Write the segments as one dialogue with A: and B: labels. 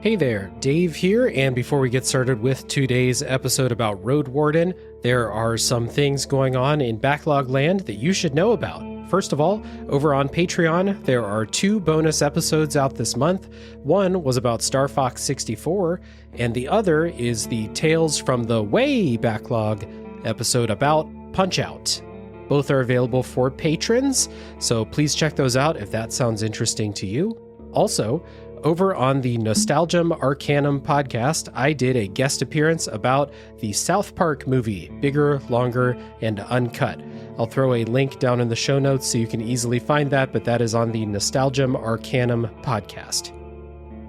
A: Hey there, Dave here, and before we get started with today's episode about Roadwarden, there are some things going on in Backlog Land that you should know about. First of all, over on Patreon, there are 2 bonus episodes out this month. One was about Star Fox 64, and the other is the Tales from the Way Backlog episode about Punch-Out! Both are available for patrons, so please check those out if that sounds interesting to you. Also, over on the Nostalgium Arcanum podcast, I did a guest appearance about the South Park movie, Bigger, Longer, and Uncut. I'll throw a link down in the show notes so you can easily find that, but that is on the Nostalgium Arcanum podcast.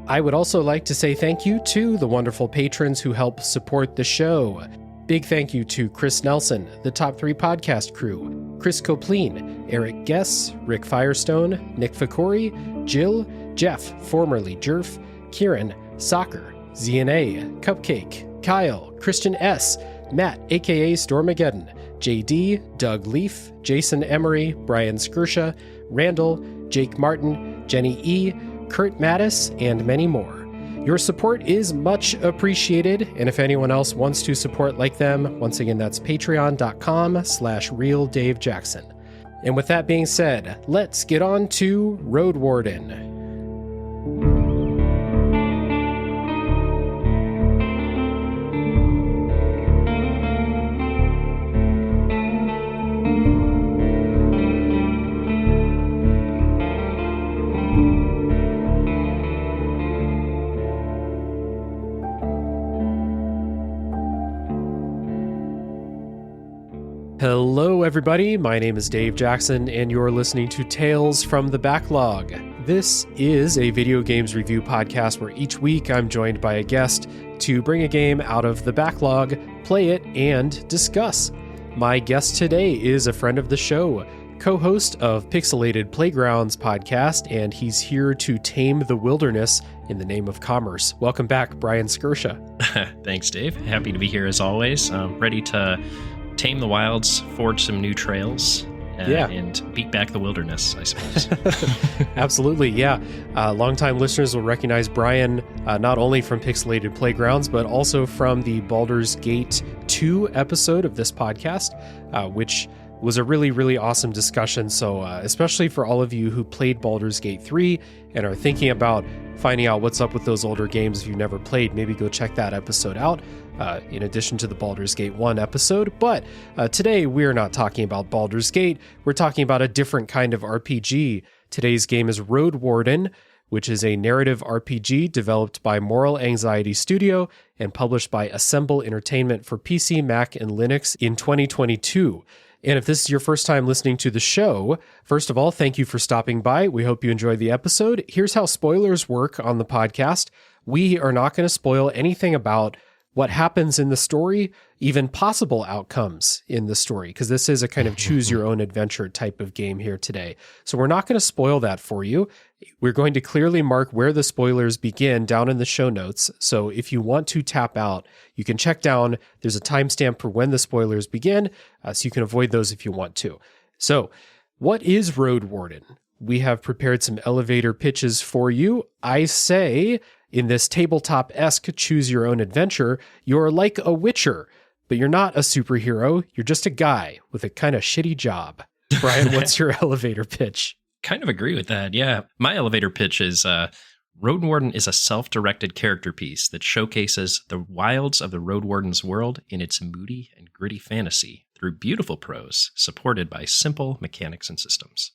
A: I would also like to say thank you to the wonderful patrons who help support the show. Big thank you to Chris Nelson, the Top 3 Podcast crew, Chris Copleen, Eric Guess, Rick Firestone, Nick Ficori, Jill, Jeff, formerly Jerf, Kieran, Soccer, ZNA, Cupcake, Kyle, Christian S., Matt, aka Stormageddon, JD, Doug Leaf, Jason Emery, Bryan Skursha, Randall, Jake Martin, Jenny E., Kurt Mattis, and many more. Your support is much appreciated, and if anyone else wants to support like them, once again, that's patreon.com/RealDaveJackson. And with that being said, let's get on to Roadwarden. Hello everybody, my name is Dave Jackson and you're listening to Tales from the Backlog. This is a video games review podcast where each week I'm joined by a guest to bring a game out of the backlog, play it, and discuss. My guest today is a friend of the show, co-host of Pixelated Playgrounds podcast, and he's here to tame the wilderness in the name of commerce. Welcome back, Bryan Skursha.
B: Thanks, Dave. Happy to be here as always. Ready to tame the wilds, forge some new trails, and beat back the wilderness, I suppose.
A: Absolutely, yeah. Longtime listeners will recognize Bryan not only from Pixelated Playgrounds, but also from the Baldur's Gate 2 episode of this podcast, which was a really, really awesome discussion. So especially for all of you who played Baldur's Gate 3 and are thinking about finding out what's up with those older games if you've never played, maybe go check that episode out. In addition to the Baldur's Gate 1 episode. But today we're not talking about Baldur's Gate, we're talking about a different kind of RPG. Today's game is Roadwarden, which is a narrative RPG developed by Moral Anxiety Studio and published by Assemble Entertainment for PC, Mac, and Linux in 2022. And if this is your first time listening to the show, first of all, thank you for stopping by. We hope you enjoyed the episode. Here's how spoilers work on the podcast. We are not going to spoil anything about what happens in the story, even possible outcomes in the story, because this is a kind of choose your own adventure type of game here today. So we're not going to spoil that for you. We're going to clearly mark where the spoilers begin down in the show notes. So if you want to tap out, you can check down. There's a timestamp for when the spoilers begin, so you can avoid those if you want to. So what is Roadwarden? We have prepared some elevator pitches for you. I say, in this tabletop-esque choose-your-own adventure, you're like a witcher, but you're not a superhero. You're just a guy with a kind of shitty job. Bryan, what's your elevator pitch?
B: Kind of agree with that, yeah. My elevator pitch is Roadwarden is a self-directed character piece that showcases the wilds of the Roadwarden's world in its moody and gritty fantasy through beautiful prose supported by simple mechanics and systems.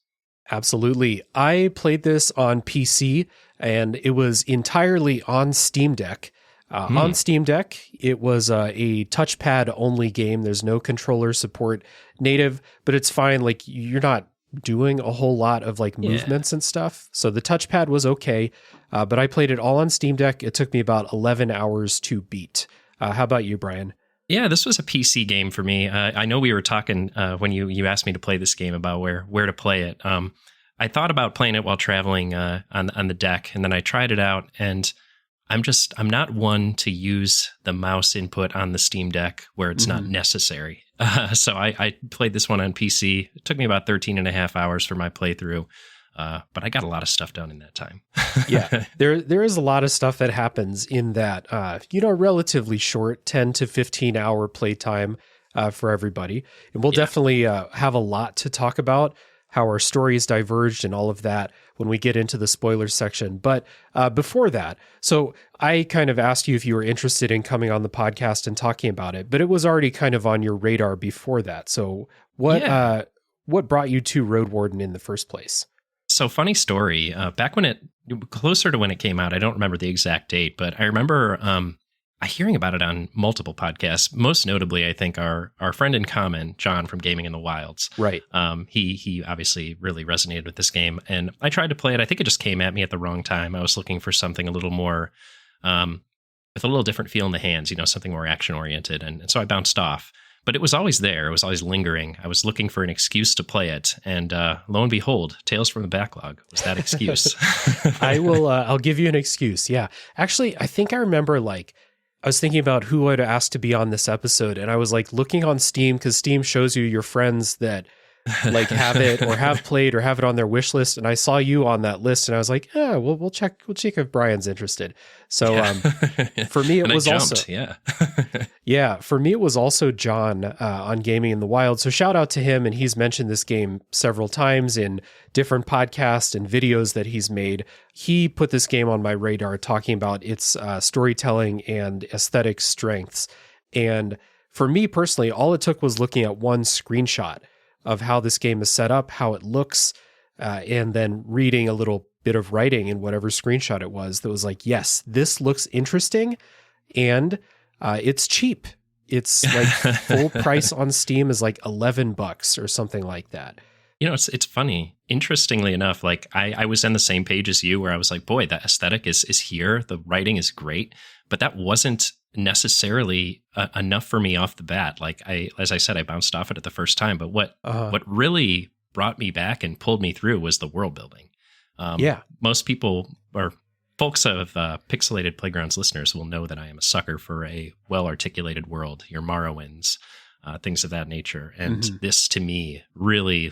A: Absolutely. I played this on PC, and it was entirely on Steam Deck. On Steam Deck, it was a touchpad-only game. There's no controller support native, but it's fine. Like, you're not doing a whole lot of like movements and stuff. So the touchpad was okay, but I played it all on Steam Deck. It took me about 11 hours to beat. How about you, Bryan?
B: Yeah, this was a PC game for me. I know we were talking when you asked me to play this game about where to play it. I thought about playing it while traveling on the deck, and then I tried it out, and I'm not one to use the mouse input on the Steam Deck where it's not necessary. So I played this one on PC. It took me about 13 and a half hours for my playthrough. But I got a lot of stuff done in that time.
A: Yeah, there is a lot of stuff that happens in that, relatively short 10 to 15 hour playtime for everybody. And we'll definitely have a lot to talk about, how our stories diverged and all of that when we get into the spoilers section. But before that, so I kind of asked you if you were interested in coming on the podcast and talking about it, but it was already kind of on your radar before that. So what brought you to Roadwarden in the first place?
B: So funny story, back when closer to when it came out, I don't remember the exact date, but I remember hearing about it on multiple podcasts. Most notably, I think our friend in common, John from Gaming in the Wilds.
A: Right.
B: He obviously really resonated with this game, and I tried to play it. I think it just came at me at the wrong time. I was looking for something a little more, with a little different feel in the hands, something more action oriented, and so I bounced off. But it was always there. It was always lingering. I was looking for an excuse to play it. And lo and behold, Tales from the Backlog was that excuse.
A: I'll give you an excuse. Yeah. Actually, I think I remember I was thinking about who I'd ask to be on this episode. And I was looking on Steam, because Steam shows you your friends that have it or have played or have it on their wish list. And I saw you on that list and I was like, we'll check if Brian's interested. So for me, it was also, for me, it was also John on Gaming in the Wild. So shout out to him. And he's mentioned this game several times in different podcasts and videos that he's made. He put this game on my radar, talking about its storytelling and aesthetic strengths. And for me personally, all it took was looking at one screenshot of how this game is set up, how it looks, and then reading a little bit of writing in whatever screenshot it was that was yes, this looks interesting, and it's cheap. It's full price on Steam is $11 or something like that.
B: It's funny. Interestingly enough, I was on the same page as you, where I was like, boy, that aesthetic is here. The writing is great, but that wasn't necessarily enough for me off the bat. As I said, I bounced off it at the first time, but what really brought me back and pulled me through was the world building. Most people, or folks of Pixelated Playgrounds listeners, will know that I am a sucker for a well-articulated world, your Morrowinds, things of that nature. And this, to me, really,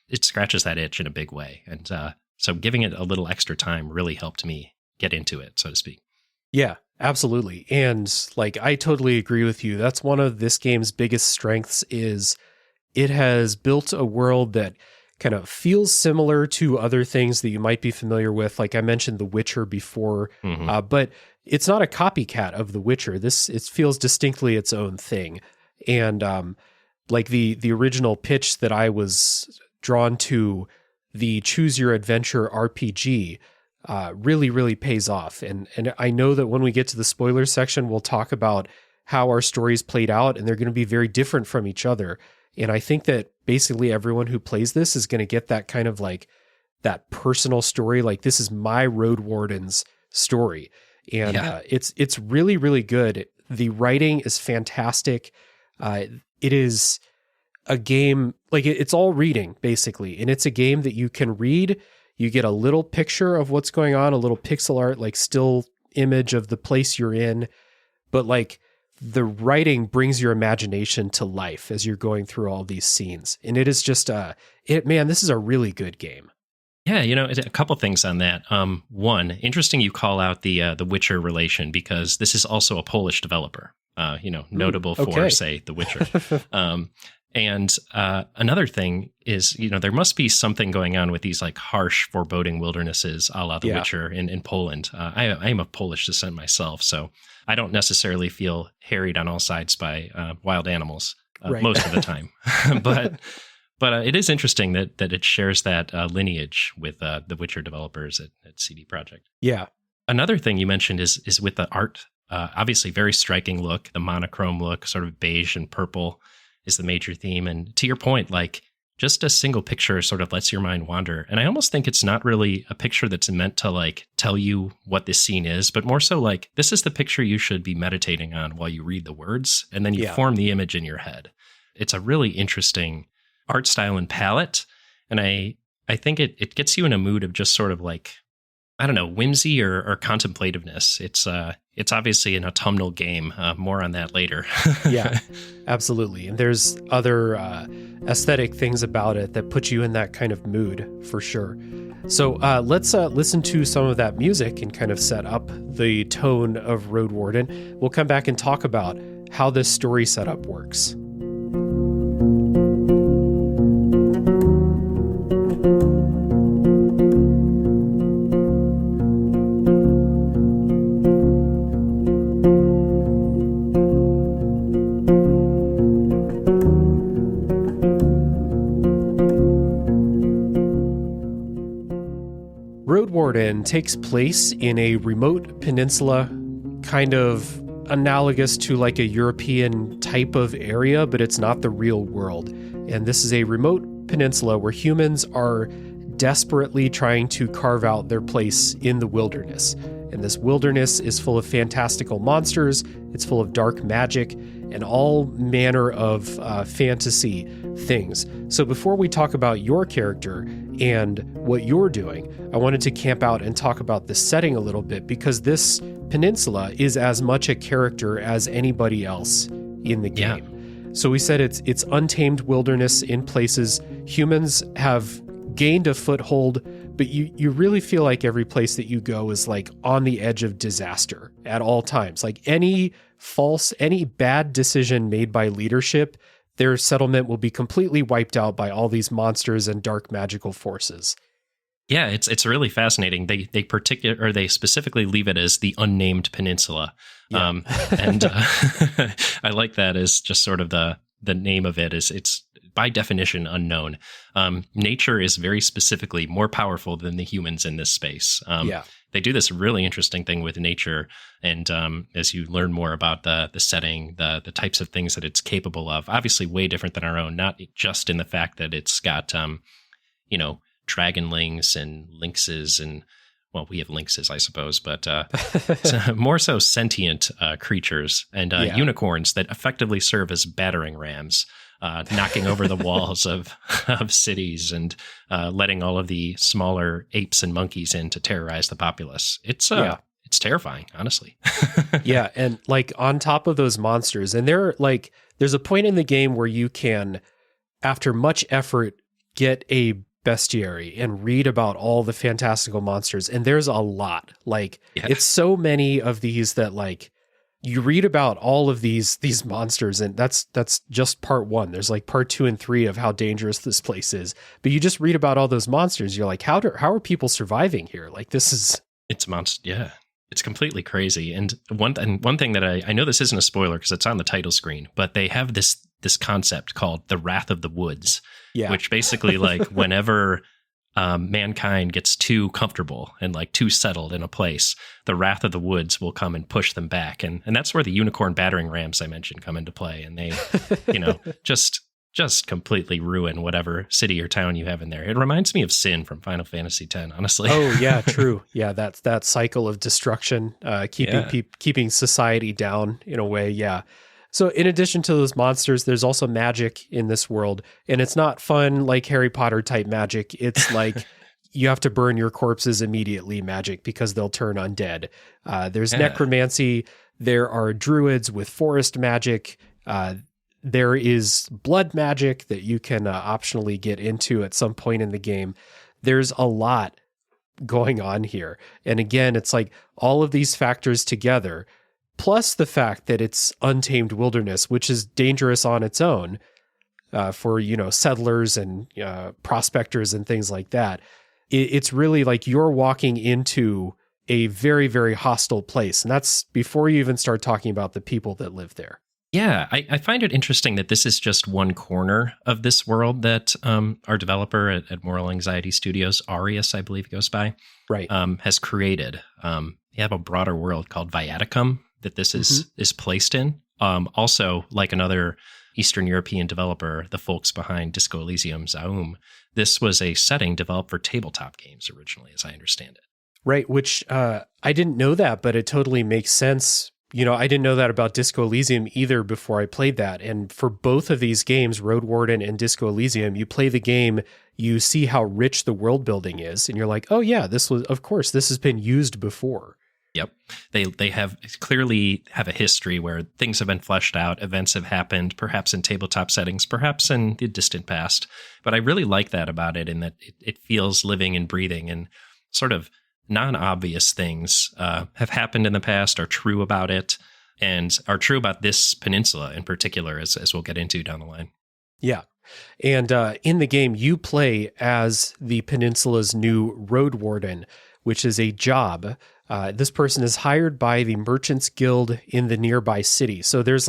B: it scratches that itch in a big way. And so giving it a little extra time really helped me get into it, so to speak.
A: Yeah, absolutely. And I totally agree with you. That's one of this game's biggest strengths, is it has built a world that kind of feels similar to other things that you might be familiar with. I mentioned The Witcher before, but it's not a copycat of The Witcher. It feels distinctly its own thing. And the original pitch that I was drawn to, the Choose Your Adventure RPG, really, really pays off. And I know that when we get to the spoilers section, we'll talk about how our stories played out, and they're going to be very different from each other. And I think that basically everyone who plays this is going to get that kind of that personal story. This is my Roadwarden's story. And it's really, really good. The writing is fantastic. It is a game, it's all reading basically. And it's a game that you can read. You get a little picture of what's going on, a little pixel art, still image of the place you're in. But the writing brings your imagination to life as you're going through all these scenes. And it is just, this is a really good game.
B: Yeah, a couple things on that. One, interesting you call out the Witcher relation, because this is also a Polish developer, notable for, say, The Witcher. And another thing is, there must be something going on with these harsh, foreboding wildernesses a la The Witcher in Poland. I am of Polish descent myself, so I don't necessarily feel harried on all sides by wild animals most of the time. But it is interesting that it shares that lineage with the Witcher developers at CD Projekt.
A: Yeah.
B: Another thing you mentioned is with the art. Obviously, very striking look, the monochrome look, sort of beige and purple is the major theme. And to your point, just a single picture sort of lets your mind wander. And I almost think it's not really a picture that's meant to tell you what this scene is, but more so this is the picture you should be meditating on while you read the words, and then you form the image in your head. It's a really interesting art style and palette. And I think it gets you in a mood of just sort of whimsy or contemplativeness. It's obviously an autumnal game. More on that later.
A: Yeah, absolutely. And there's other aesthetic things about it that put you in that kind of mood for sure. So let's listen to some of that music and kind of set up the tone of Roadwarden. We'll come back and talk about how this story setup works. Roadwarden takes place in a remote peninsula, kind of analogous to like a European type of area, but it's not the real world. And this is a remote peninsula where humans are desperately trying to carve out their place in the wilderness. And this wilderness is full of fantastical monsters, it's full of dark magic, and all manner of fantasy things. So before we talk about your character and what you're doing, I wanted to camp out and talk about the setting a little bit, because this peninsula is as much a character as anybody else in the game. Yeah. So we said it's untamed wilderness in places. Humans have gained a foothold, but you really feel like every place that you go is like on the edge of disaster at all times. Like any bad decision made by leadership, their settlement will be completely wiped out by all these monsters and dark magical forces.
B: Yeah, it's really fascinating. They specifically leave it as the unnamed peninsula. Yeah. And I like that as just sort of the name of it is it's by definition unknown. Nature is very specifically more powerful than the humans in this space. They do this really interesting thing with nature. And as you learn more about the setting, the types of things that it's capable of, obviously way different than our own, not just in the fact that it's got, dragonlings and lynxes and, well, we have lynxes, I suppose, but more so sentient creatures and unicorns that effectively serve as battering rams, knocking over the walls of cities and letting all of the smaller apes and monkeys in to terrorize the populace. It's terrifying, honestly.
A: Yeah, and like on top of those monsters, and there's a point in the game where you can, after much effort, get a bestiary and read about all the fantastical monsters, and there's a lot. It's so many of these that like you read about all of these monsters, and that's just part one. There's like part 2 and 3 of how dangerous this place is, but you just read about all those monsters, you're like, how are people surviving here? Like
B: it's monster. Yeah, it's completely crazy. And one thing that I know, this isn't a spoiler because it's on the title screen, but they have this concept called the Wrath of the Woods, which basically like whenever mankind gets too comfortable and like too settled in a place, the Wrath of the Woods will come and push them back. And that's where the unicorn battering rams I mentioned come into play. And they, just completely ruin whatever city or town you have in there. It reminds me of Sin from Final Fantasy X, honestly.
A: Oh yeah, true. Yeah, that's that cycle of destruction, keeping society down in a way. Yeah. So in addition to those monsters, there's also magic in this world, and it's not fun like Harry Potter type magic. It's like you have to burn your corpses immediately magic because they'll turn undead. There's necromancy. There are druids with forest magic. There is blood magic that you can optionally get into at some point in the game. There's a lot going on here. And again, it's like all of these factors together, plus the fact that it's untamed wilderness, which is dangerous on its own for, settlers and prospectors and things like that. It's really like you're walking into a very, very hostile place. And that's before you even start talking about the people that live there.
B: Yeah, I find it interesting that this is just one corner of this world that our developer at Moral Anxiety Studios, Arius, I believe it goes by,
A: right,
B: has created. They have a broader world called Viaticum that this is placed in. Also, like another Eastern European developer, the folks behind Disco Elysium, Zaum, this was a setting developed for tabletop games originally, as I understand it.
A: Right, which I didn't know that, but it totally makes sense. I didn't know that about Disco Elysium either before I played that. And for both of these games, Roadwarden and Disco Elysium, you play the game, you see how rich the world building is, and you're like, oh yeah, this has been used before.
B: Yep. They have clearly have a history where things have been fleshed out, events have happened, perhaps in tabletop settings, perhaps in the distant past. But I really like that about it, in that it feels living and breathing, and sort of non-obvious things have happened in the past, are true about it, and are true about this peninsula in particular, as we'll get into down the line.
A: Yeah. And in the game, you play as the peninsula's new Roadwarden, which is a job. This person is hired by the Merchants Guild in the nearby city. So there's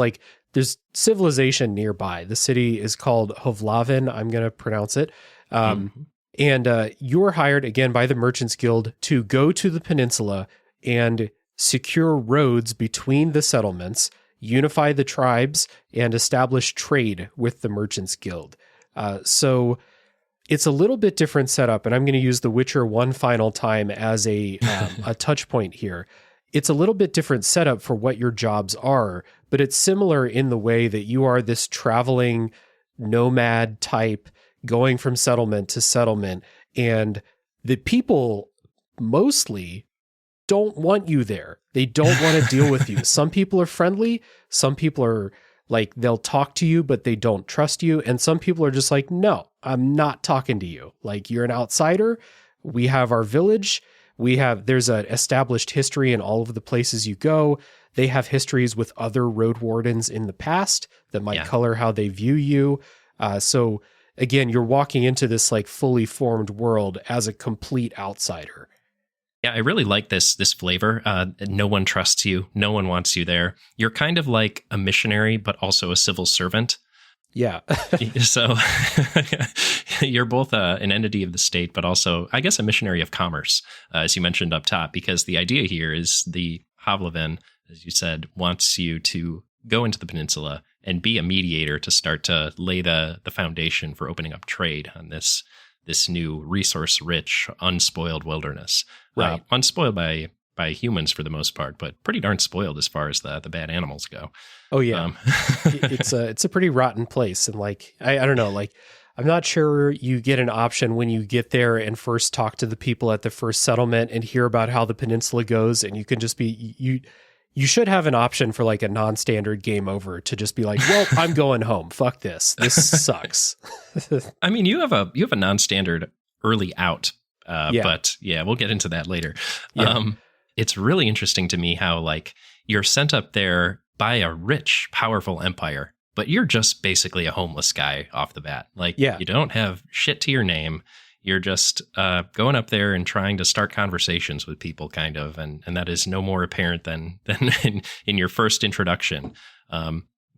A: civilization nearby. The city is called Hovlavin. I'm going to pronounce it. And you're hired again by the Merchants Guild to go to the peninsula and secure roads between the settlements, unify the tribes, and establish trade with the Merchants Guild. So it's a little bit different setup, and I'm going to use The Witcher one final time as a touch point here. It's a little bit different setup for what your jobs are, but it's similar in the way that you are this traveling nomad type going from settlement to settlement, and the people mostly don't want you there. They don't want to deal with you. Some people are friendly. Some people are like, they'll talk to you, but they don't trust you. And some people are just like, no, I'm not talking to you. Like, you're an outsider. We have our village. There's an established history in all of the places you go. They have histories with other road wardens in the past that might color how they view you. So again, you're walking into this like fully formed world as a complete outsider.
B: Yeah, I really like this flavor. No one trusts you. No one wants you there. You're kind of like a missionary, but also a civil servant.
A: Yeah.
B: So you're both an entity of the state, but also, I guess, a missionary of commerce, as you mentioned up top, because the idea here is the Hovlavin, as you said, wants you to go into the peninsula and be a mediator to start to lay the foundation for opening up trade on this new resource-rich, unspoiled wilderness.
A: Right.
B: Unspoiled by humans for the most part, but pretty darn spoiled as far as the bad animals go.
A: Oh yeah. It's a pretty rotten place. And like, I don't know, like, I'm not sure you get an option when you get there and first talk to the people at the first settlement and hear about how the peninsula goes. And you can just be, you should have an option for like a non-standard game over to just be like, well, I'm going home. Fuck this. This sucks.
B: I mean, you have a non-standard early out, but yeah, we'll get into that later.
A: Yeah.
B: It's really interesting to me how like you're sent up there by a rich, powerful empire, but you're just basically a homeless guy off the bat. Like, you don't have shit to your name. You're just going up there and trying to start conversations with people, kind of, and that is no more apparent than in your first introduction,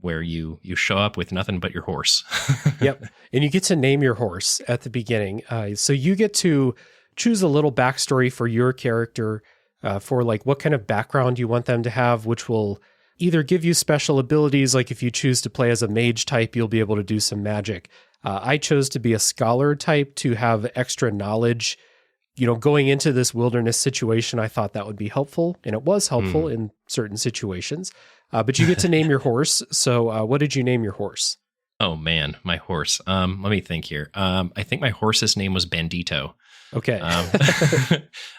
B: where you show up with nothing but your horse.
A: Yep, and you get to name your horse at the beginning, so you get to choose a little backstory for your character, for like what kind of background you want them to have, which will either give you special abilities, like if you choose to play as a mage type, you'll be able to do some magic. I chose to be a scholar type to have extra knowledge. You know, going into this wilderness situation, I thought that would be helpful, and it was helpful in certain situations. But you get to name your horse. So what did you name your horse?
B: Oh, man, my horse. Let me think here. I think my horse's name was Bandito.
A: Okay.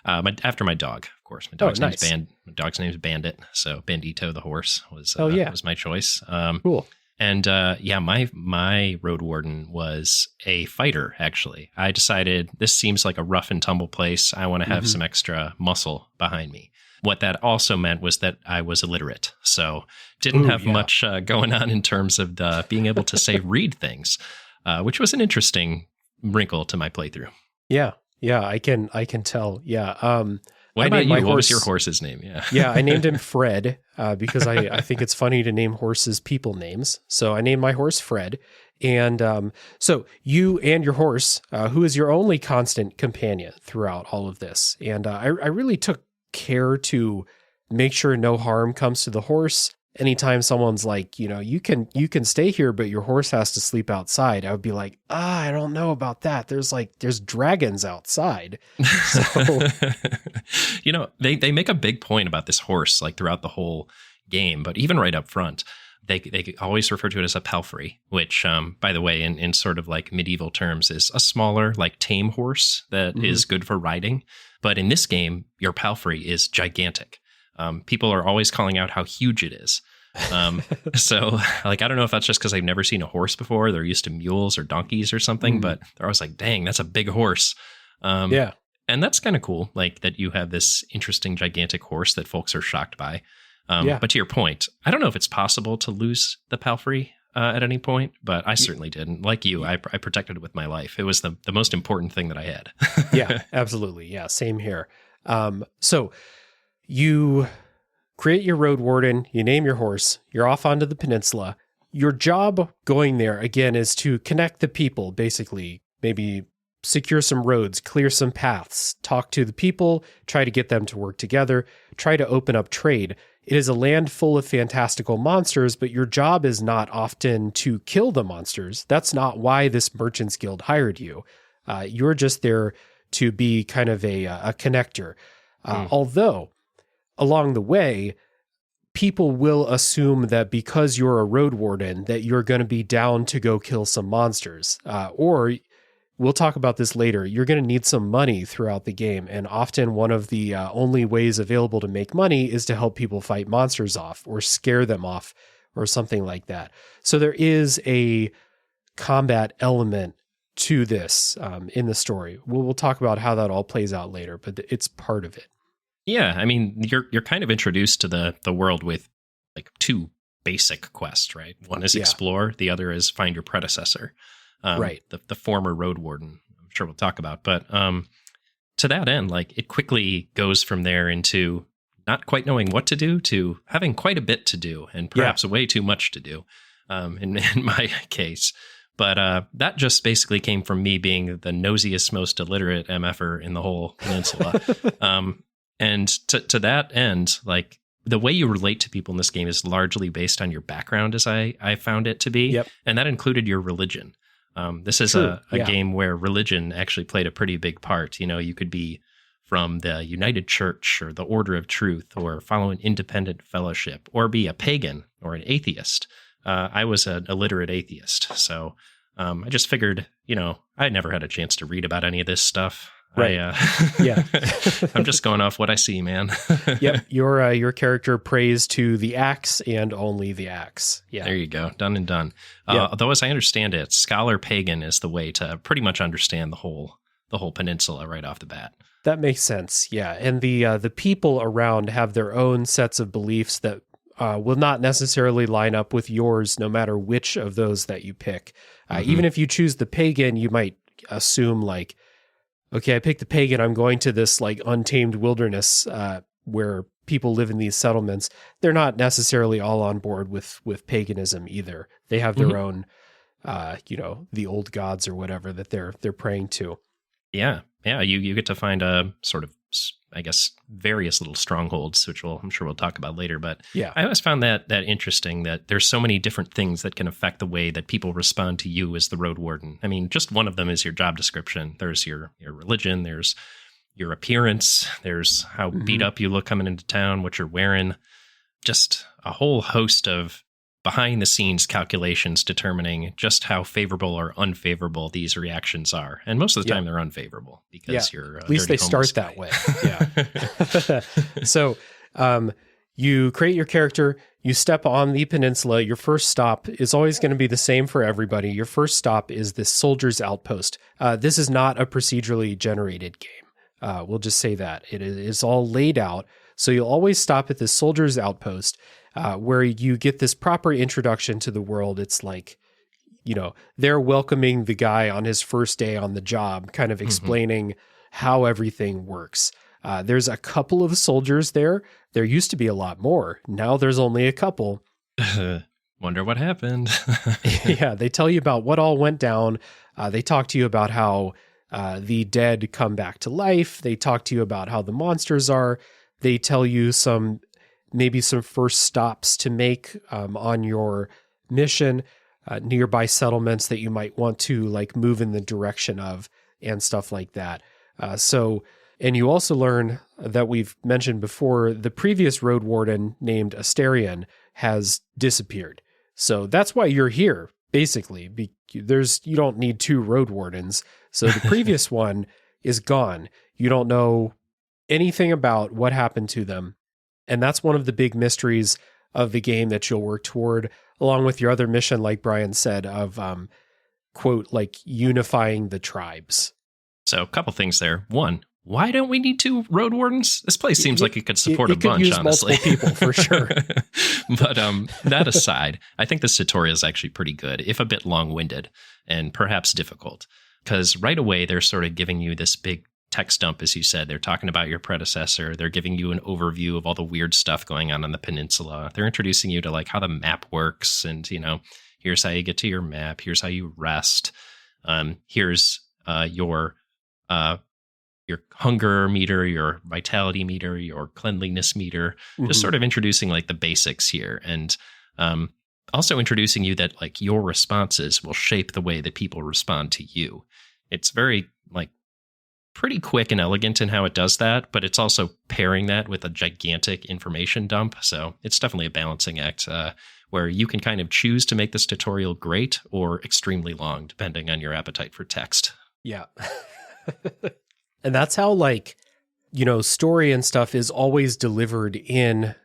B: After my dog, of course. My dog's name's Bandit. So Bandito, the horse, was my choice.
A: Cool.
B: And my Roadwarden was a fighter, actually. I decided this seems like a rough and tumble place. I want to have some extra muscle behind me. What that also meant was that I was illiterate. So didn't have much going on in terms of being able to, say, read things, which was an interesting wrinkle to my playthrough.
A: Yeah, I can tell. Yeah.
B: What about you? What was your horse's name?
A: Yeah, I named him Fred because I think it's funny to name horses people names. So I named my horse Fred. And so you and your horse, who is your only constant companion throughout all of this. And I really took care to make sure no harm comes to the horse. Anytime someone's like, you know, you can stay here, but your horse has to sleep outside, I would be like, I don't know about that. There's dragons outside. So,
B: you know, they make a big point about this horse, like throughout the whole game, but even right up front, they always refer to it as a palfrey, which, by the way, in sort of like medieval terms, is a smaller, like tame horse that is good for riding. But in this game, your palfrey is gigantic. People are always calling out how huge it is. So like, I don't know if that's just because I've never seen a horse before. They're used to mules or donkeys or something, but they're always like, dang, that's a big horse.
A: Yeah.
B: And that's kind of cool. Like that you have this interesting, gigantic horse that folks are shocked by. But to your point, I don't know if it's possible to lose the palfrey at any point, but I certainly didn't. Like you, I protected it with my life. It was the most important thing that I had.
A: Yeah, absolutely. Yeah, same here. So you create your Roadwarden, you name your horse, you're off onto the peninsula. Your job going there, again, is to connect the people, basically, maybe secure some roads, clear some paths, talk to the people, try to get them to work together, try to open up trade. It is a land full of fantastical monsters, but your job is not often to kill the monsters. That's not why this Merchants Guild hired you. You're just there to be kind of a connector. Although, along the way, people will assume that because you're a Roadwarden, that you're going to be down to go kill some monsters. Or, we'll talk about this later, you're going to need some money throughout the game. And often one of the only ways available to make money is to help people fight monsters off or scare them off or something like that. So there is a combat element to this in the story. We'll talk about how that all plays out later, but it's part of it.
B: Yeah, I mean, you're kind of introduced to the world with like two basic quests, right? One is explore, the other is find your predecessor.
A: Right.
B: The former Roadwarden, I'm sure we'll talk about. But to that end, like it quickly goes from there into not quite knowing what to do to having quite a bit to do and perhaps way too much to do in my case. But that just basically came from me being the nosiest, most illiterate MFer in the whole peninsula. And to that end, like the way you relate to people in this game is largely based on your background, as I found it to be.
A: Yep.
B: And that included your religion. This is a game where religion actually played a pretty big part. You know, you could be from the United Church or the Order of Truth or follow an independent fellowship or be a pagan or an atheist. I was an illiterate atheist. So I just figured, you know, I never had a chance to read about any of this stuff.
A: Right.
B: I'm just going off what I see, man.
A: Yep. Your character prays to the axe and only the axe. Yeah.
B: There you go. Done and done. Although, as I understand it, scholar pagan is the way to pretty much understand the whole peninsula right off the bat.
A: That makes sense. Yeah. And the people around have their own sets of beliefs that will not necessarily line up with yours, no matter which of those that you pick. Even if you choose the pagan, you might assume like, okay, I picked the pagan, I'm going to this like untamed wilderness where people live in these settlements. They're not necessarily all on board with paganism either. They have their own, the old gods or whatever that they're praying to. Yeah.
B: Yeah. You get to find a sort of, I guess, various little strongholds, which I'm sure we'll talk about later. But I always found that interesting that there's so many different things that can affect the way that people respond to you as the Roadwarden. I mean, just one of them is your job description. There's your religion. There's your appearance. There's how beat up you look coming into town, what you're wearing. Just a whole host of behind the scenes calculations determining just how favorable or unfavorable these reactions are. And most of the time they're unfavorable because you're
A: at least they start that way. Yeah. So you create your character, you step on the peninsula. Your first stop is always going to be the same for everybody. Your first stop is this soldier's outpost. This is not a procedurally generated game. We'll just say that. It is all laid out. So you'll always stop at this soldier's outpost where you get this proper introduction to the world. It's like, you know, they're welcoming the guy on his first day on the job, kind of explaining how everything works. There's a couple of soldiers there. There used to be a lot more. Now there's only a couple.
B: Wonder what happened.
A: Yeah, they tell you about what all went down. They talk to you about how the dead come back to life. They talk to you about how the monsters are. They tell you maybe some first stops to make on your mission, nearby settlements that you might want to like move in the direction of and stuff like that. And you also learn that we've mentioned before, the previous Roadwarden named Asterion has disappeared. So that's why you're here, basically. You don't need two Roadwardens. So the previous one is gone. You don't know anything about what happened to them. And that's one of the big mysteries of the game that you'll work toward, along with your other mission, like Bryan said, of, quote, like unifying the tribes.
B: So a couple things there. One, why don't we need 2 road wardens? This place seems like it could support a bunch,
A: use
B: honestly.
A: Multiple people for sure.
B: But that aside, I think this tutorial is actually pretty good, if a bit long-winded and perhaps difficult. Because right away, they're sort of giving you this big text dump, as you said. They're talking about your predecessor. They're giving you an overview of all the weird stuff going on the peninsula. They're introducing you to like how the map works, and here's how you get to your map. Here's how you rest. Here's your hunger meter, your vitality meter, your cleanliness meter. Just sort of introducing like the basics here, and also introducing you that like your responses will shape the way that people respond to you. It's very like pretty quick and elegant in how it does that, but it's also pairing that with a gigantic information dump. So it's definitely a balancing act where you can kind of choose to make this tutorial great or extremely long, depending on your appetite for text.
A: Yeah. And that's how story and stuff is always delivered in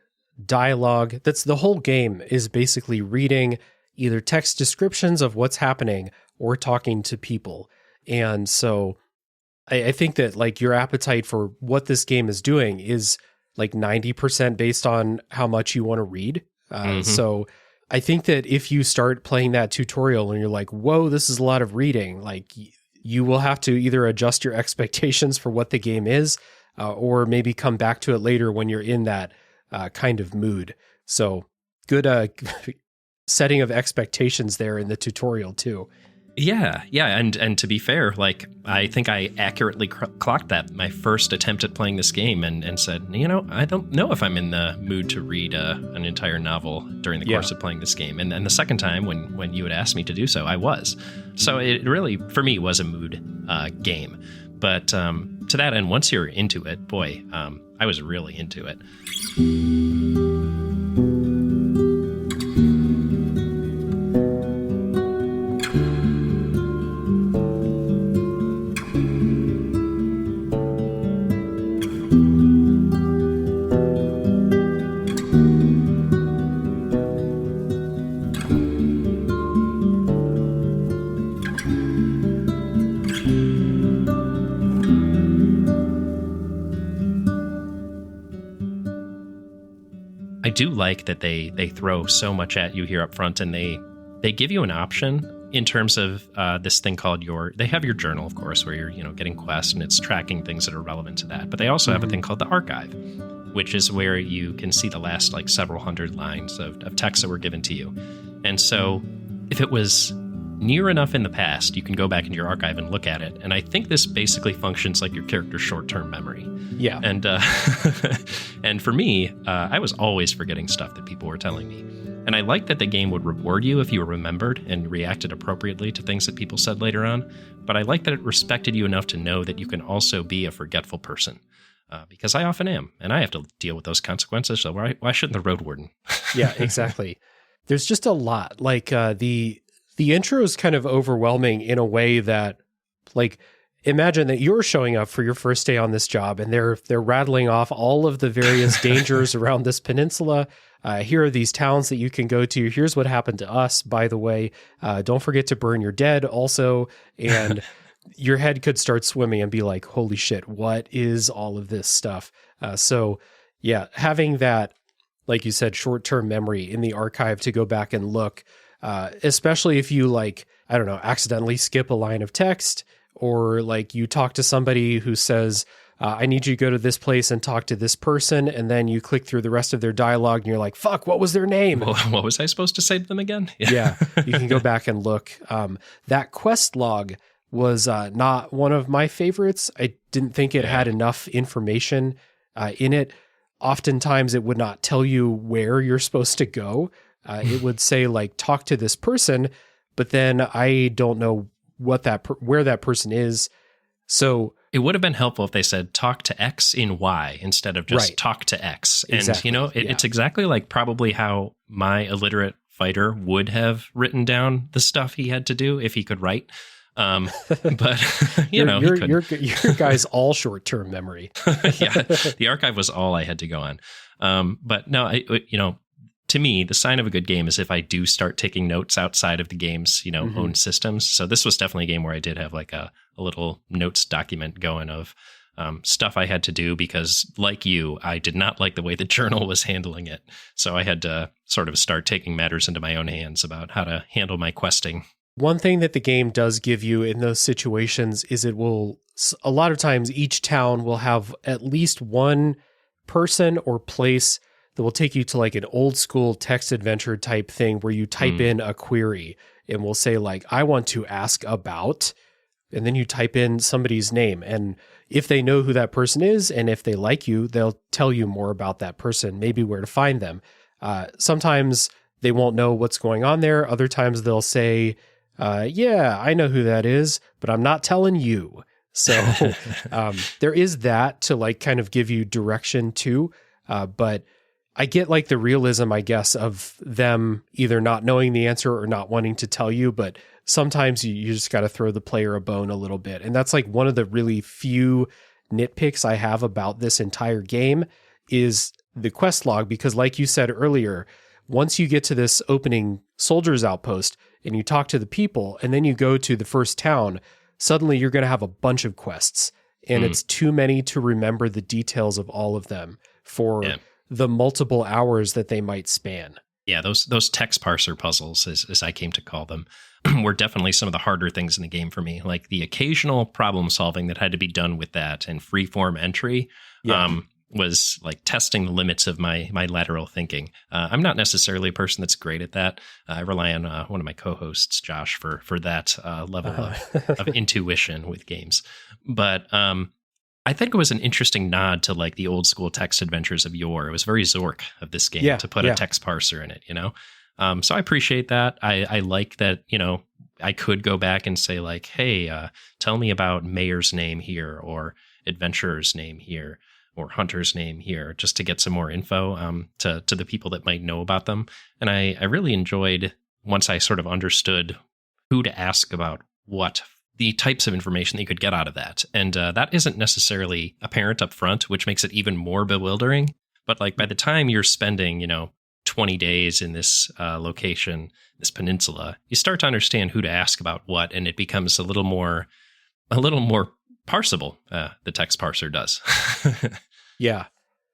A: dialogue. That's the whole game, is basically reading either text descriptions of what's happening or talking to people. And so I think that like your appetite for what this game is doing is like 90% based on how much you want to read. So I think that if you start playing that tutorial and you're like, whoa, this is a lot of reading, like you will have to either adjust your expectations for what the game is, or maybe come back to it later when you're in that kind of mood. So good setting of expectations there in the tutorial too.
B: Yeah. And to be fair, like I think I accurately clocked that my first attempt at playing this game and said, I don't know if I'm in the mood to read an entire novel during the course of playing this game. And the second time when you had asked me to do so, I was. So it really, for me, was a mood game. But to that end, once you're into it, boy, I was really into it. I do like that they throw so much at you here up front, and they give you an option in terms of this thing called they have your journal, of course, where you're getting quests and it's tracking things that are relevant to that. But they also have a thing called the archive, which is where you can see the last like several hundred lines of text that were given to you. And so if it was near enough in the past, you can go back into your archive and look at it. And I think this basically functions like your character's short-term memory. Yeah. And and for me, I was always forgetting stuff that people were telling me. And I like that the game would reward you if you remembered and reacted appropriately to things that people said later on. But I like that it respected you enough to know that you can also be a forgetful person. Because I often am, and I have to deal with those consequences. So why shouldn't the Roadwarden?
A: Yeah, exactly. There's just a lot. Like the intro is kind of overwhelming in a way that, like, imagine that you're showing up for your first day on this job, and they're rattling off all of the various dangers around this peninsula. Here are these towns that you can go to. Here's what happened to us, by the way. Don't forget to burn your dead also. And your head could start swimming and be like, holy shit, what is all of this stuff? So yeah, having that, like you said, short-term memory in the archive to go back and look, especially if you accidentally skip a line of text, or like you talk to somebody who says, I need you to go to this place and talk to this person. And then you click through the rest of their dialogue and you're like, fuck, what was their name?
B: Well, what was I supposed to say to them again?
A: Yeah, you can go back and look. That quest log was not one of my favorites. I didn't think it had enough information in it. Oftentimes it would not tell you where you're supposed to go. It would say like, talk to this person, but then I don't know where that person is. So
B: it would have been helpful if they said talk to X in Y instead of just talk to X. And,
A: exactly.
B: It's exactly like probably how my illiterate fighter would have written down the stuff he had to do if he could write. But
A: your guy's all short-term memory.
B: Yeah, the archive was all I had to go on. But no, to me, the sign of a good game is if I do start taking notes outside of the game's, own systems. So this was definitely a game where I did have like a little notes document going of stuff I had to do because, like you, I did not like the way the journal was handling it. So I had to sort of start taking matters into my own hands about how to handle my questing.
A: One thing that the game does give you in those situations is it will, a lot of times, each town will have at least one person or place that will take you to like an old school text adventure type thing where you type in a query and will say like, I want to ask about, and then you type in somebody's name. And if they know who that person is, and if they like you, they'll tell you more about that person, maybe where to find them. Sometimes they won't know what's going on there. Other times they'll say, yeah, I know who that is, but I'm not telling you. So there is that to like kind of give you direction too. But I get like the realism, I guess, of them either not knowing the answer or not wanting to tell you, but sometimes you just got to throw the player a bone a little bit. And that's like one of the really few nitpicks I have about this entire game is the quest log, because like you said earlier, once you get to this opening soldiers outpost and you talk to the people and then you go to the first town, suddenly you're going to have a bunch of quests and it's too many to remember the details of all of them for the multiple hours that they might span.
B: Yeah, those text parser puzzles, as I came to call them, were definitely some of the harder things in the game for me. Like the occasional problem solving that had to be done with that and freeform entry was like testing the limits of my lateral thinking. I'm not necessarily a person that's great at that. I rely on one of my co-hosts, Josh, for that level of intuition with games. But I think it was an interesting nod to like the old school text adventures of yore. It was very Zork of this game to put a text parser in it, So I appreciate that. I like that, I could go back and say like, hey, tell me about Mayor's name here or Adventurer's name here or Hunter's name here, just to get some more info to the people that might know about them. And I really enjoyed, once I sort of understood who to ask about what, the types of information that you could get out of that. And that isn't necessarily apparent up front, which makes it even more bewildering. But like by the time you're spending, 20 days in this location, this peninsula, you start to understand who to ask about what, and it becomes a little more parsable. The text parser does.
A: Yeah.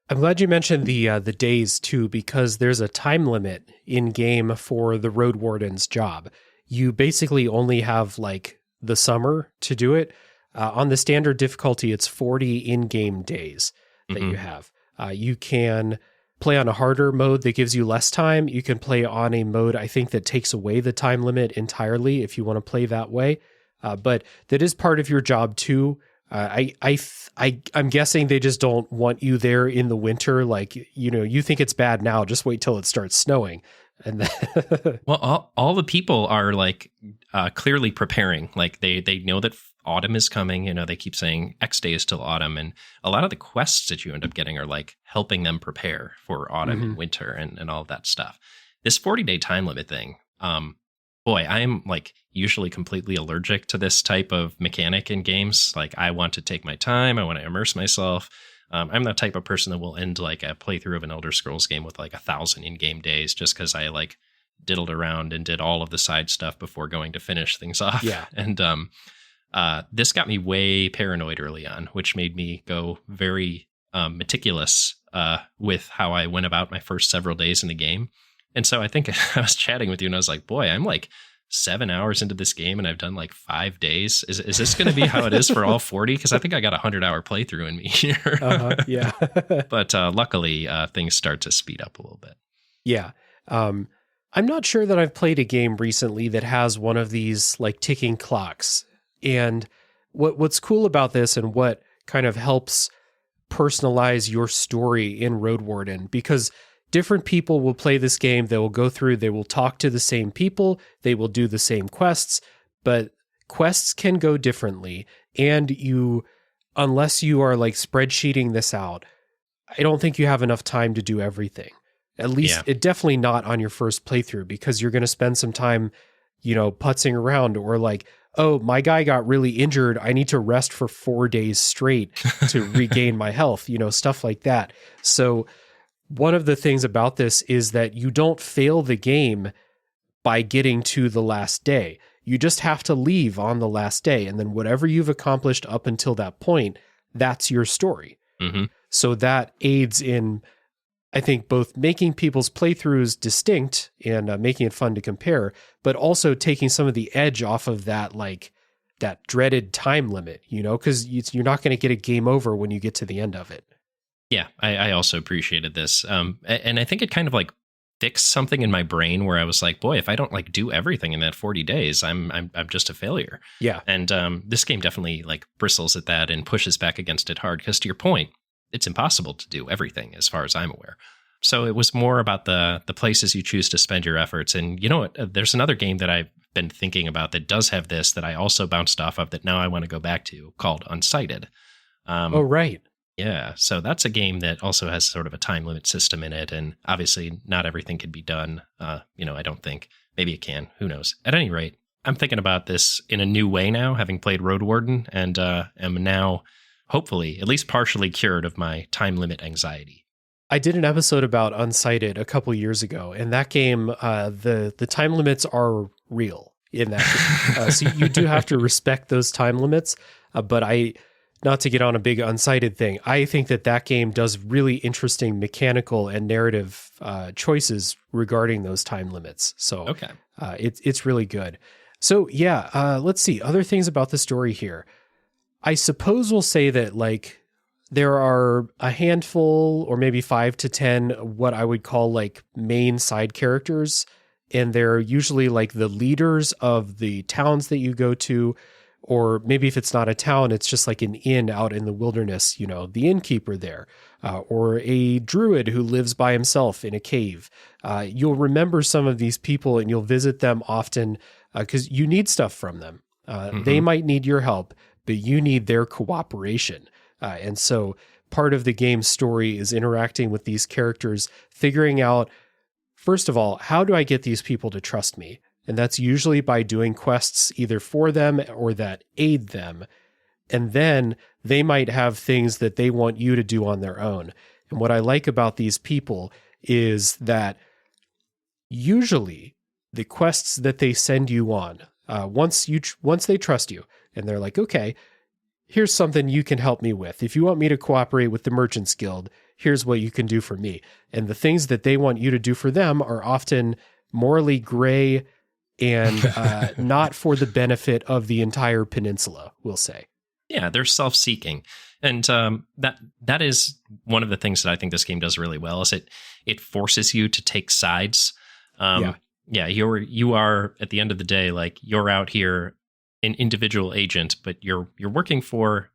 A: I'm glad you mentioned the days too, because there's a time limit in game for the Roadwarden's job. You basically only have like the summer to do it. On the standard difficulty, it's 40 in-game days that you have. You can play on a harder mode that gives you less time. You can play on a mode, I think, that takes away the time limit entirely if you want to play that way. But that is part of your job too. I'm guessing they just don't want you there in the winter. Like, you think it's bad now, just wait till it starts snowing. And then
B: well, all the people are like clearly preparing. Like they know that autumn is coming. They keep saying X days till autumn, and a lot of the quests that you end up getting are like helping them prepare for autumn and winter and all of that stuff. This 40-day time limit thing, boy, I'm like usually completely allergic to this type of mechanic in games. Like I want to take my time. I want to immerse myself. I'm the type of person that will end like a playthrough of an Elder Scrolls game with like 1,000 in-game days just because I like diddled around and did all of the side stuff before going to finish things off.
A: Yeah.
B: And this got me way paranoid early on, which made me go very meticulous with how I went about my first several days in the game. And so I think I was chatting with you and I was like, boy, I'm like 7 hours into this game and I've done like 5 days. Is this going to be how it is for all 40? Because I think I got a 100-hour playthrough in me here.
A: Yeah.
B: But luckily, things start to speed up a little bit.
A: Yeah. I'm not sure that I've played a game recently that has one of these like ticking clocks. And what's cool about this and what kind of helps personalize your story in Roadwarden, because different people will play this game. They will go through, they will talk to the same people, they will do the same quests, but quests can go differently. And unless you are like spreadsheeting this out, I don't think you have enough time to do everything. At least it definitely not on your first playthrough, because you're going to spend some time, putzing around or like, oh, my guy got really injured. I need to rest for 4 days straight to regain my health, stuff like that. So one of the things about this is that you don't fail the game by getting to the last day. You just have to leave on the last day. And then whatever you've accomplished up until that point, that's your story.
B: Mm-hmm.
A: So that aids in, I think, both making people's playthroughs distinct and making it fun to compare, but also taking some of the edge off of that, like that dreaded time limit, because you're not going to get a game over when you get to the end of it.
B: Yeah, I also appreciated this. And I think it kind of like fixed something in my brain where I was like, boy, if I don't like do everything in that 40 days, I'm just a failure.
A: Yeah.
B: And this game definitely like bristles at that and pushes back against it hard. Because to your point, it's impossible to do everything as far as I'm aware. So it was more about the places you choose to spend your efforts. And you know what? There's another game that I've been thinking about that does have this that I also bounced off of that now I want to go back to called Untitled.
A: Oh, right.
B: Yeah, so that's a game that also has sort of a time limit system in it, and obviously not everything can be done. I don't think. Maybe it can. Who knows? At any rate, I'm thinking about this in a new way now, having played Roadwarden, and am now hopefully at least partially cured of my time limit anxiety.
A: I did an episode about Unsighted a couple years ago, and that game, the time limits are real in that game. So you do have to respect those time limits, but not to get on a big Unsighted thing, I think that game does really interesting mechanical and narrative choices regarding those time limits. So
B: okay.
A: It's really good. So yeah, let's see. Other things about the story here. I suppose we'll say that like there are a handful or maybe 5 to 10 what I would call like main side characters. And they're usually like the leaders of the towns that you go to. Or maybe if it's not a town, it's just like an inn out in the wilderness, the innkeeper there, or a druid who lives by himself in a cave. You'll remember some of these people and you'll visit them often because you need stuff from them. They might need your help, but you need their cooperation. And so part of the game's story is interacting with these characters, figuring out, first of all, how do I get these people to trust me? And that's usually by doing quests either for them or that aid them. And then they might have things that they want you to do on their own. And what I like about these people is that usually the quests that they send you on, once they trust you and they're like, okay, here's something you can help me with. If you want me to cooperate with the Merchants Guild, here's what you can do for me. And the things that they want you to do for them are often morally gray and not for the benefit of the entire peninsula, we'll say.
B: Yeah, they're self-seeking. And that is one of the things that I think this game does really well is it forces you to take sides. Yeah, you are at the end of the day, like you're out here an individual agent, but you're working for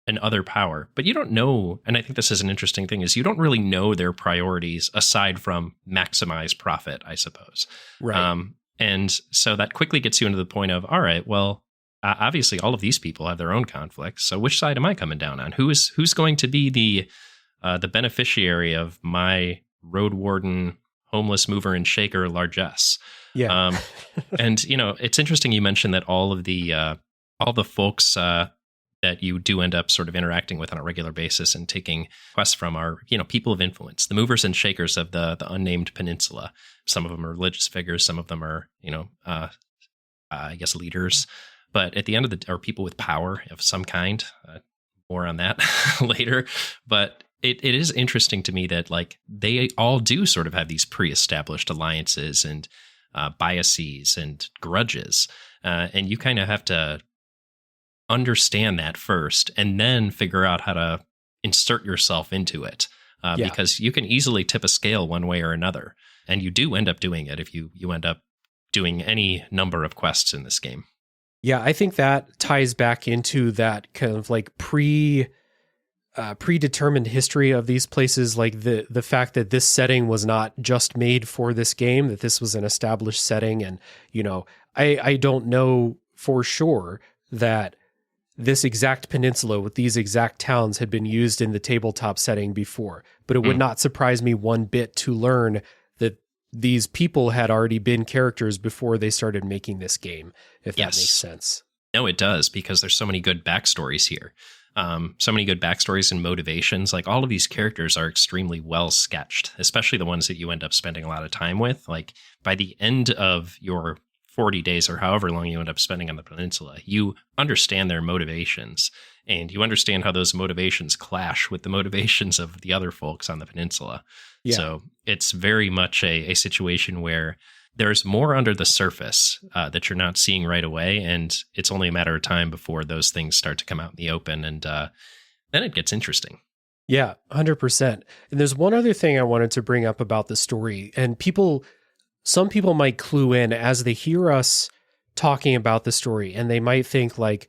B: an other power. But you don't know, and I think this is an interesting thing, is you don't really know their priorities aside from maximize profit, I suppose.
A: Right.
B: And so that quickly gets you into the point of, all right, well, obviously all of these people have their own conflicts. So which side am I coming down on? Who's going to be the beneficiary of my Roadwarden, homeless mover and shaker largesse?
A: Yeah.
B: And it's interesting you mentioned that all the folks that you do end up sort of interacting with on a regular basis and taking quests from are, people of influence, the movers and shakers of the unnamed peninsula. Some of them are religious figures. Some of them are, I guess leaders, but at the end of are people with power of some kind. More on that later. But it is interesting to me that like they all do sort of have these pre-established alliances and biases and grudges. And you kind of have to understand that first and then figure out how to insert yourself into it because you can easily tip a scale one way or another. And you do end up doing it if you end up doing any number of quests in this game.
A: Yeah, I think that ties back into that kind of like predetermined history of these places, like the fact that this setting was not just made for this game, that this was an established setting. And, I don't know for sure that this exact peninsula with these exact towns had been used in the tabletop setting before, but it would not surprise me one bit to learn that these people had already been characters before they started making this game, if that makes sense.
B: No, it does, because there's so many good backstories here. So many good backstories and motivations. Like, all of these characters are extremely well sketched, especially the ones that you end up spending a lot of time with. Like, by the end of your 40 days or however long you end up spending on the peninsula, you understand their motivations, and you understand how those motivations clash with the motivations of the other folks on the peninsula. Yeah. So it's very much a situation where there's more under the surface that you're not seeing right away, and it's only a matter of time before those things start to come out in the open, and then it gets interesting.
A: Yeah, 100%. And there's one other thing I wanted to bring up about the story, and some people might clue in as they hear us talking about the story, and they might think like,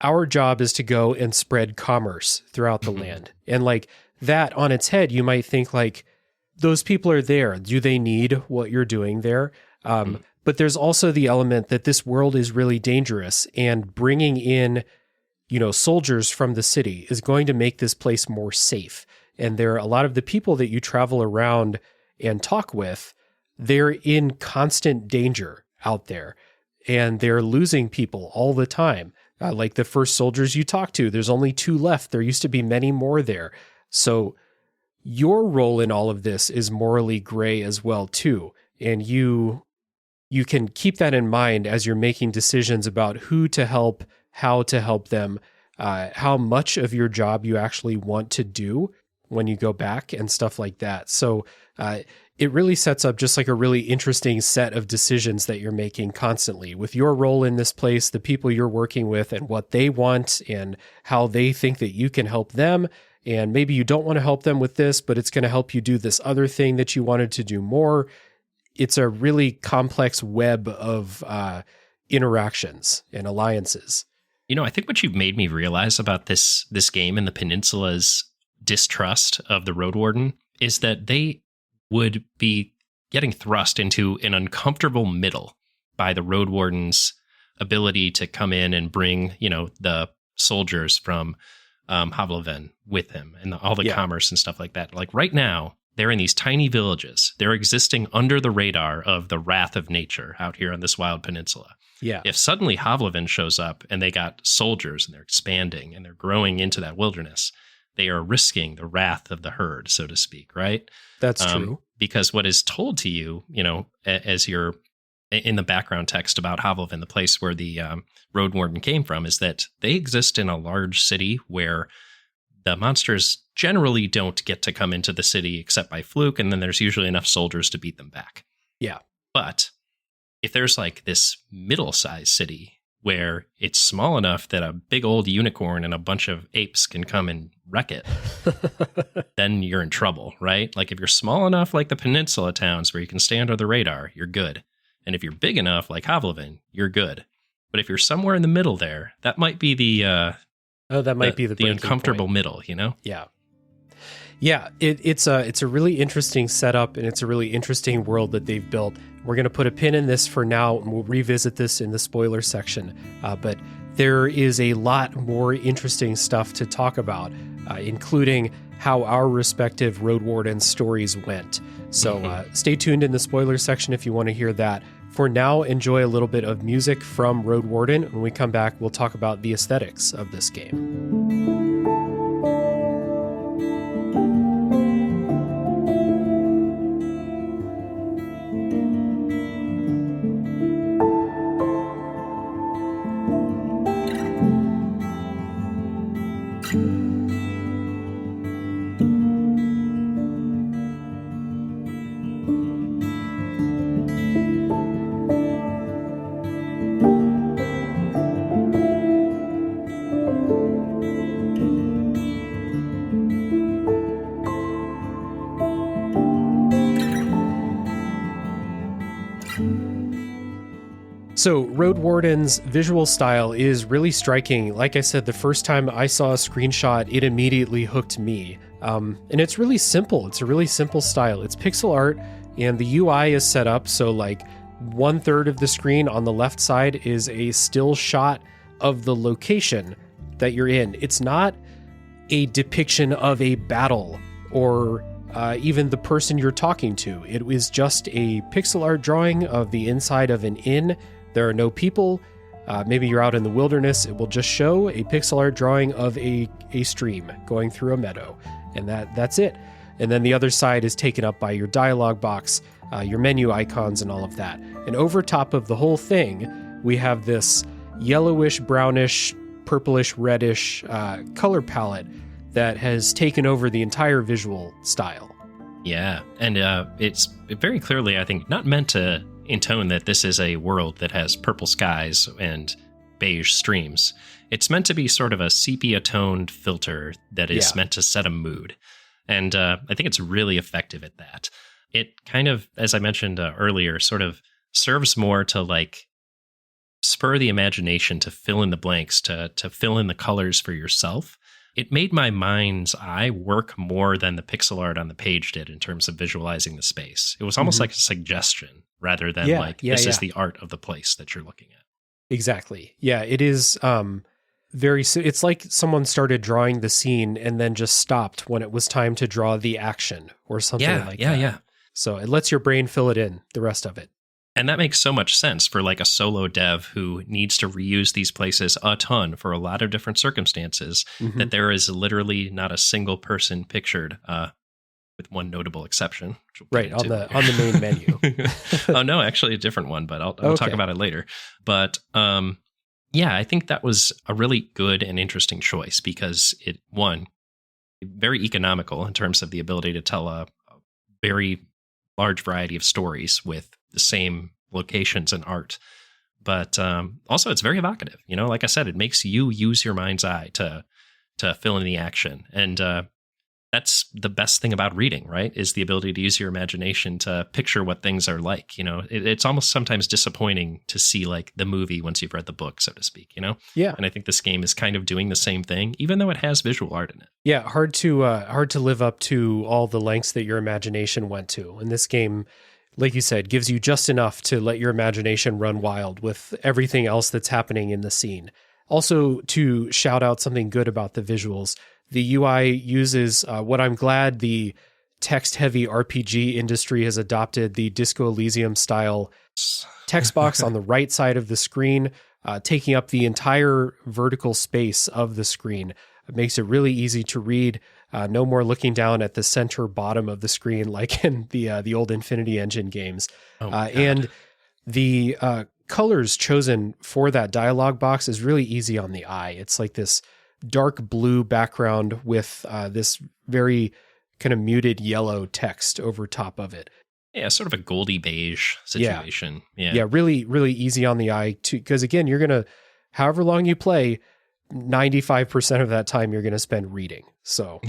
A: our job is to go and spread commerce throughout the land. And like that on its head, you might think like, those people are there. Do they need what you're doing there? But there's also the element that this world is really dangerous, and bringing in, soldiers from the city is going to make this place more safe. And there are a lot of the people that you travel around and talk with, they're in constant danger out there, and they're losing people all the time. Like the first soldiers you talk to, there's only 2 left. There used to be many more there. So your role in all of this is morally gray as well, too. And you can keep that in mind as you're making decisions about who to help, how to help them, how much of your job you actually want to do when you go back and stuff like that. So it really sets up just like a really interesting set of decisions that you're making constantly with your role in this place, the people you're working with and what they want and how they think that you can help them. And maybe you don't want to help them with this, but it's going to help you do this other thing that you wanted to do more. It's a really complex web of interactions and alliances.
B: I think what you've made me realize about this game and the peninsula's distrust of the Roadwarden is that they would be getting thrust into an uncomfortable middle by the Roadwarden's ability to come in and bring, the soldiers from Havlaven with him and all the commerce and stuff like that. Like right now, they're in these tiny villages. They're existing under the radar of the wrath of nature out here on this wild peninsula.
A: Yeah.
B: If suddenly Havlaven shows up and they got soldiers and they're expanding and they're growing into that wilderness, they are risking the wrath of the herd, so to speak, right?
A: That's true.
B: Because what is told to you, as you're in the background text about Havlaven, the place where the Roadwarden came from, is that they exist in a large city where the monsters generally don't get to come into the city except by fluke, and then there's usually enough soldiers to beat them back.
A: Yeah.
B: But if there's like this middle-sized city where it's small enough that a big old unicorn and a bunch of apes can come and wreck it, then you're in trouble, right? Like if you're small enough like the peninsula towns where you can stay under the radar, you're good. And if you're big enough like Havlaven, you're good. But if you're somewhere in the middle there, that might be the the uncomfortable point. Middle,
A: Yeah. Yeah, it's a really interesting setup, and it's a really interesting world that they've built. We're going to put a pin in this for now, and we'll revisit this in the spoiler section. But there is a lot more interesting stuff to talk about, including how our respective Roadwarden stories went. So stay tuned in the spoiler section if you want to hear that. For now, enjoy a little bit of music from Roadwarden. When we come back, we'll talk about the aesthetics of this game. So Roadwarden's visual style is really striking. Like I said, the first time I saw a screenshot, it immediately hooked me. And it's really simple. It's a really simple style. It's pixel art, and the UI is set up so like 1/3 of the screen on the left side is a still shot of the location that you're in. It's not a depiction of a battle or even the person you're talking to. It is just a pixel art drawing of the inside of an inn. There are no people. Maybe you're out in the wilderness. It will just show a pixel art drawing of a stream going through a meadow, and that's it. And then the other side is taken up by your dialogue box, your menu icons, and all of that. And over top of the whole thing, we have this yellowish, brownish, purplish, reddish color palette that has taken over the entire visual style.
B: Yeah, and it's very clearly, I think, not meant to intone that this is a world that has purple skies and beige streams. It's meant to be sort of a sepia-toned filter that is meant to set a mood. And I think it's really effective at that. It kind of, as I mentioned earlier, sort of serves more to like spur the imagination to fill in the blanks, to fill in the colors for yourself. It made my mind's eye work more than the pixel art on the page did in terms of visualizing the space. It was almost like a suggestion rather than this is the art of the place that you're looking at.
A: Exactly. Yeah, it is it's like someone started drawing the scene and then just stopped when it was time to draw the action or something like that. Yeah. So it lets your brain fill it in, the rest of it.
B: And that makes so much sense for like a solo dev who needs to reuse these places a ton for a lot of different circumstances, that there is literally not a single person pictured, with one notable exception.
A: Right, on the main menu.
B: Oh, no, actually a different one, but I'll talk about it later. But yeah, I think that was a really good and interesting choice because it, one, very economical in terms of the ability to tell a very large variety of stories with the same locations and art. But also it's very evocative. You know, like I said, it makes you use your mind's eye to fill in the action. And that's the best thing about reading, right? Is the ability to use your imagination to picture what things are like. You know, it's almost sometimes disappointing to see like the movie once you've read the book, so to speak, you know?
A: Yeah.
B: And I think this game is kind of doing the same thing, even though it has visual art in it.
A: Yeah, hard to live up to all the lengths that your imagination went to. And this game, like you said, gives you just enough to let your imagination run wild with everything else that's happening in the scene. Also, to shout out something good about the visuals, the UI uses what I'm glad the text-heavy RPG industry has adopted, the Disco Elysium style text box on the right side of the screen, taking up the entire vertical space of the screen. It makes it really easy to read. No more looking down at the center bottom of the screen like in the old Infinity Engine games. And the colors chosen for that dialogue box is really easy on the eye. It's like this dark blue background with this very kind of muted yellow text over top of it.
B: Yeah, sort of a goldy beige situation.
A: Yeah, really, really easy on the eye too. Because again, you're going to, however long you play, 95% of that time you're going to spend reading. So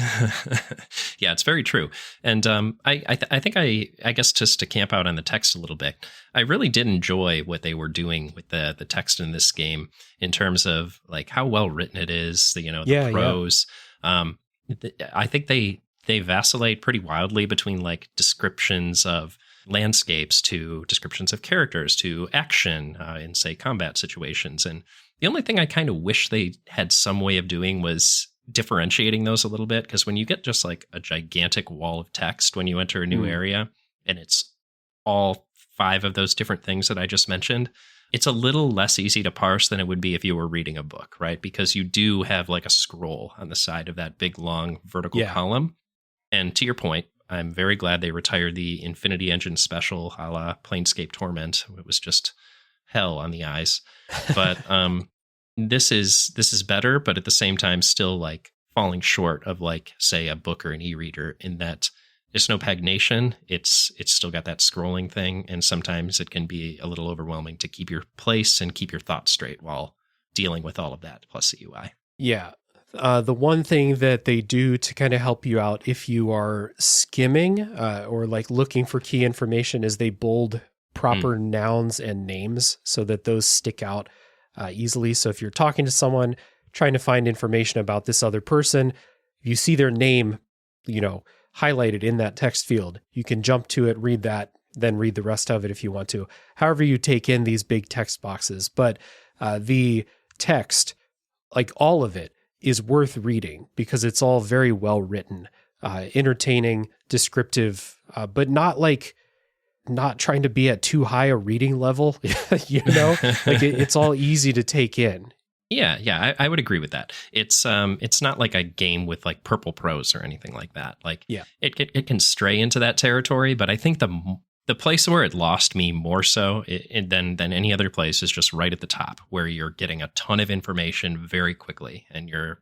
B: yeah, it's very true. And I think I guess just to camp out on the text a little bit, I really did enjoy what they were doing with the text in this game in terms of like how well written it is, the prose. I think they vacillate pretty wildly between like descriptions of landscapes to descriptions of characters to action in say combat situations. And the only thing I kind of wish they had some way of doing was differentiating those a little bit, because when you get just like a gigantic wall of text when you enter a new area and it's all 5 of those different things that I just mentioned, it's a little less easy to parse than it would be if you were reading a book, right? Because you do have like a scroll on the side of that big long vertical column. And to your point, I'm very glad they retired the Infinity Engine special a la Planescape Torment. It was just hell on the eyes. But this is better, but at the same time still like falling short of like say a book or an e-reader in that there's no pagination. It's still got that scrolling thing, and sometimes it can be a little overwhelming to keep your place and keep your thoughts straight while dealing with all of that plus the UI.
A: Yeah. The one thing that they do to kind of help you out if you are skimming or like looking for key information is they bold proper nouns and names so that those stick out easily. So if you're talking to someone, trying to find information about this other person, you see their name, highlighted in that text field, you can jump to it, read that, then read the rest of it if you want to. However you take in these big text boxes. But the text, like all of it, is worth reading because it's all very well written, entertaining, descriptive, but not not trying to be at too high a reading level, like it's all easy to take in.
B: Yeah, I would agree with that. It's not like a game with like purple prose or anything like that. Like, it can stray into that territory, but I think the place where it lost me more so than any other place is just right at the top, where you're getting a ton of information very quickly, and you're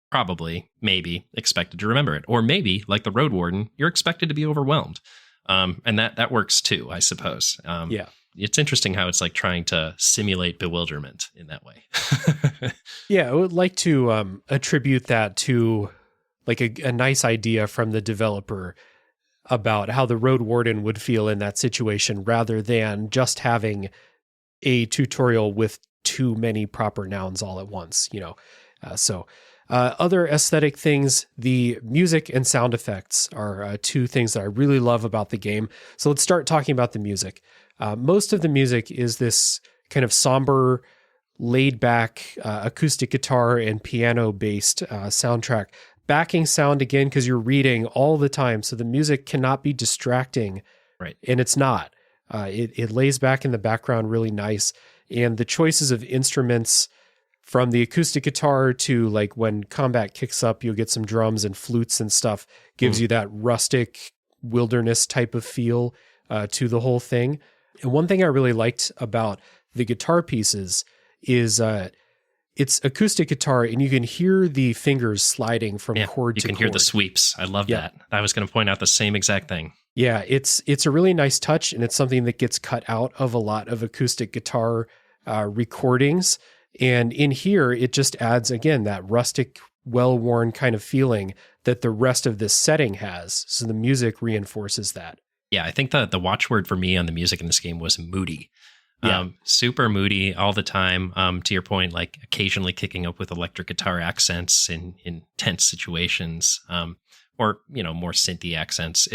B: probably maybe expected to remember it, or maybe like the Roadwarden, you're expected to be overwhelmed, and that works too, I suppose. It's interesting how it's like trying to simulate bewilderment in that way.
A: Yeah, I would like to attribute that to like a nice idea from the developer about how the Roadwarden would feel in that situation, rather than just having a tutorial with too many proper nouns all at once, other aesthetic things, the music and sound effects are two things that I really love about the game. So let's start talking about the music. Most of the music is this kind of somber, laid-back acoustic guitar and piano-based soundtrack. Backing sound, again, because you're reading all the time, so the music cannot be distracting.
B: Right.
A: And it's not. It lays back in the background really nice. And the choices of instruments, from the acoustic guitar to like when combat kicks up, you'll get some drums and flutes and stuff, gives you that rustic wilderness type of feel to the whole thing. And one thing I really liked about the guitar pieces is it's acoustic guitar, and you can hear the fingers sliding from chord to chord.
B: You can hear the sweeps. I love that. I was going to point out the same exact thing.
A: Yeah, it's a really nice touch, and it's something that gets cut out of a lot of acoustic guitar recordings. And in here, it just adds, again, that rustic, well-worn kind of feeling that the rest of this setting has. So the music reinforces that.
B: Yeah, I think the watchword for me on the music in this game was moody.
A: Yeah.
B: Super moody all the time. To your point, like occasionally kicking up with electric guitar accents in tense situations, or more synthy accents.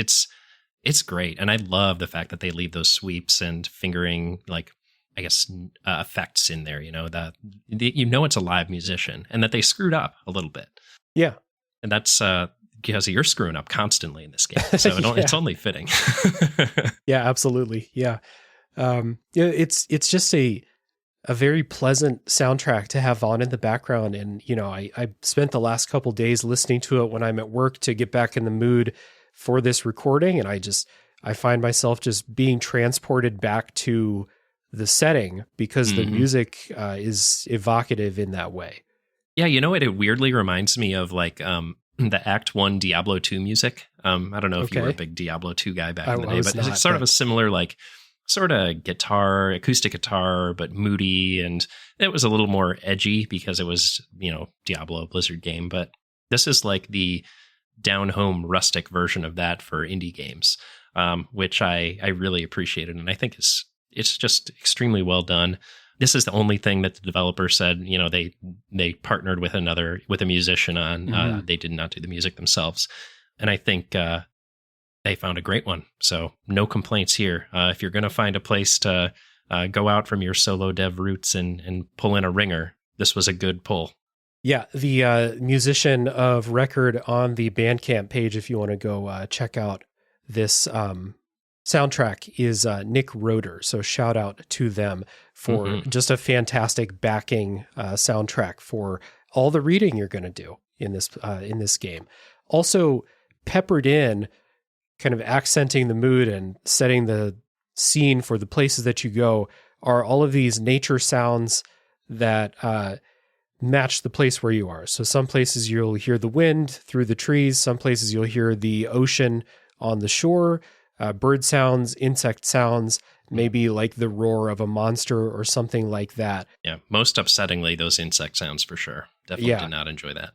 B: It's great, and I love the fact that they leave those sweeps and fingering, like, I guess, effects in there. It's a live musician, and that they screwed up a little bit.
A: Yeah,
B: and that's because you're screwing up constantly in this game, so it's only fitting.
A: Yeah, absolutely. Yeah. It's just a very pleasant soundtrack to have on in the background. And, I spent the last couple days listening to it when I'm at work to get back in the mood for this recording. And I find myself just being transported back to the setting because the music is evocative in that way.
B: Yeah. It weirdly reminds me of like, the Act 1 Diablo 2 music. I don't know if you were a big Diablo 2 guy back in the day, but it's sort of a similar, like, sort of acoustic guitar, but moody. And it was a little more edgy because it was, Diablo Blizzard game. But this is like the down-home rustic version of that for indie games, which I really appreciated. And I think it's just extremely well done. This is the only thing that the developer said, they partnered with a musician on. They did not do the music themselves. And I think they found a great one. So no complaints here. If you're going to find a place to go out from your solo dev roots and pull in a ringer, this was a good pull.
A: Yeah, the musician of record on the Bandcamp page, if you want to go check out this soundtrack, is Nick Roeder. So shout out to them for just a fantastic backing soundtrack for all the reading you're going to do in this game. Also peppered in, kind of accenting the mood and setting the scene for the places that you go, are all of these nature sounds that match the place where you are. So some places you'll hear the wind through the trees, some places you'll hear the ocean on the shore, bird sounds, insect sounds, maybe like the roar of a monster or something like that.
B: Yeah, most upsettingly, those insect sounds for sure. Definitely did not enjoy that.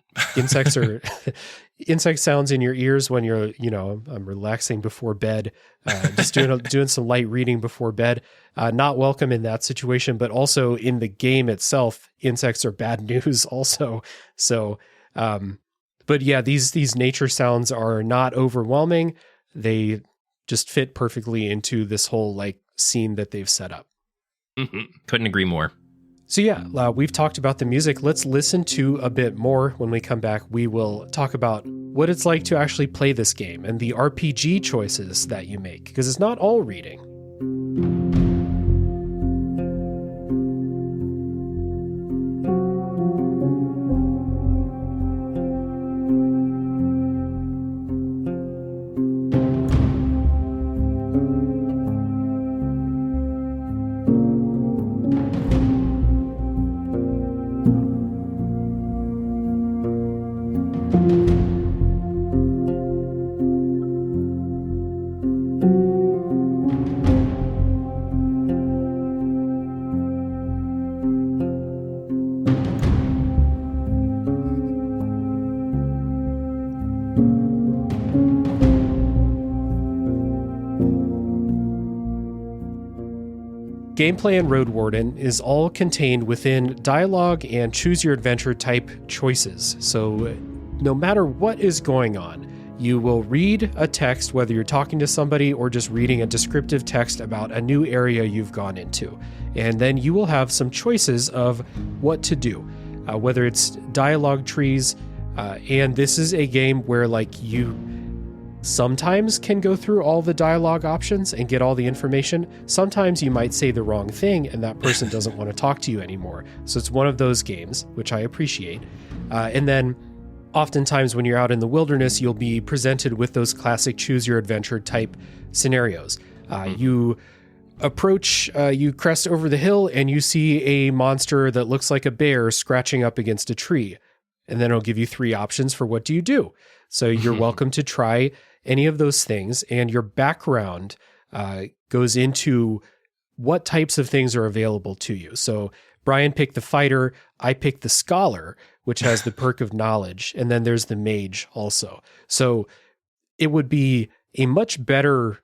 B: Insect sounds in your ears when you're, I'm relaxing before bed, just doing some light reading before bed. Not welcome in that situation, but also in the game itself, insects are bad news also. So, but yeah, these nature sounds are not overwhelming. They just fit perfectly into this whole like scene that they've set up. Couldn't agree more.
A: So yeah, we've talked about the music. Let's listen to a bit more. When we come back, we will talk about what it's like to actually play this game and the RPG choices that you make, because it's not all reading. gameplay in Roadwarden is all contained within dialogue and choose your adventure type choices. So no matter what is going on, you will read a text, whether you're talking to somebody or just reading a descriptive text about a new area you've gone into. And then you will have some choices of what to do, whether it's dialogue trees. And this is a game where like you sometimes can go through all the dialogue options and get all the information. Sometimes you might say the wrong thing and that person doesn't want to talk to you anymore. So it's one of those games, which I appreciate. And then oftentimes when you're out in the wilderness, you'll be presented with those classic choose your adventure type scenarios. You approach, you crest over the hill and you see a monster that looks like a bear scratching up against a tree. And then it'll give you 3 options for what do you do. So you're welcome to try any of those things. And your background goes into what types of things are available to you. So Bryan picked the fighter. I picked the scholar, which has the perk of knowledge. And then there's the mage also. So it would be a much better,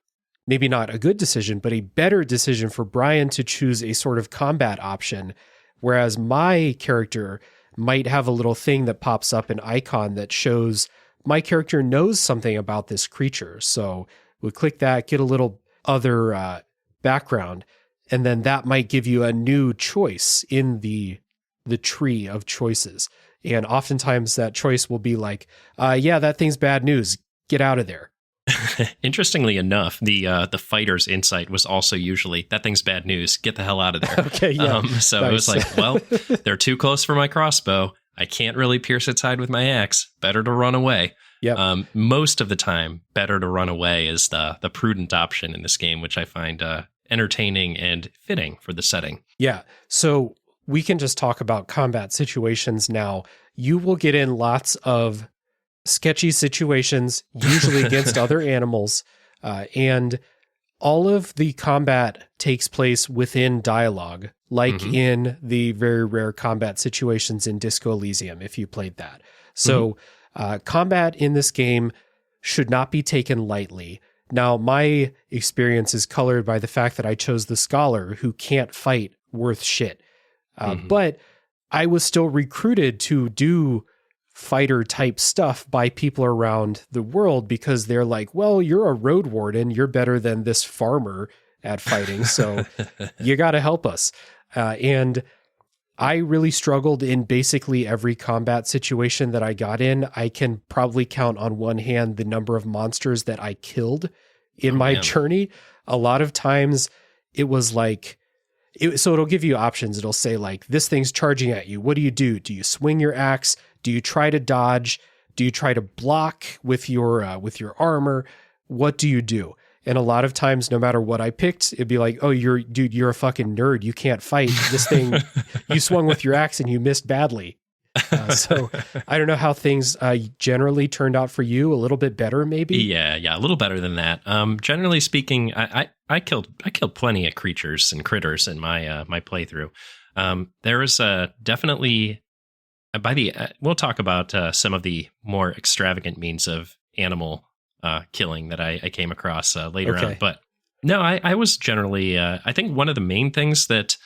A: maybe not a good decision, but a better decision for Bryan to choose a sort of combat option. Whereas my character might have a little thing that pops up, an icon that shows my character knows something about this creature. So we'll click that, get a little other background, and then that might give you a new choice in the tree of choices. And oftentimes that choice will be like, yeah, that thing's bad news. Get out of there.
B: Interestingly enough, the fighter's insight was also usually, that thing's bad news. Get the hell out of there.
A: Okay, yeah.
B: So
A: Nice.
B: It was like, well, they're too close for my crossbow. I can't really pierce its side with my axe. Better to run away.
A: Yep.
B: Most of the time, better to run away is the prudent option in this game, which I find entertaining and fitting for the setting.
A: Yeah. So we can just talk about combat situations now. You will get in lots of sketchy situations, usually against other animals, and all of the combat takes place within dialogue, like in the very rare combat situations in Disco Elysium, if you played that. So combat in this game should not be taken lightly. Now, my experience is colored by the fact that I chose the scholar who can't fight worth shit. But I was still recruited to do fighter type stuff by people around the world because they're like, well, you're a road warden. You're better than this farmer at fighting. So you got to help us. And I really struggled in basically every combat situation that I got in. I can probably count on one hand the number of monsters that I killed in my journey. A lot of times it was like, so it'll give you options. It'll say like, this thing's charging at you. What do you do? Do you swing your axe? Do you try to dodge? Do you try to block with your armor? What do you do? And a lot of times, no matter what I picked, it'd be like, oh, you're a fucking nerd. You can't fight this thing. You swung with your axe and you missed badly. So I don't know how things generally turned out for you. A little bit better, maybe.
B: Yeah, a little better than that. Generally speaking, I killed plenty of creatures and critters in my my playthrough. There is definitely we'll talk about some of the more extravagant means of animal killing that I came across later on. But no, I was generally, I think one of the main things that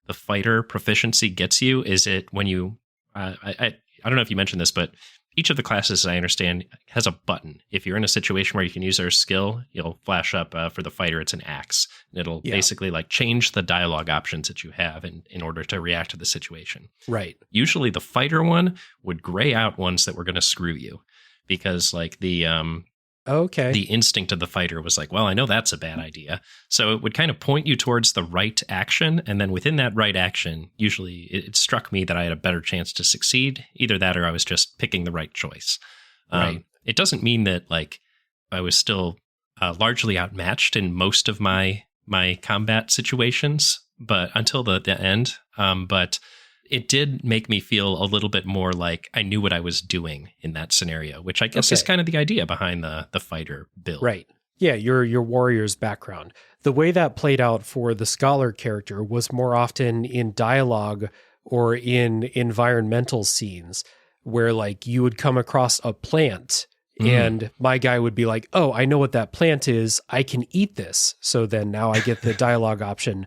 B: the fighter proficiency gets you is when you, I don't know if you mentioned this, but each of the classes, I understand, has a button. If you're in a situation where you can use their skill, you'll flash up for the fighter, it's an axe. And it'll basically like change the dialogue options that you have in order to react to the situation.
A: Right.
B: Usually the fighter one would gray out ones that were going to screw you because like the instinct of the fighter was like, well, I know that's a bad idea. So it would kind of point you towards the right action. And then within that right action, usually it struck me that I had a better chance to succeed. Either that or I was just picking the right choice. Right. It doesn't mean that like I was still largely outmatched in most of my combat situations, but until the end. But it did make me feel a little bit more like I knew what I was doing in that scenario, which I guess is kind of the idea behind the fighter build.
A: Right. Yeah, your warrior's background. The way that played out for the scholar character was more often in dialogue or in environmental scenes where like you would come across a plant and my guy would be like, oh, I know what that plant is. I can eat this. So then now I get the dialogue option.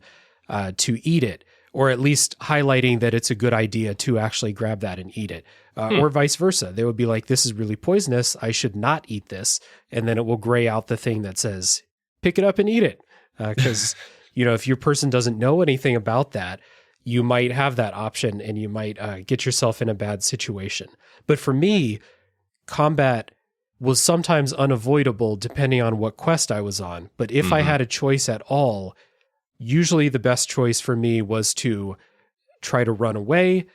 A: to eat it, or at least highlighting that it's a good idea to actually grab that and eat it. Or vice versa. They would be like, this is really poisonous. I should not eat this. And then it will gray out the thing that says, pick it up and eat it. Because, if your person doesn't know anything about that, you might have that option and you might get yourself in a bad situation. But for me, combat was sometimes unavoidable depending on what quest I was on. But if I had a choice at all, usually the best choice for me was to try to run away,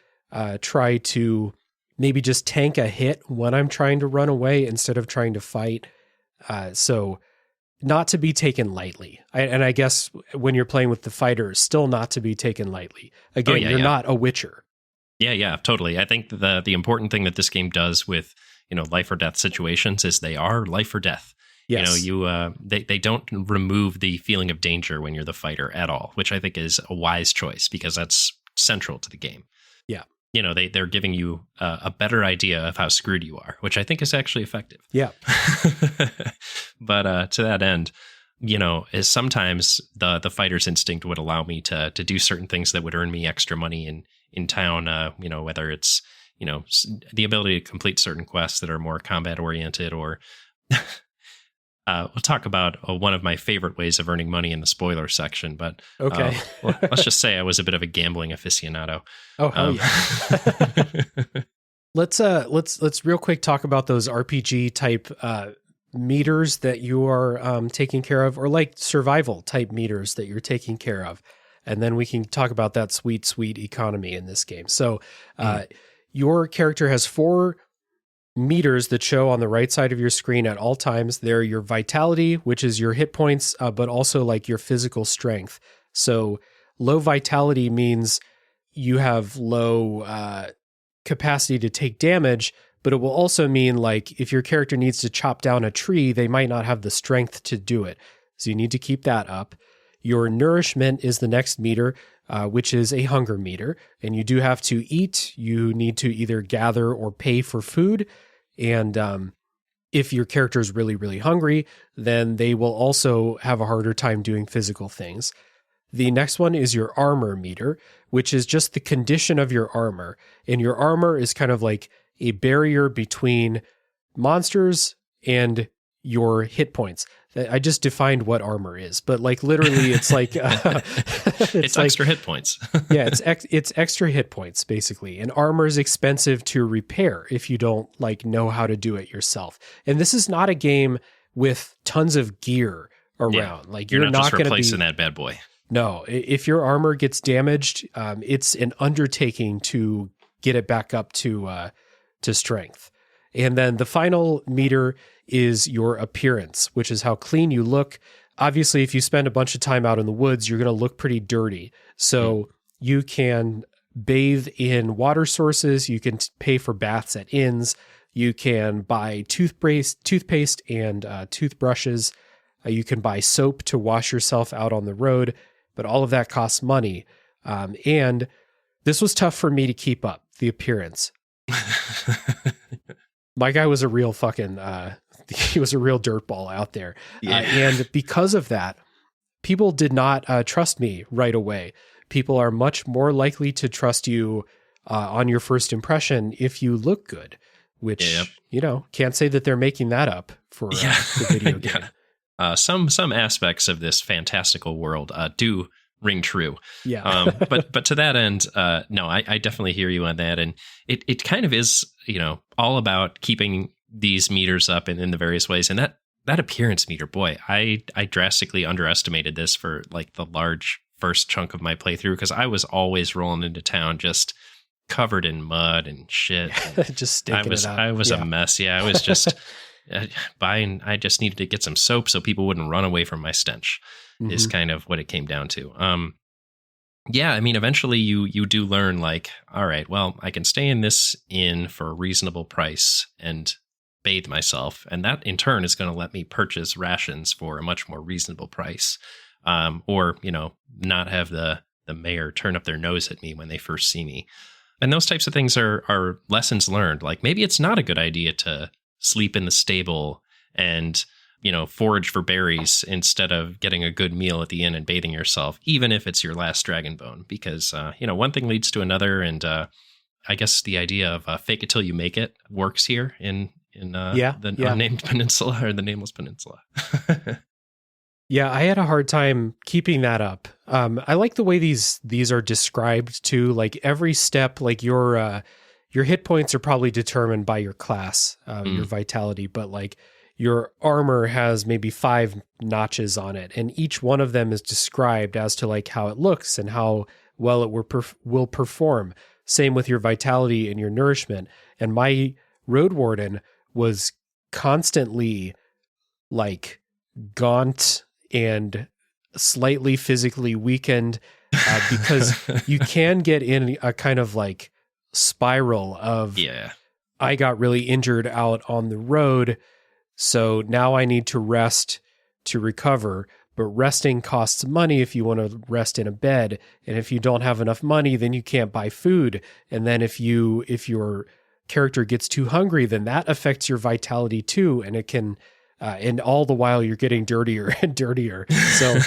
A: try to maybe just tank a hit when I'm trying to run away instead of trying to fight. So not to be taken lightly. And I guess when you're playing with the fighter, still not to be taken lightly. Again, you're not a Witcher.
B: Yeah, totally. I think the important thing that this game does with, life or death situations is they are life or death.
A: Yes.
B: They don't remove the feeling of danger when you're the fighter at all, which I think is a wise choice because that's central to the game.
A: Yeah.
B: They're giving you a better idea of how screwed you are, which I think is actually effective.
A: Yeah.
B: But to that end, is sometimes the fighter's instinct would allow me to do certain things that would earn me extra money in town, whether it's, the ability to complete certain quests that are more combat oriented or we'll talk about one of my favorite ways of earning money in the spoiler section, but
A: okay.
B: Let's just say I was a bit of a gambling aficionado.
A: Oh, yeah. Let's real quick talk about those RPG type meters that you are taking care of, or like survival type meters that you're taking care of. And then we can talk about that sweet, sweet economy in this game. So your character has 4 meters that show on the right side of your screen at all times. They're your vitality, which is your hit points, but also like your physical strength. So low vitality means you have low capacity to take damage, but it will also mean like if your character needs to chop down a tree, they might not have the strength to do it. So you need to keep that up. Your nourishment is the next meter, which is a hunger meter, and you do have to eat. You need to either gather or pay for food. And if your character is really, really hungry, then they will also have a harder time doing physical things. The next one is your armor meter, which is just the condition of your armor. And your armor is kind of like a barrier between monsters and your hit points. I just defined what armor is, but like literally it's like
B: it's like, extra hit points.
A: Yeah, it's extra hit points basically. And armor is expensive to repair if you don't like know how to do it yourself. And this is not a game with tons of gear around. Yeah,
B: like you're not just replacing that bad boy.
A: No, if your armor gets damaged, it's an undertaking to get it back up to strength. And then the final meter is your appearance, which is how clean you look. Obviously, if you spend a bunch of time out in the woods, you're going to look pretty dirty. So you can bathe in water sources. You can pay for baths at inns. You can buy toothpaste and toothbrushes. You can buy soap to wash yourself out on the road. But all of that costs money. And this was tough for me to keep up, the appearance. My guy was a real fucking, he was a real dirtball out there. Yeah. And because of that, people did not trust me right away. People are much more likely to trust you on your first impression if you look good, which, can't say that they're making that up for the video game.
B: Some aspects of this fantastical world do ring true.
A: Yeah.
B: But to that end, no, I definitely hear you on that. And it kind of is, all about keeping these meters up in the various ways. And that appearance meter, boy, I drastically underestimated this for like the large first chunk of my playthrough, because I was always rolling into town just covered in mud and shit.
A: Just stinking it out.
B: I was a mess. Yeah, I was just I just needed to get some soap so people wouldn't run away from my stench. Is kind of what it came down to. Yeah, I mean, eventually you do learn like, all right, well, I can stay in this inn for a reasonable price and bathe myself. And that in turn is going to let me purchase rations for a much more reasonable price. Or, not have the mayor turn up their nose at me when they first see me. And those types of things are lessons learned. Like maybe it's not a good idea to sleep in the stable and forage for berries instead of getting a good meal at the inn and bathing yourself, even if it's your last dragon bone, because, one thing leads to another. And I guess the idea of fake it till you make it works here in the unnamed peninsula, or the nameless peninsula.
A: Yeah, I had a hard time keeping that up. I like the way these are described too. Like every step, like your hit points are probably determined by your class, your vitality, but like your armor has maybe 5 notches on it, and each one of them is described as to like how it looks and how well it will perform. Same with your vitality and your nourishment. And my Roadwarden was constantly like gaunt and slightly physically weakened because you can get in a kind of like spiral of, I got really injured out on the road, so now I need to rest to recover. But resting costs money if you want to rest in a bed. And if you don't have enough money, then you can't buy food. And then if your character gets too hungry, then that affects your vitality too. And it can, and all the while you're getting dirtier and dirtier. So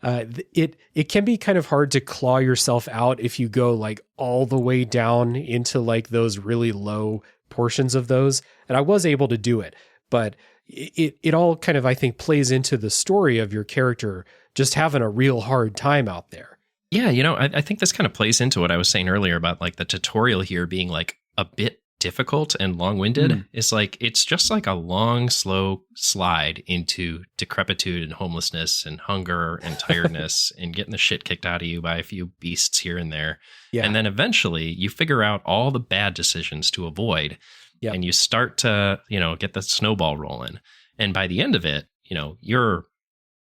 A: it can be kind of hard to claw yourself out if you go like all the way down into like those really low portions of those. And I was able to do it, but it all kind of, I think, plays into the story of your character just having a real hard time out there.
B: Yeah, I think this kind of plays into what I was saying earlier about like the tutorial here being like a bit difficult and long-winded. It's like, it's just like a long, slow slide into decrepitude and homelessness and hunger and tiredness and getting the shit kicked out of you by a few beasts here and there. Yeah. And then eventually you figure out all the bad decisions to avoid. Yep. And you start to, get the snowball rolling. And by the end of it, you're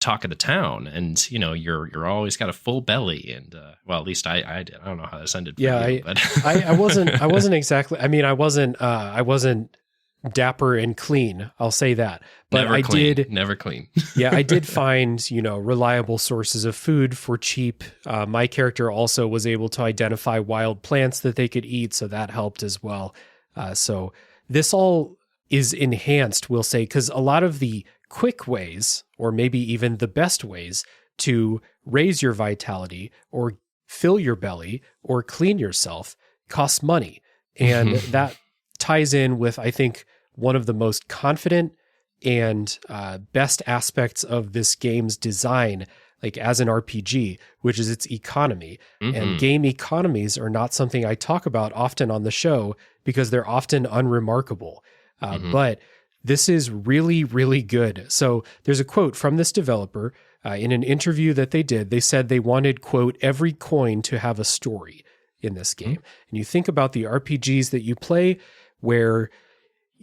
B: talk of the town, and, you're always got a full belly. And, well, at least I did. I don't know how this ended. For you, but
A: I wasn't exactly, I mean, I wasn't dapper and clean. I'll say that, but
B: never clean.
A: Yeah. I did find, reliable sources of food for cheap. My character also was able to identify wild plants that they could eat. So that helped as well. So this all is enhanced, we'll say, because a lot of the quick ways, or maybe even the best ways to raise your vitality or fill your belly or clean yourself costs money. And that ties in with, I think, one of the most confident and best aspects of this game's design, like as an RPG, which is its economy. And game economies are not something I talk about often on the show because they're often unremarkable. But this is really, really good. So there's a quote from this developer in an interview that they did. They said they wanted, quote, every coin to have a story in this game. And you think about the RPGs that you play where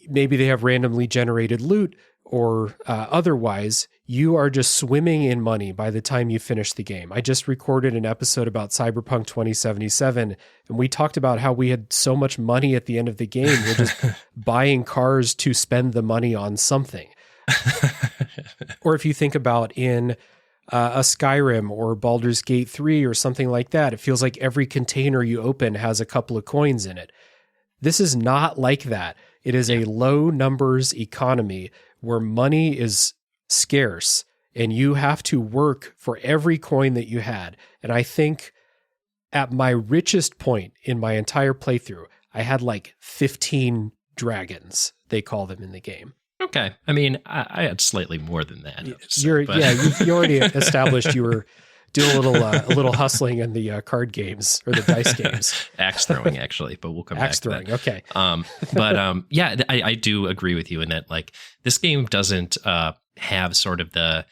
A: maybe they have randomly generated loot, or otherwise, you are just swimming in money by the time you finish the game. I just recorded an episode about Cyberpunk 2077, and we talked about how we had so much money at the end of the game. We're just buying cars to spend the money on something. Or if you think about in a Skyrim or Baldur's Gate 3 or something like that, it feels like every container you open has a couple of coins in it. This is not like that. It is a low numbers economy where money is scarce and you have to work for every coin that you had. And I think at my richest point in my entire playthrough, I had like 15 dragons, they call them in the game.
B: Okay. I mean, I had slightly more than that.
A: You already established you were doing a little hustling in the card games or the dice games.
B: Axe throwing, actually, but we'll come back to that.
A: Axe throwing, okay.
B: I do agree with you in that, like, this game doesn't have sort of the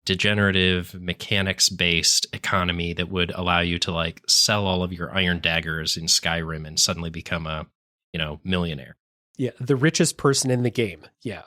B: degenerative mechanics-based economy that would allow you to, like, sell all of your iron daggers in Skyrim and suddenly become a, millionaire.
A: Yeah, the richest person in the game. Yeah.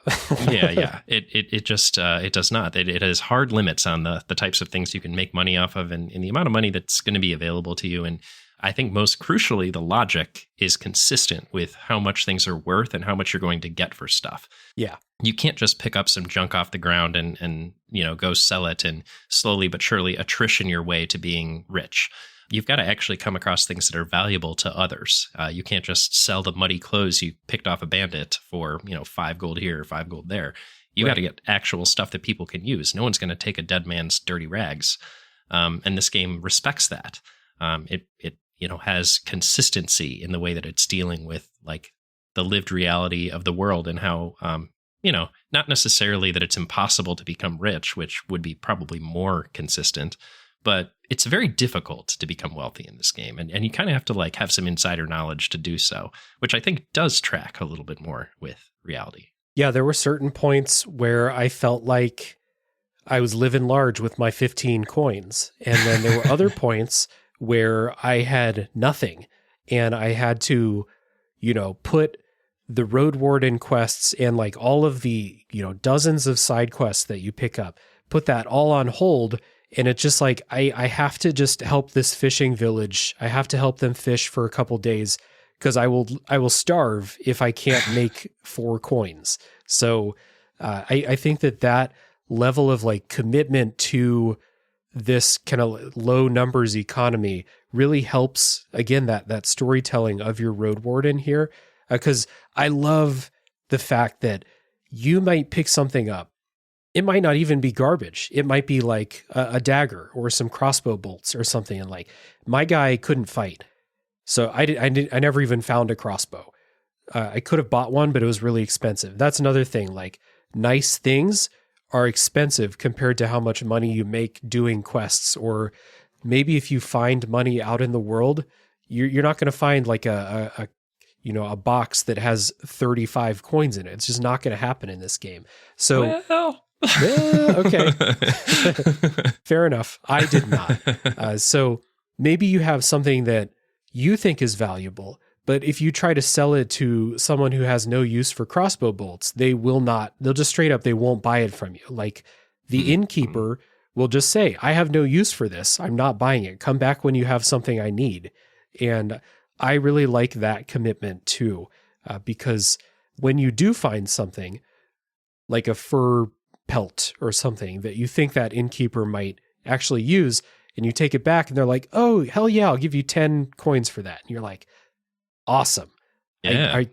B: yeah. It just it does not. It has hard limits on the types of things you can make money off of and the amount of money that's going to be available to you. And I think most crucially, the logic is consistent with how much things are worth and how much you're going to get for stuff.
A: Yeah.
B: You can't just pick up some junk off the ground and go sell it and slowly but surely attrition your way to being rich. you've got to actually come across things that are valuable to others. You can't just sell the muddy clothes you picked off a bandit for, 5 gold here, 5 gold there. You got to get actual stuff that people can use. No one's going to take a dead man's dirty rags. And this game respects that. It has consistency in the way that it's dealing with like the lived reality of the world and how, not necessarily that it's impossible to become rich, which would be probably more consistent, but it's very difficult to become wealthy in this game. And you kind of have to like have some insider knowledge to do so, which I think does track a little bit more with reality.
A: Yeah, there were certain points where I felt like I was living large with my 15 coins. And then there were other points where I had nothing and I had to, put the Roadwarden quests and like all of the, dozens of side quests that you pick up, put that all on hold. And it's just like, I have to just help this fishing village. I have to help them fish for a couple days because I will starve if I can't make 4 coins. So I think that level of like commitment to this kind of low numbers economy really helps, again, that storytelling of your Roadwarden here. Because I love the fact that you might pick something up. It might not even be garbage. It might be like a dagger or some crossbow bolts or something. And like my guy couldn't fight. So I never even found a crossbow. I could have bought one, but it was really expensive. That's another thing. Like nice things are expensive compared to how much money you make doing quests. Or maybe if you find money out in the world, you're not going to find like a box that has 35 coins in it. It's just not going to happen in this game. So, okay. Fair enough. I did not. So maybe you have something that you think is valuable, but if you try to sell it to someone who has no use for crossbow bolts, they'll just straight up, they won't buy it from you. Like the innkeeper will just say, I have no use for this. I'm not buying it. Come back when you have something I need. And I really like that commitment too, because when you do find something like a fur pelt or something that you think that innkeeper might actually use, and you take it back and they're like, oh, hell yeah, I'll give you 10 coins for that. And you're like, awesome.
B: Yeah.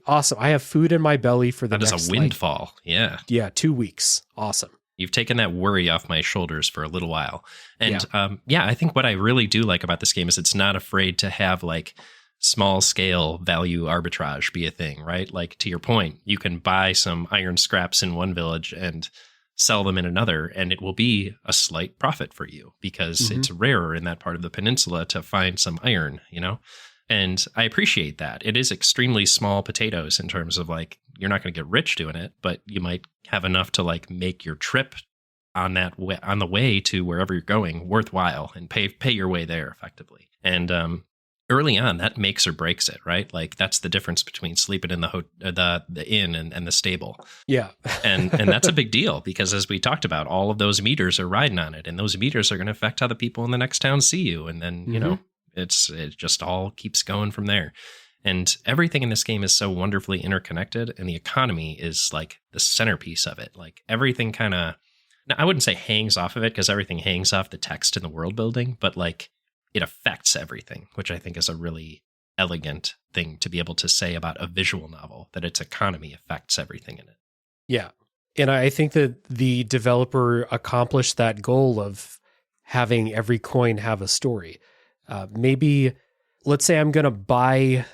A: Awesome. I have food in my belly for the next,
B: that is a windfall. Yeah.
A: 2 weeks. Awesome.
B: You've taken that worry off my shoulders for a little while. And I think what I really do like about this game is it's not afraid to have like small scale value arbitrage be a thing, right? Like to your point, you can buy some iron scraps in one village and sell them in another, and it will be a slight profit for you because it's rarer in that part of the peninsula to find some iron, And I appreciate that. It is extremely small potatoes in terms of like, you're not going to get rich doing it, but you might have enough to like make your trip on the way to wherever you're going worthwhile and pay your way there effectively. And early on, that makes or breaks it, right? Like that's the difference between sleeping in the inn and the stable.
A: Yeah.
B: and that's a big deal because as we talked about, all of those meters are riding on it, and those meters are going to affect how the people in the next town see you. And then, it just all keeps going from there. And everything in this game is so wonderfully interconnected, and the economy is like the centerpiece of it. Like everything kind of, I wouldn't say hangs off of it because everything hangs off the text in the world building, but like it affects everything, which I think is a really elegant thing to be able to say about a visual novel, that its economy affects everything in it.
A: Yeah. And I think that the developer accomplished that goal of having every coin have a story. Maybe, let's say I'm going to buy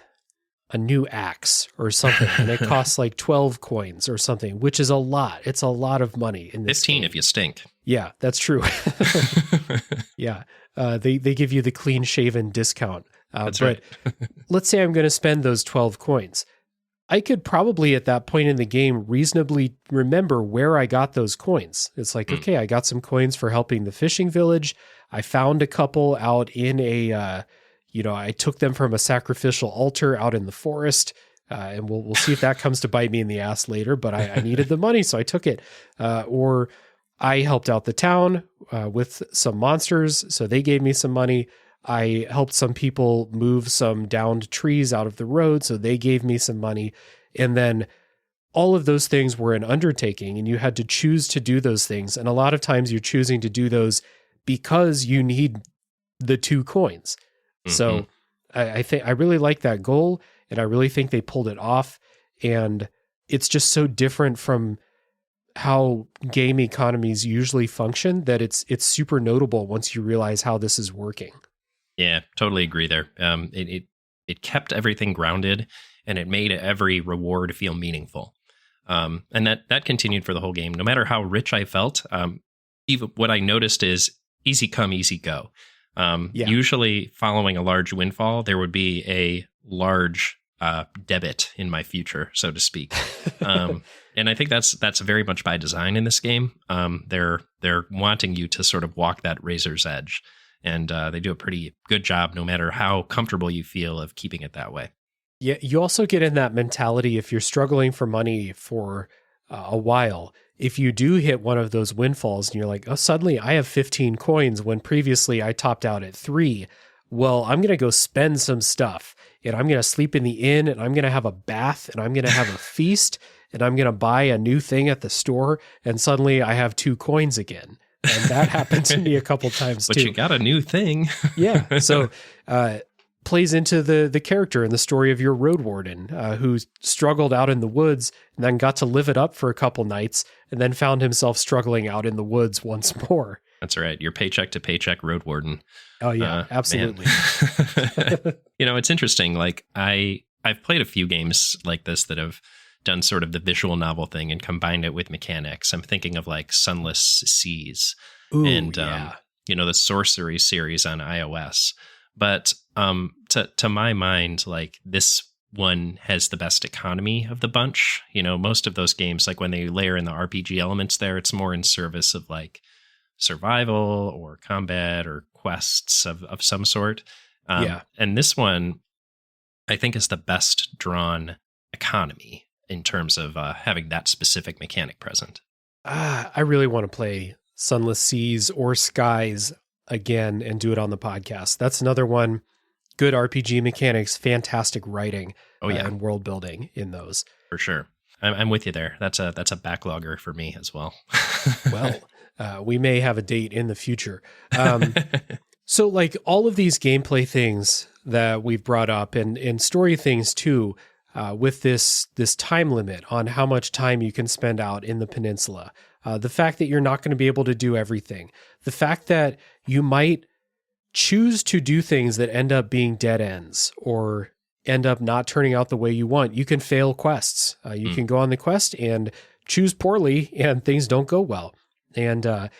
A: a new axe or something, and it costs like 12 coins or something, which is a lot. It's a lot of money in this
B: 15
A: game.
B: If you stink.
A: Yeah, that's true. Yeah. They give you the clean shaven discount.
B: That's
A: right. Let's say I'm going to spend those 12 coins. I could probably at that point in the game reasonably remember where I got those coins. It's like, okay, I got some coins for helping the fishing village. I found a couple out in I took them from a sacrificial altar out in the forest. And we'll see if that comes to bite me in the ass later, but I needed the money, so I took it. Or I helped out the town with some monsters, so they gave me some money. I helped some people move some downed trees out of the road, so they gave me some money. And then all of those things were an undertaking, and you had to choose to do those things. And a lot of times you're choosing to do those because you need the 2 coins. So I think I really like that goal, and I really think they pulled it off. And it's just so different from how game economies usually function that it's super notable once you realize how this is working.
B: Yeah, totally agree there. It kept everything grounded, and it made every reward feel meaningful. And that continued for the whole game. No matter how rich I felt, even what I noticed is easy come, easy go. Usually following a large windfall, there would be a large debit in my future, so to speak. And I think that's very much by design in this game. They're wanting you to sort of walk that razor's edge, and they do a pretty good job, no matter how comfortable you feel, of keeping it that way.
A: Yeah, you also get in that mentality if you're struggling for money for a while. If you do hit one of those windfalls and you're like, oh, suddenly I have 15 coins when previously I topped out at 3. Well, I'm going to go spend some stuff, and I'm going to sleep in the inn, and I'm going to have a bath, and I'm going to have a feast, and I'm going to buy a new thing at the store, and suddenly I have 2 coins again. And that happened to me a couple times
B: but
A: too.
B: But you got a new thing.
A: Yeah. So, plays into the character and the story of your Roadwarden, who struggled out in the woods and then got to live it up for a couple nights and then found himself struggling out in the woods once more.
B: That's right. Your paycheck to paycheck Roadwarden.
A: Oh yeah, absolutely.
B: It's interesting. Like I've played a few games like this that have done sort of the visual novel thing and combined it with mechanics. I'm thinking of like Sunless Seas.
A: Ooh,
B: and
A: yeah.
B: The Sorcery series on iOS. But to my mind, like this one has the best economy of the bunch. Most of those games, like when they layer in the RPG elements there, it's more in service of like survival or combat or quests of some sort. And this one, I think, is the best drawn economy in terms of having that specific mechanic present.
A: I really want to play Sunless Seas or Skies again and do it on the podcast. That's another one. Good RPG mechanics, fantastic writing, and world building in those.
B: For sure. I'm with you there. That's a backlogger for me as well.
A: Well, we may have a date in the future. So like all of these gameplay things that we've brought up and story things too, with this time limit on how much time you can spend out in the peninsula, the fact that you're not going to be able to do everything, the fact that you might choose to do things that end up being dead ends or end up not turning out the way you want. You can fail quests. You can go on the quest and choose poorly and things don't go well. And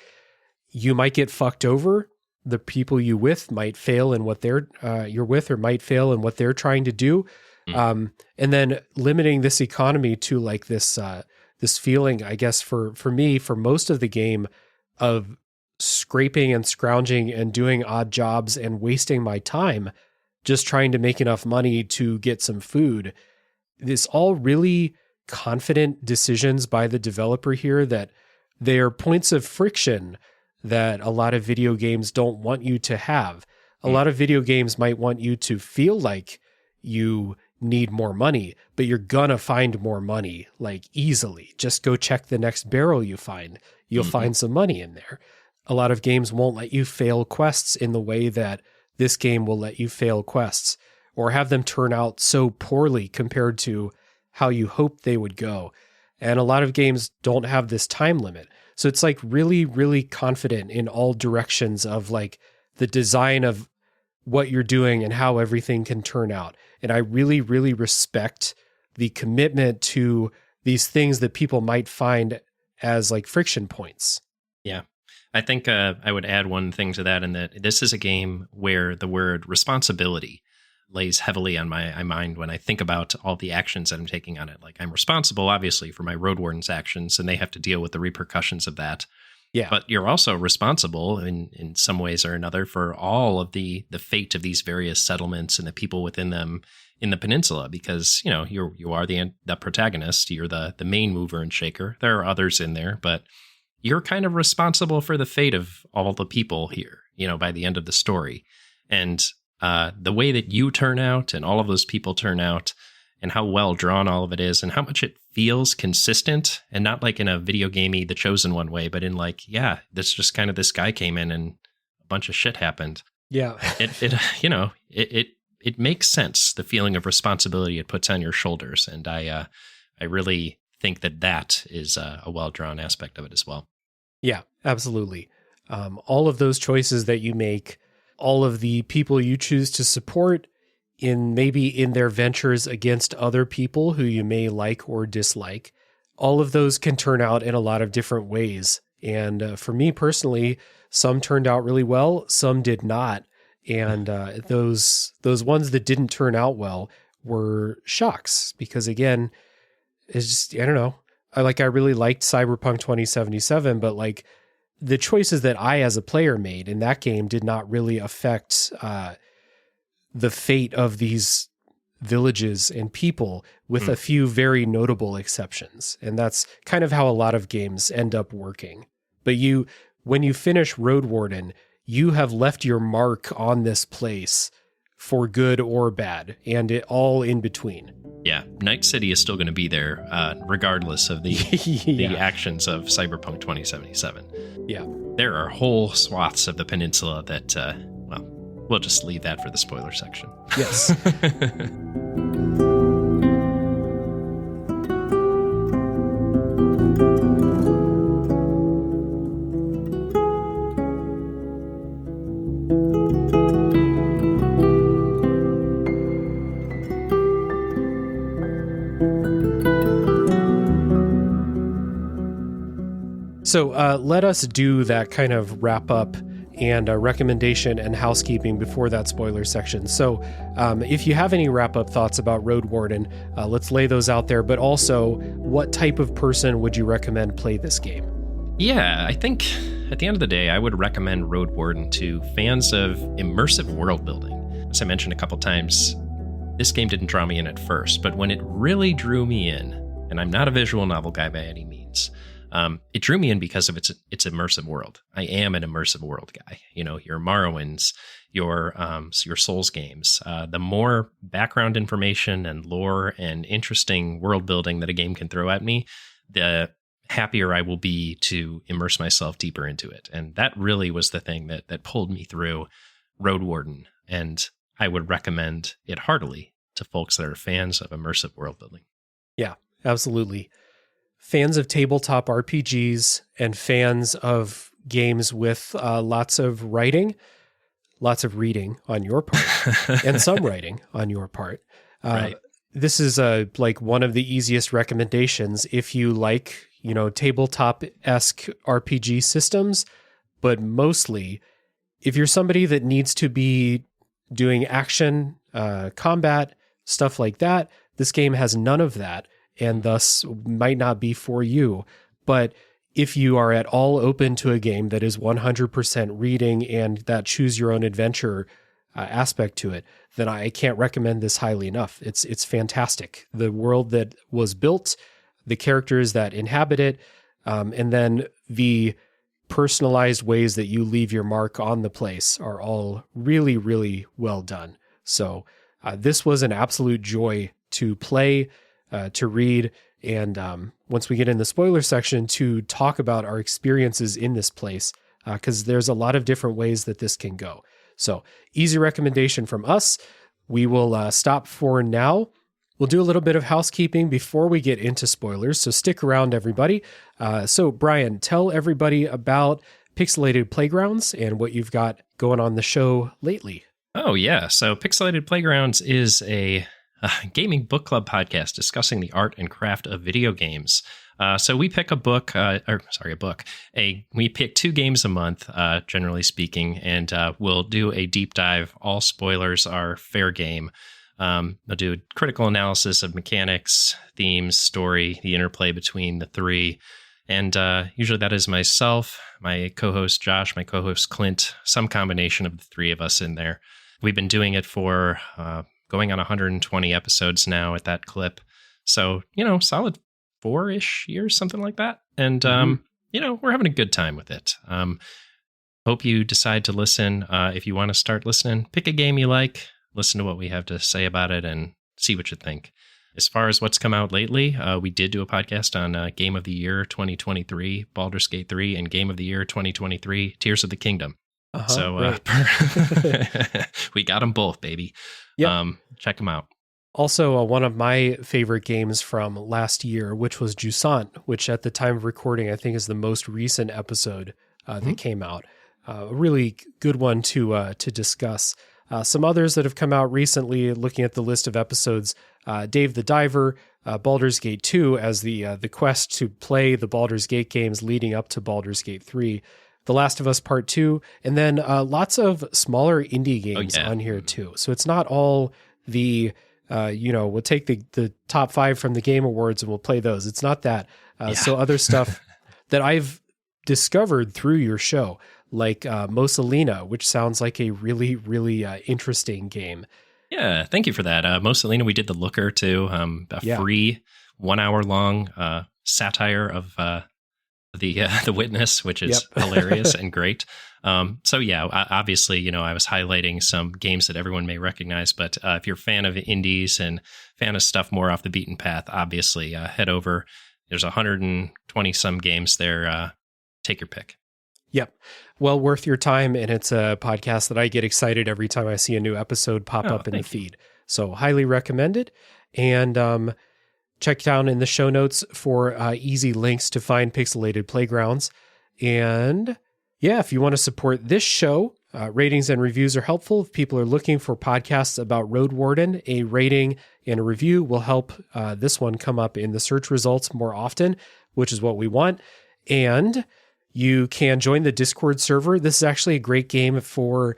A: you might get fucked over. The people you with might fail in what you're with, or might fail in what they're trying to do. And then limiting this economy to like this feeling, I guess, for me, for most of the game, of scraping and scrounging and doing odd jobs and wasting my time just trying to make enough money to get some food. This all really confident decisions by the developer here that they are points of friction that a lot of video games don't want you to have. A lot of video games might want you to feel like you need more money, but you're gonna find more money like easily. Just go check the next barrel you find. You'll find some money in there. A lot of games won't let you fail quests in the way that this game will let you fail quests, or have them turn out so poorly compared to how you hoped they would go. And a lot of games don't have this time limit. So it's like really, really confident in all directions of like the design of what you're doing and how everything can turn out. And I really, really respect the commitment to these things that people might find as like friction points.
B: Yeah. I think I would add one thing to that, in that this is a game where the word responsibility lays heavily on my mind when I think about all the actions that I'm taking on it. Like, I'm responsible, obviously, for my Roadwarden's actions, and they have to deal with the repercussions of that.
A: Yeah.
B: But you're also responsible in some ways or another for all of the fate of these various settlements and the people within them in the peninsula, because, you are the protagonist. You're the main mover and shaker. There are others in there, but you're kind of responsible for the fate of all the people here, by the end of the story. And the way that you turn out and all of those people turn out, and how well drawn all of it is, and how much it feels consistent, and not like in a video gamey The Chosen One way, but in like, this just kind of, this guy came in and a bunch of shit happened.
A: Yeah.
B: It makes sense, the feeling of responsibility it puts on your shoulders. And I really think that is a well-drawn aspect of it as well.
A: Yeah, absolutely. All of those choices that you make, all of the people you choose to support in their ventures against other people who you may like or dislike, all of those can turn out in a lot of different ways. And for me personally, some turned out really well, some did not. And those ones that didn't turn out well were shocks because, again, it's just, I don't know. I really liked Cyberpunk 2077, but like the choices that I as a player made in that game did not really affect the fate of these villages and people, with a few very notable exceptions. And that's kind of how a lot of games end up working. But when you finish Roadwarden, you have left your mark on this place for good or bad, and it all in between.
B: Yeah, Night City is still going to be there, regardless of the actions of Cyberpunk 2077.
A: Yeah.
B: There are whole swaths of the peninsula that, we'll just leave that for the spoiler section.
A: Yes. So let us do that kind of wrap up and recommendation and housekeeping before that spoiler section. So if you have any wrap up thoughts about Roadwarden, let's lay those out there. But also, what type of person would you recommend play this game?
B: Yeah, I think at the end of the day, I would recommend Roadwarden to fans of immersive world building. As I mentioned a couple times, this game didn't draw me in at first, but when it really drew me in, and I'm not a visual novel guy by any means, it drew me in because of its immersive world. I am an immersive world guy. You know, your Morrowinds, your Souls games. The more background information and lore and interesting world building that a game can throw at me, the happier I will be to immerse myself deeper into it. And that really was the thing that pulled me through Roadwarden. And I would recommend it heartily to folks that are fans of immersive world building.
A: Yeah, absolutely. Fans of tabletop RPGs and fans of games with lots of writing, lots of reading on your part, and some writing on your part.
B: Right.
A: This is like one of the easiest recommendations if you like, tabletop-esque RPG systems, but mostly if you're somebody that needs to be doing action, combat, stuff like that, this game has none of that, and thus might not be for you. But if you are at all open to a game that is 100% reading and that choose your own adventure aspect to it, then I can't recommend this highly enough. It's fantastic. The world that was built, the characters that inhabit it, and then the personalized ways that you leave your mark on the place are all really, really well done. So this was an absolute joy to play, to read, and once we get in the spoiler section, to talk about our experiences in this place, because there's a lot of different ways that this can go. So easy recommendation from us. We will stop for now. We'll do a little bit of housekeeping before we get into spoilers, so stick around, everybody. So Bryan, tell everybody about Pixelated Playgrounds and what you've got going on the show lately.
B: Oh, yeah. So Pixelated Playgrounds is a gaming book club podcast discussing the art and craft of video games. So we pick we pick 2 games a month, generally speaking, and we'll do a deep dive. All spoilers are fair game. I'll do a critical analysis of mechanics, themes, story, the interplay between the 3. And usually that is myself, my co-host Josh, my co-host Clint, some combination of the 3 of us in there. We've been doing it for going on 120 episodes now at that clip. So, solid 4-ish years, something like that. And, we're having a good time with it. Hope you decide to listen. If you want to start listening, pick a game you like, listen to what we have to say about it, and see what you think. As far as what's come out lately, we did do a podcast on Game of the Year 2023, Baldur's Gate 3, and Game of the Year 2023, Tears of the Kingdom. So
A: right.
B: we got them both, baby.
A: Yep.
B: Check them out.
A: Also, one of my favorite games from last year, which was Jusant, which at the time of recording, I think is the most recent episode that came out. A really good one to discuss. Some others that have come out recently, looking at the list of episodes, Dave the Diver, Baldur's Gate 2 as the quest to play the Baldur's Gate games leading up to Baldur's Gate 3, The Last of Us Part 2, and then lots of smaller indie games on here too. So it's not all the... we'll take the top 5 from the Game Awards and we'll play those. It's not that. So other stuff that I've discovered through your show, like Mosalina, which sounds like a really, really interesting game.
B: Yeah, thank you for that. Mosalina, we did The Looker too, free 1 hour long satire of the Witness, which is hilarious and great. Obviously, I was highlighting some games that everyone may recognize, but if you're a fan of indies and fan of stuff more off the beaten path, obviously head over. There's 120 some games there. Take your pick.
A: Yep. Well worth your time. And it's a podcast that I get excited every time I see a new episode pop up in the feed. So highly recommended. And check down in the show notes for easy links to find Pixelated Playgrounds. And if you want to support this show, ratings and reviews are helpful. If people are looking for podcasts about Roadwarden, a rating and a review will help this one come up in the search results more often, which is what we want. And you can join the Discord server. This is actually a great game for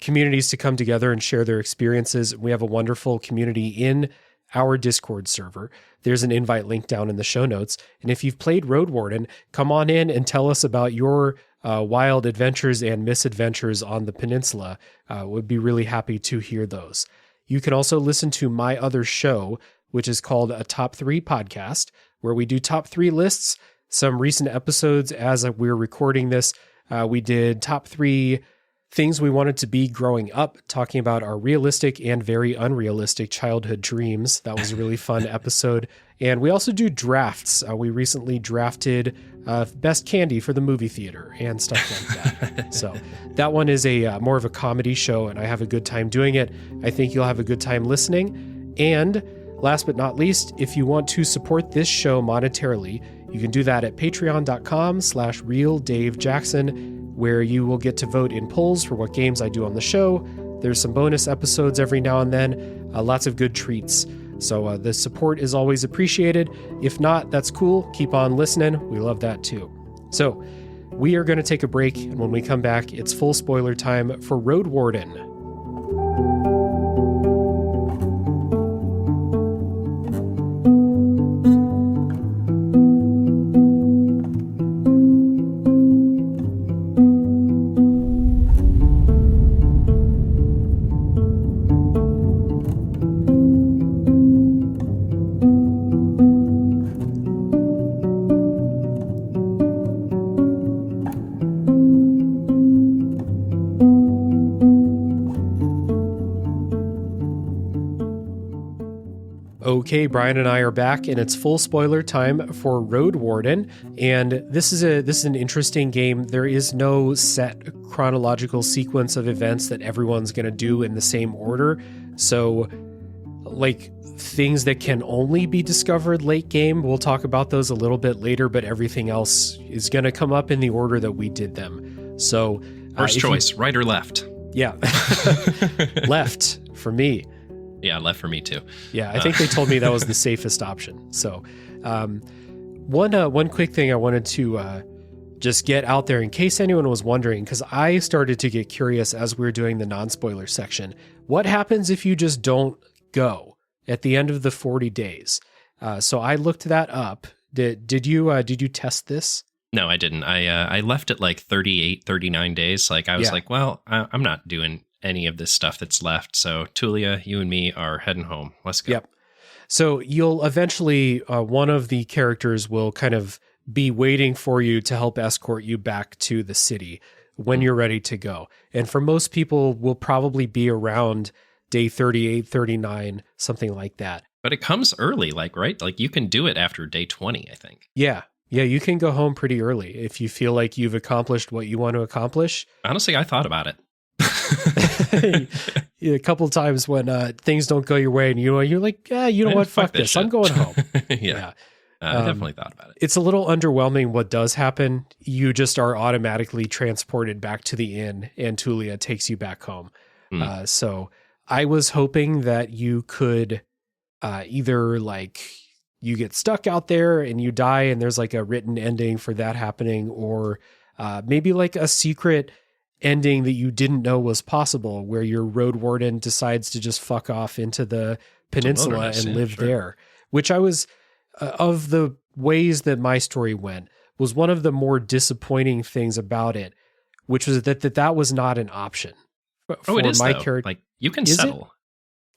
A: communities to come together and share their experiences. We have a wonderful community in our Discord server. There's an invite link down in the show notes. And if you've played Roadwarden, come on in and tell us about your wild adventures and misadventures on the peninsula. Would be really happy to hear those. You can also listen to my other show, which is called A Top 3 Podcast, where we do top 3 lists. Some recent episodes as we're recording this, we did top 3 things we wanted to be growing up, talking about our realistic and very unrealistic childhood dreams. That was a really fun episode. And we also do drafts. We recently drafted best candy for the movie theater and stuff like that. So that one is a more of a comedy show, and I have a good time doing it. I think you'll have a good time listening. And last but not least, if you want to support this show monetarily, you can do that at patreon.com/realdavejackson, where you will get to vote in polls for what games I do on the show. There's some bonus episodes every now and then, lots of good treats. So the support is always appreciated. If not, that's cool. Keep on listening. We love that too. So we are going to take a break, and when we come back, it's full spoiler time for Roadwarden. Okay, Bryan and I are back, and it's full spoiler time for Roadwarden. And this is an interesting game. There is no set chronological sequence of events that everyone's going to do in the same order. So, like, things that can only be discovered late game, we'll talk about those a little bit later, but everything else is going to come up in the order that we did them. So,
B: first choice, right or left?
A: Yeah. Left for me.
B: Yeah, left for me too.
A: Yeah, I think they told me that was the safest option. So one quick thing I wanted to just get out there in case anyone was wondering, because I started to get curious as we were doing the non-spoiler section. What happens if you just don't go at the end of the 40 days? So I looked that up. Did you test this?
B: No, I didn't. I left it like 38, 39 days. Like I was like, well, I'm not doing any of this stuff that's left. So Tulia, you and me are heading home. Let's go.
A: Yep. So you'll eventually, one of the characters will kind of be waiting for you to help escort you back to the city when you're ready to go. And for most people, will probably be around day 38, 39, something like that.
B: But it comes early, like, right? Like you can do it after day 20, I think.
A: Yeah. Yeah, you can go home pretty early if you feel like you've accomplished what you want to accomplish.
B: Honestly, I thought about it.
A: A couple of times when things don't go your way and you're like, you know what, fuck this. I'm going home.
B: Yeah. I definitely thought about it.
A: It's a little underwhelming what does happen. You just are automatically transported back to the inn and Tulia takes you back home. So I was hoping that you could either like you get stuck out there and you die and there's like a written ending for that happening, or maybe like a secret ending that you didn't know was possible where your Roadwarden decides to just fuck off into the peninsula and live there, which I was of the ways that my story went was one of the more disappointing things about it, which was that was not an option for
B: it is,
A: my
B: though.
A: character.
B: Like you can settle.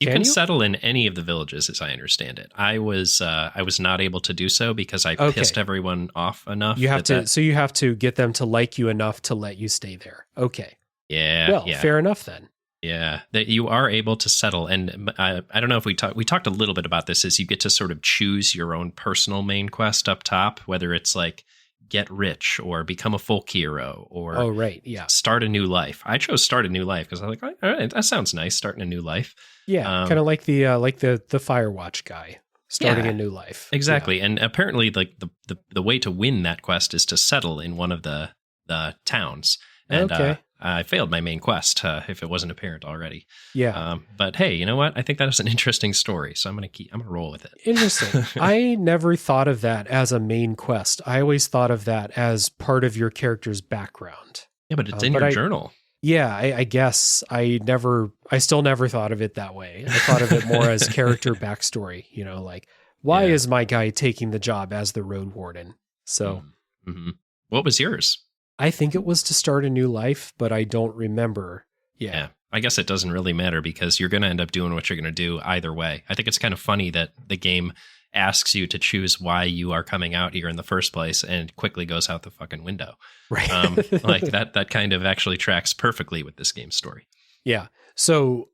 B: You can settle in any of the villages, as I understand it. I was not able to do so because I pissed everyone off enough.
A: You have so you have to get them to like you enough to let you stay there. Okay.
B: Yeah.
A: Well, fair enough then.
B: Yeah, that you are able to settle, and I don't know if we talked a little bit about this. Is you get to sort of choose your own personal main quest up top, whether it's like get rich or become a folk hero or start a new life. I chose start a new life because I was like, all right, that sounds nice, starting a new life.
A: Yeah, kind of like the Firewatch guy starting a new life.
B: Exactly, and apparently, like the way to win that quest is to settle in one of the towns. And I failed my main quest if it wasn't apparent already.
A: Yeah.
B: But hey, you know what? I think that is an interesting story, so I'm gonna roll with it.
A: Interesting. I never thought of that as a main quest. I always thought of that as part of your character's background.
B: Yeah, but it's in your journal.
A: Yeah, I guess I still never thought of it that way. I thought of it more as character backstory, like why is my guy taking the job as the Roadwarden? So
B: What was yours?
A: I think it was to start a new life, but I don't remember. Yeah.
B: I guess it doesn't really matter because you're going to end up doing what you're going to do either way. I think it's kind of funny that the game asks you to choose why you are coming out here in the first place and quickly goes out the fucking window.
A: Right.
B: Like that kind of actually tracks perfectly with this game's story.
A: Yeah. So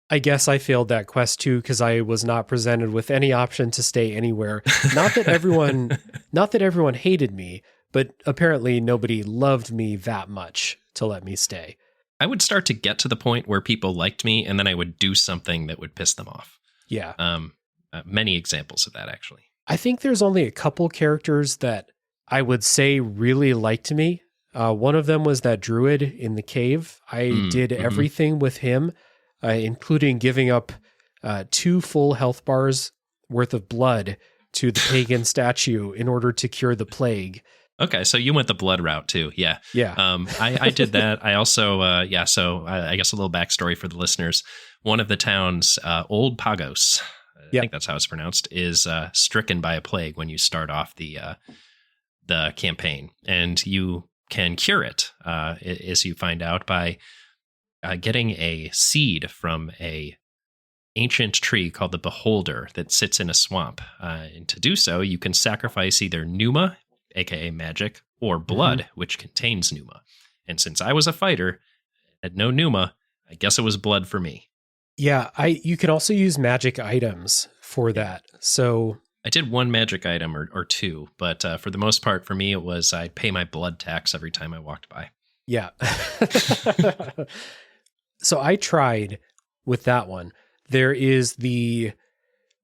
A: I guess I failed that quest too because I was not presented with any option to stay anywhere. Not that everyone hated me, but apparently nobody loved me that much to let me stay.
B: I would start to get to the point where people liked me, and then I would do something that would piss them off.
A: Yeah.
B: Many examples of that, actually.
A: I think there's only a couple characters that I would say really liked me. One of them was that druid in the cave. I did everything with him, including giving up 2 full health bars worth of blood to the pagan statue in order to cure the plague.
B: Okay, so you went the blood route too. Yeah.
A: Yeah.
B: I did that. I also, so I guess a little backstory for the listeners. One of the towns, Old Pagos, I think that's how it's pronounced, is stricken by a plague when you start off the campaign. And you can cure it, as you find out, by getting a seed from a ancient tree called the Beholder that sits in a swamp. And to do so, you can sacrifice either Pneuma, aka magic, or blood, which contains Pneuma. And since I was a fighter, had no Pneuma, I guess it was blood for me.
A: Yeah, you can also use magic items for that. So
B: I did one magic item or two, but for the most part, for me, it was I'd pay my blood tax every time I walked by.
A: Yeah. So I tried with that one. There is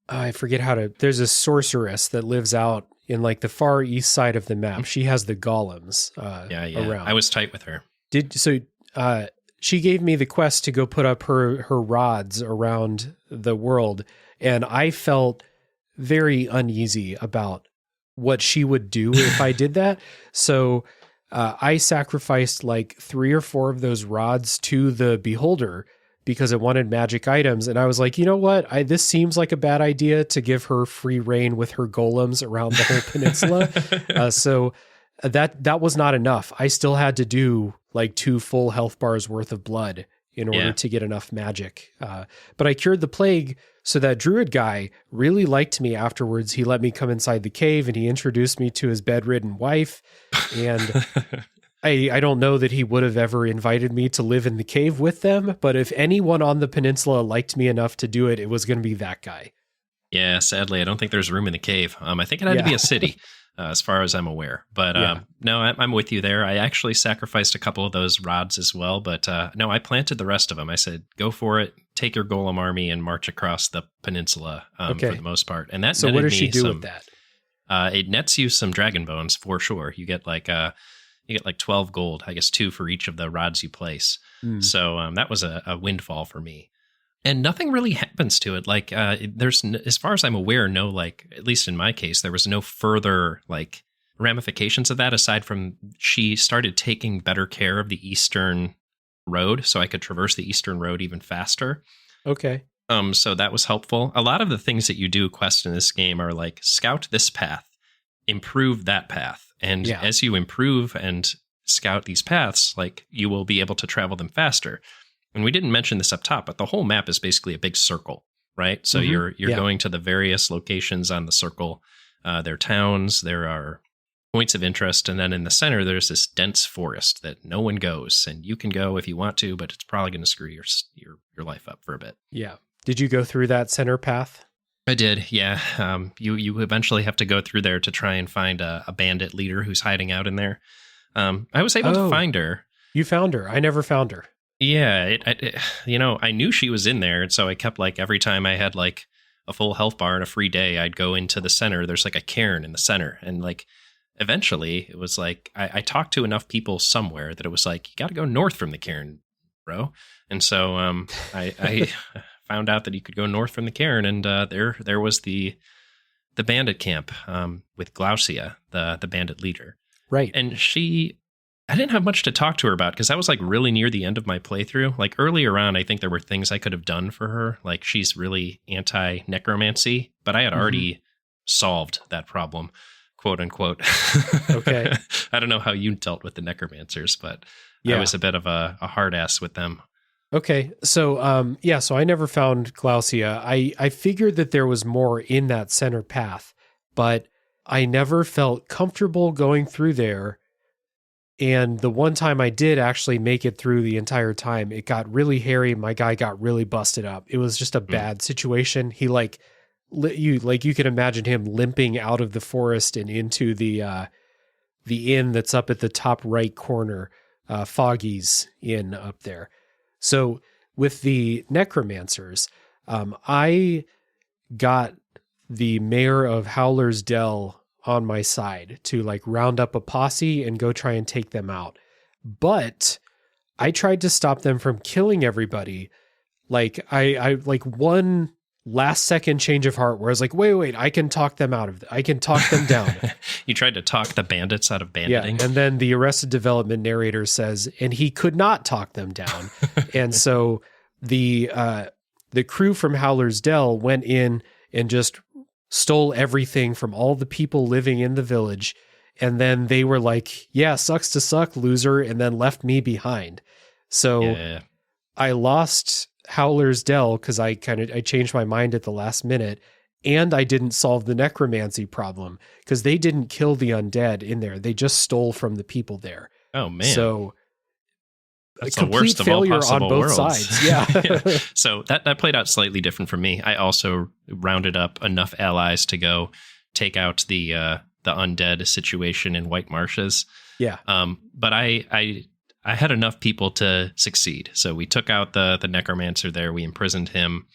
A: I forget there's a sorceress that lives out in like the far east side of the map. She has the golems around.
B: I was tight with her.
A: She gave me the quest to go put up her rods around the world, and I felt very uneasy about what she would do if I did that. So I sacrificed like 3 or 4 of those rods to the Beholder because it wanted magic items. And I was like, you know what? This seems like a bad idea to give her free reign with her golems around the whole peninsula. So that was not enough. I still had to do like 2 full health bars worth of blood in order to get enough magic. But I cured the plague. So that druid guy really liked me afterwards. He let me come inside the cave and he introduced me to his bedridden wife. And I don't know that he would have ever invited me to live in the cave with them, but if anyone on the peninsula liked me enough to do it, it was going to be that guy.
B: Yeah, sadly, I don't think there's room in the cave. I think it had to be a city. as far as I'm aware. But no, I'm with you there. I actually sacrificed a couple of those rods as well. But no, I planted the rest of them. I said, go for it. Take your golem army and march across the peninsula for the most part. And that
A: so what does she do with that?
B: It nets you some dragon bones for sure. You get like 12 gold, I guess 2 for each of the rods you place. So that was a windfall for me. And nothing really happens to it. Like there's, as far as I'm aware, no, like, at least in my case, there was no further like ramifications of that aside from she started taking better care of the eastern road, so I could traverse the eastern road even faster.
A: Okay.
B: So that was helpful. A lot of the things that you do quest in this game are like scout this path, improve that path. And as you improve and scout these paths, like you will be able to travel them faster. And we didn't mention this up top, but the whole map is basically a big circle, right? So you're going to the various locations on the circle. There are towns, there are points of interest, and then in the center, there's this dense forest that no one goes. And you can go if you want to, but it's probably going to screw your life up for a bit. Yeah.
A: Did you go through that center path?
B: I did, yeah. You eventually have to go through there to try and find a bandit leader who's hiding out in there. I was able to find her.
A: You found her. I never found her.
B: Yeah, I knew she was in there, and so I kept like every time I had like a full health bar and a free day, I'd go into the center. There's like a cairn in the center, and like eventually it was like I talked to enough people somewhere that it was like you got to go north from the cairn, bro. And so I found out that you could go north from the cairn, and there was the bandit camp with Glaucia, the bandit leader,
A: right?
B: And I didn't have much to talk to her about because that was like really near the end of my playthrough. Like earlier on, I think there were things I could have done for her. Like she's really anti-necromancy, but I had already solved that problem, quote unquote.
A: Okay.
B: I don't know how you dealt with the necromancers, but I was a bit of a hard ass with them.
A: Okay. So, so I never found Glaucia. I figured that there was more in that center path, but I never felt comfortable going through there. And the one time I did actually make it through the entire time, it got really hairy. My guy got really busted up. It was just a bad situation. He you can imagine him limping out of the forest and into the inn that's up at the top right corner, Foggy's Inn up there. So with the necromancers, I got the mayor of Howler's Dell on my side to like round up a posse and go try and take them out. But I tried to stop them from killing everybody. Like I like one last second change of heart where I was like, wait, I can talk them I can talk them down.
B: You tried to talk the bandits out of banditing.
A: Yeah, and then the Arrested Development narrator says, and he could not talk them down. And so the crew from Howler's Dell went in and just stole everything from all the people living in the village. And then they were like, yeah, sucks to suck, loser, and then left me behind. So I lost Howler's Dell because I changed my mind at the last minute, and I didn't solve the necromancy problem because they didn't kill the undead in there. They just stole from the people there.
B: Oh man.
A: So
B: that's the worst of all possible
A: on both
B: worlds.
A: Sides. Yeah.
B: So that played out slightly different for me. I also rounded up enough allies to go take out the undead situation in White Marshes.
A: Yeah.
B: But I had enough people to succeed. So we took out the necromancer there. We imprisoned him.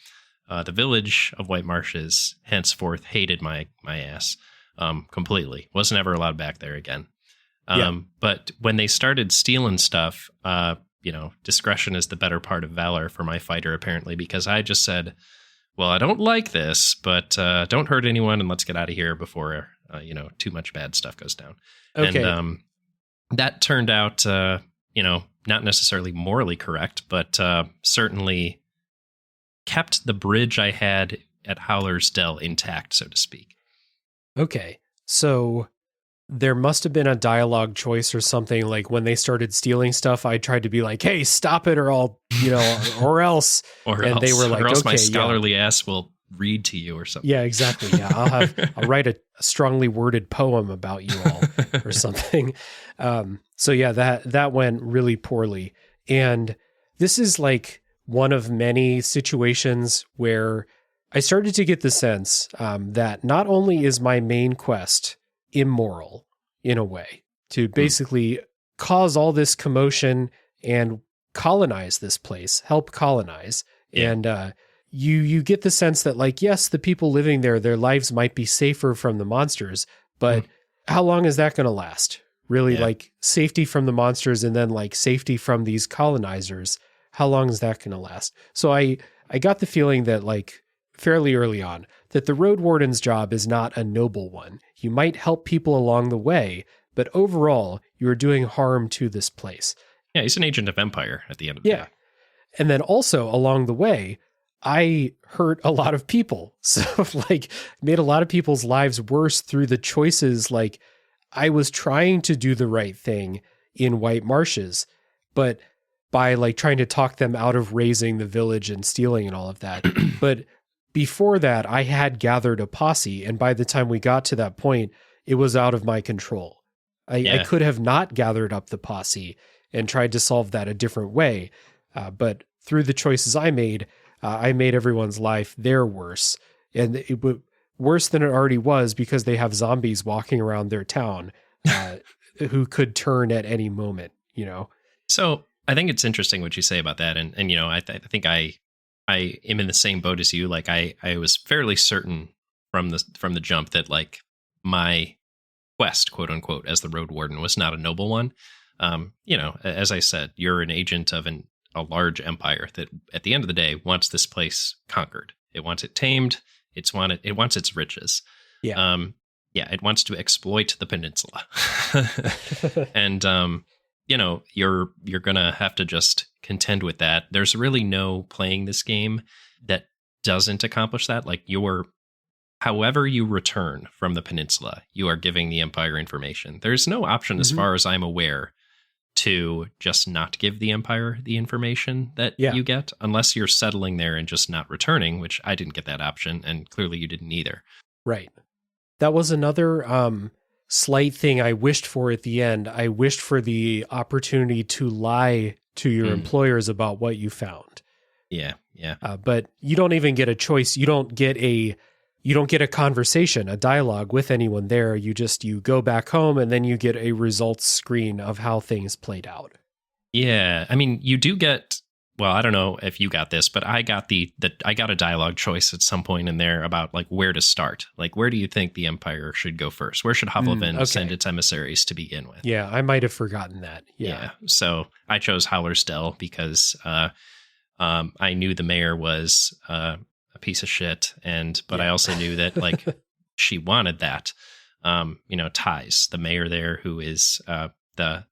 B: The village of White Marshes henceforth hated my ass completely. Wasn't ever allowed back there again. But when they started stealing stuff, discretion is the better part of valor for my fighter, apparently, because I just said, well, I don't like this, but don't hurt anyone and let's get out of here before, too much bad stuff goes down.
A: Okay.
B: And that turned out, not necessarily morally correct, but certainly kept the bridge I had at Howler's Dell intact, so to speak. Okay.
A: So there must have been a dialogue choice or something. Like when they started stealing stuff, I tried to be like, hey, stop it or I'll, or else. They were like,
B: okay, my scholarly ass will read to you or something.
A: Yeah, exactly. Yeah. I'll write a strongly worded poem about you all or something. So yeah, that went really poorly. And this is like one of many situations where I started to get the sense that not only is my main quest immoral in a way, to basically cause all this commotion and colonize this place, help colonize.
B: Yeah.
A: And you get the sense that, like, yes, the people living there, their lives might be safer from the monsters, but how long is that going to last? Really, like, safety from the monsters and then, like, safety from these colonizers. How long is that going to last? So I got the feeling that, like, fairly early on, that the Roadwarden's job is not a noble one. You might help people along the way, but overall, you are doing harm to this place.
B: Yeah, he's an agent of Empire at the end of the day.
A: And then also, along the way, I hurt a lot of people. So, like, made a lot of people's lives worse through the choices. Like, I was trying to do the right thing in White Marshes, but by, like, trying to talk them out of raising the village and stealing and all of that. But before that, I had gathered a posse, and by the time we got to that point, it was out of my control. I could have not gathered up the posse and tried to solve that a different way. But through the choices I made everyone's life there worse. And it was worse than it already was because they have zombies walking around their town who could turn at any moment, you know?
B: So I think it's interesting what you say about that. And you know, I think I am in the same boat as you. Like I was fairly certain from the jump that, like, my quest, quote unquote, as the Roadwarden was not a noble one. You know, as I said, you're an agent of a large empire that at the end of the day wants this place conquered. It wants it tamed. It wants its riches.
A: Yeah.
B: It wants to exploit the peninsula. And, you know, you're going to have to just contend with that. There's really no playing this game that doesn't accomplish that. Like, however you return from the peninsula, you are giving the Empire information. There's no option, as far as I'm aware, to just not give the Empire the information that you get, unless you're settling there and just not returning, which I didn't get that option, and clearly you didn't either.
A: Right. That was another slight thing I wished for at the end. I wished for the opportunity to lie to your employers about what you found.
B: Yeah.
A: But you don't even get a choice. You don't get a conversation, a dialogue with anyone there. You go back home and then you get a results screen of how things played out.
B: Yeah. I mean, you do get, well, I don't know if you got this, but I got I got a dialogue choice at some point in there about, like, where to start. Like, where do you think the Empire should go first? Where should Hovlevin send its emissaries to begin with? Yeah,
A: I might have forgotten that. Yeah.
B: So I chose Howlersdell because I knew the mayor was a piece of shit, but I also knew that, like, she wanted that. You know, Ties, the mayor there, who is the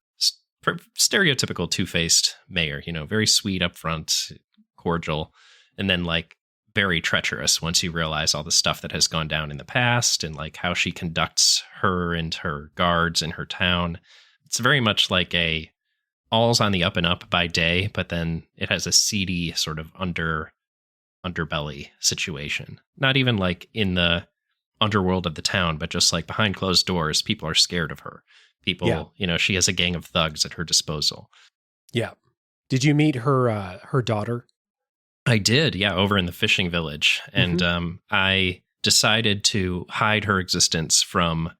B: stereotypical two-faced mayor, you know, very sweet up front, cordial, and then, like, very treacherous once you realize all the stuff that has gone down in the past and, like, how she conducts her and her guards in her town. It's very much like all's on the up and up by day, but then it has a seedy sort of underbelly situation. Not even, like, in the underworld of the town, but just, like, behind closed doors, people are scared of her. People, you know, she has a gang of thugs at her disposal.
A: Yeah. Did you meet her daughter?
B: I did, yeah, over in the fishing village. And I decided to hide her existence from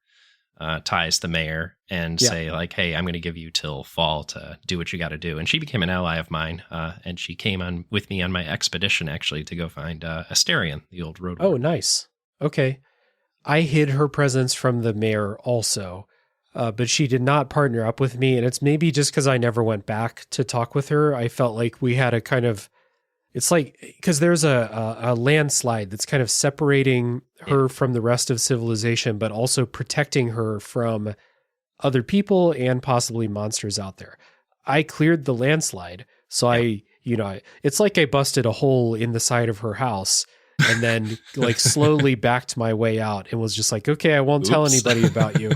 B: Ties, the mayor, and say, like, hey, I'm going to give you till fall to do what you got to do. And she became an ally of mine, and she came on with me on my expedition, actually, to go find Asterion, the old road.
A: Oh, nice. Okay. I hid her presence from the mayor also, but she did not partner up with me, and it's maybe just because I never went back to talk with her. I felt like we had a kind of, it's like, because there's a landslide that's kind of separating her from the rest of civilization, but also protecting her from other people and possibly monsters out there. I cleared the landslide, so it's like I busted a hole in the side of her house and then, like, slowly backed my way out and was just like, okay, I won't tell anybody about you.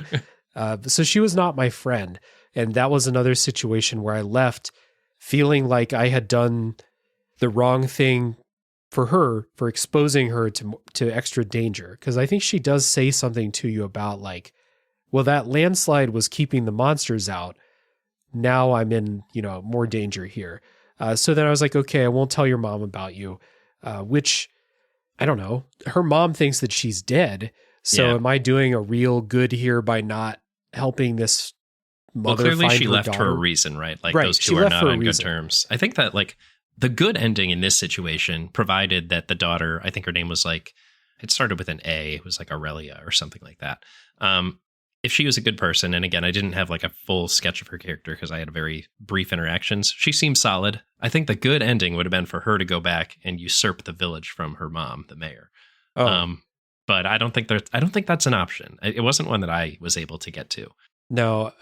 A: So she was not my friend. And that was another situation where I left feeling like I had done the wrong thing for her, for exposing her to extra danger. Because I think she does say something to you about, like, well, that landslide was keeping the monsters out. Now I'm in, more danger here. So then I was like, okay, I won't tell your mom about you, which I don't know. Her mom thinks that she's dead. So am I doing a real good here by not helping this mother
B: clearly
A: find
B: she
A: her
B: left
A: daughter?
B: for a reason, right? Like
A: Right,
B: those
A: she
B: two are
A: left
B: not
A: for a
B: on good
A: reason.
B: terms. I think that like the good ending in this situation, provided that the daughter, I think her name was like, it started with an A, it was like Aurelia or something like that. If she was a good person, and again, I didn't have like a full sketch of her character because I had a very brief interactions. She seemed solid. I think the good ending would have been for her to go back and usurp the village from her mom, the mayor.
A: Oh.
B: But I don't think that's an option. It wasn't one that I was able to get to.
A: No,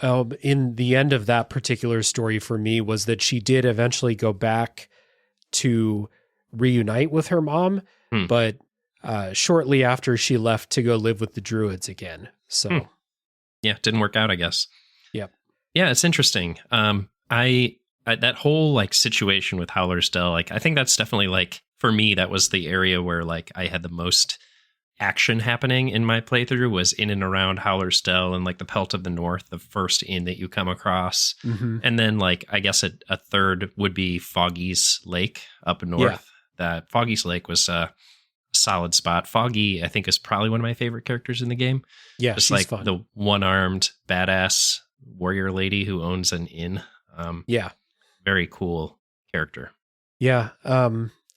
A: in the end of that particular story for me was that she did eventually go back to reunite with her mom, but shortly after she left to go live with the druids again. So
B: yeah, didn't work out, I guess.
A: Yep.
B: Yeah, it's interesting. I that whole like situation with Howler's Dell, like I think that's definitely like for me that was the area where like I had the most action happening in my playthrough was in and around Howler's Dell and like the Pelt of the North, the first inn that you come across. And then like I guess a third would be Foggy's Lake up north. Yeah. That Foggy's Lake was a solid spot. Foggy, I think, is probably one of my favorite characters in the game.
A: Yeah,
B: just
A: she's
B: like
A: fun.
B: the one-armed badass warrior lady who owns an inn. Very cool character.
A: Yeah.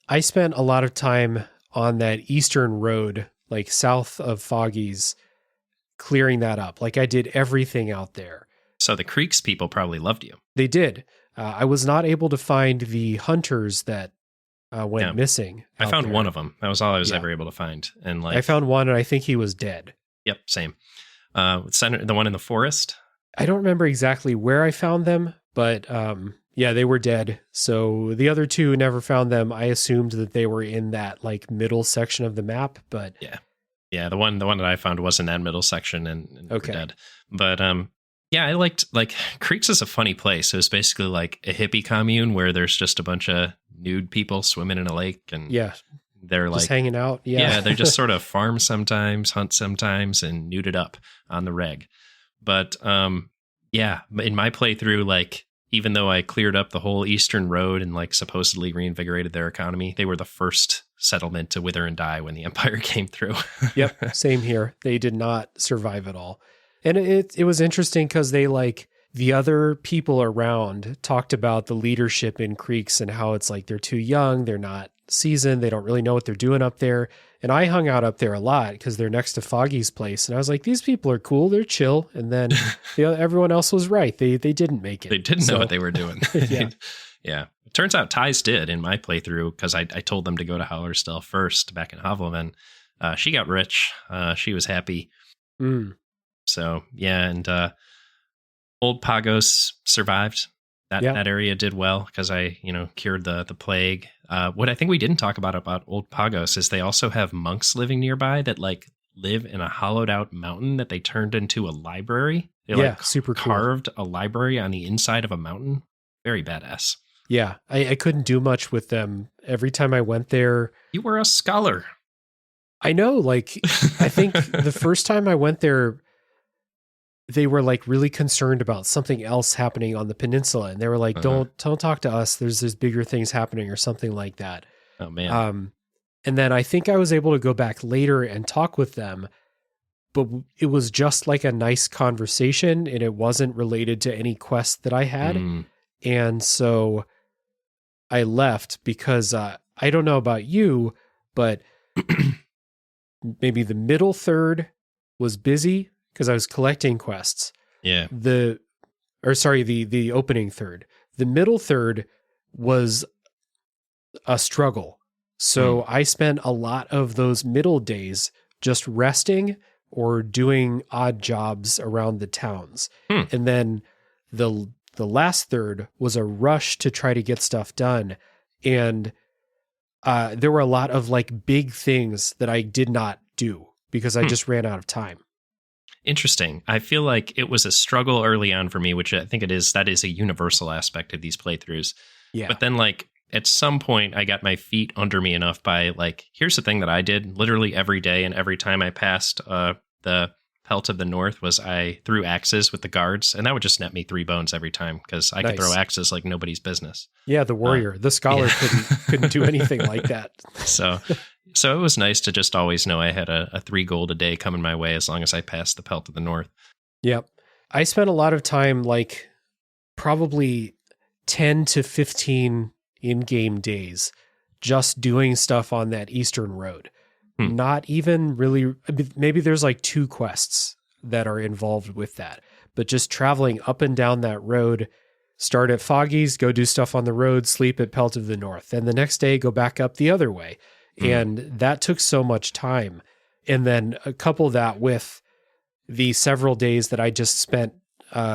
A: I spent a lot of time on that eastern road, like south of Foggy's, clearing that up. Like I did everything out there.
B: So the Creeks people probably loved you.
A: They did. I was not able to find the hunters that went missing.
B: I found one of them. That was all I was ever able to find. And like
A: I found one, and I think he was dead.
B: Yep, same. The one in the forest.
A: I don't remember exactly where I found them, but yeah, they were dead. So the other two never found them. I assumed that they were in that like middle section of the map, but
B: yeah, the one that I found was in that middle section and
A: okay.
B: Were dead. But yeah, I liked like Creeks is a funny place. It was basically like a hippie commune where there's just a bunch of nude people swimming in a lake and they're
A: just
B: like
A: hanging out.
B: Yeah, they just sort of farm sometimes, hunt sometimes, and nude it up on the reg. But yeah, in my playthrough, like even though I cleared up the whole eastern road and like supposedly reinvigorated their economy, they were the first settlement to wither and die when the Empire came through.
A: Yep, same here. They did not survive at all. And it was interesting because they like the other people around talked about the leadership in Creeks and how it's like they're too young, they're not seasoned, they don't really know what they're doing up there. And I hung out up there a lot because they're next to Foggy's place. And I was like, these people are cool, they're chill. And then everyone else was right. They didn't make it.
B: They didn't know what they were doing.
A: Yeah.
B: Yeah. It turns out Ties did in my playthrough because I told them to go to Howler's Dell first back in Hovleman. She got rich. She was happy. So, yeah. And Old Pagos survived. That area did well because I, cured the plague. What I think we didn't talk about Old Pagos is they also have monks living nearby that like live in a hollowed out mountain that they turned into a library. They
A: super
B: carved
A: cool.
B: a library on the inside of a mountain. Very badass.
A: Yeah, I couldn't do much with them. Every time I went there...
B: You were a scholar.
A: I know, like, I think the first time I went there, they were like really concerned about something else happening on the peninsula. And they were like, don't talk to us. There's bigger things happening or something like that.
B: Oh, man.
A: And then I think I was able to go back later and talk with them, but it was just like a nice conversation and it wasn't related to any quest that I had. And so I left because I don't know about you, but maybe the middle third was busy because I was collecting quests.
B: Yeah.
A: The opening third. The middle third was a struggle. So I spent a lot of those middle days just resting or doing odd jobs around the towns. And then the last third was a rush to try to get stuff done. And there were a lot of like big things that I did not do because I just ran out of time.
B: Interesting. I feel like it was a struggle early on for me, which I think it is. That is a universal aspect of these playthroughs. Yeah. But then like at some point I got my feet under me enough by like, here's the thing that I did literally every day. And every time I passed the Pelt of the North was I threw axes with the guards, and that would just net me 3 bones every time because I could throw axes like nobody's business.
A: Yeah, the warrior, the scholar couldn't do anything like that.
B: So So it was nice to just always know I had a 3 gold a day coming my way as long as I passed the Pelt of the North.
A: Yep. I spent a lot of time, like probably 10 to 15 in-game days just doing stuff on that Eastern Road. Not even really, maybe there's like 2 quests that are involved with that, but just traveling up and down that road, start at Foggy's, go do stuff on the road, sleep at Pelt of the North, and the next day go back up the other way. And that took so much time. And then couple that with the several days that I just spent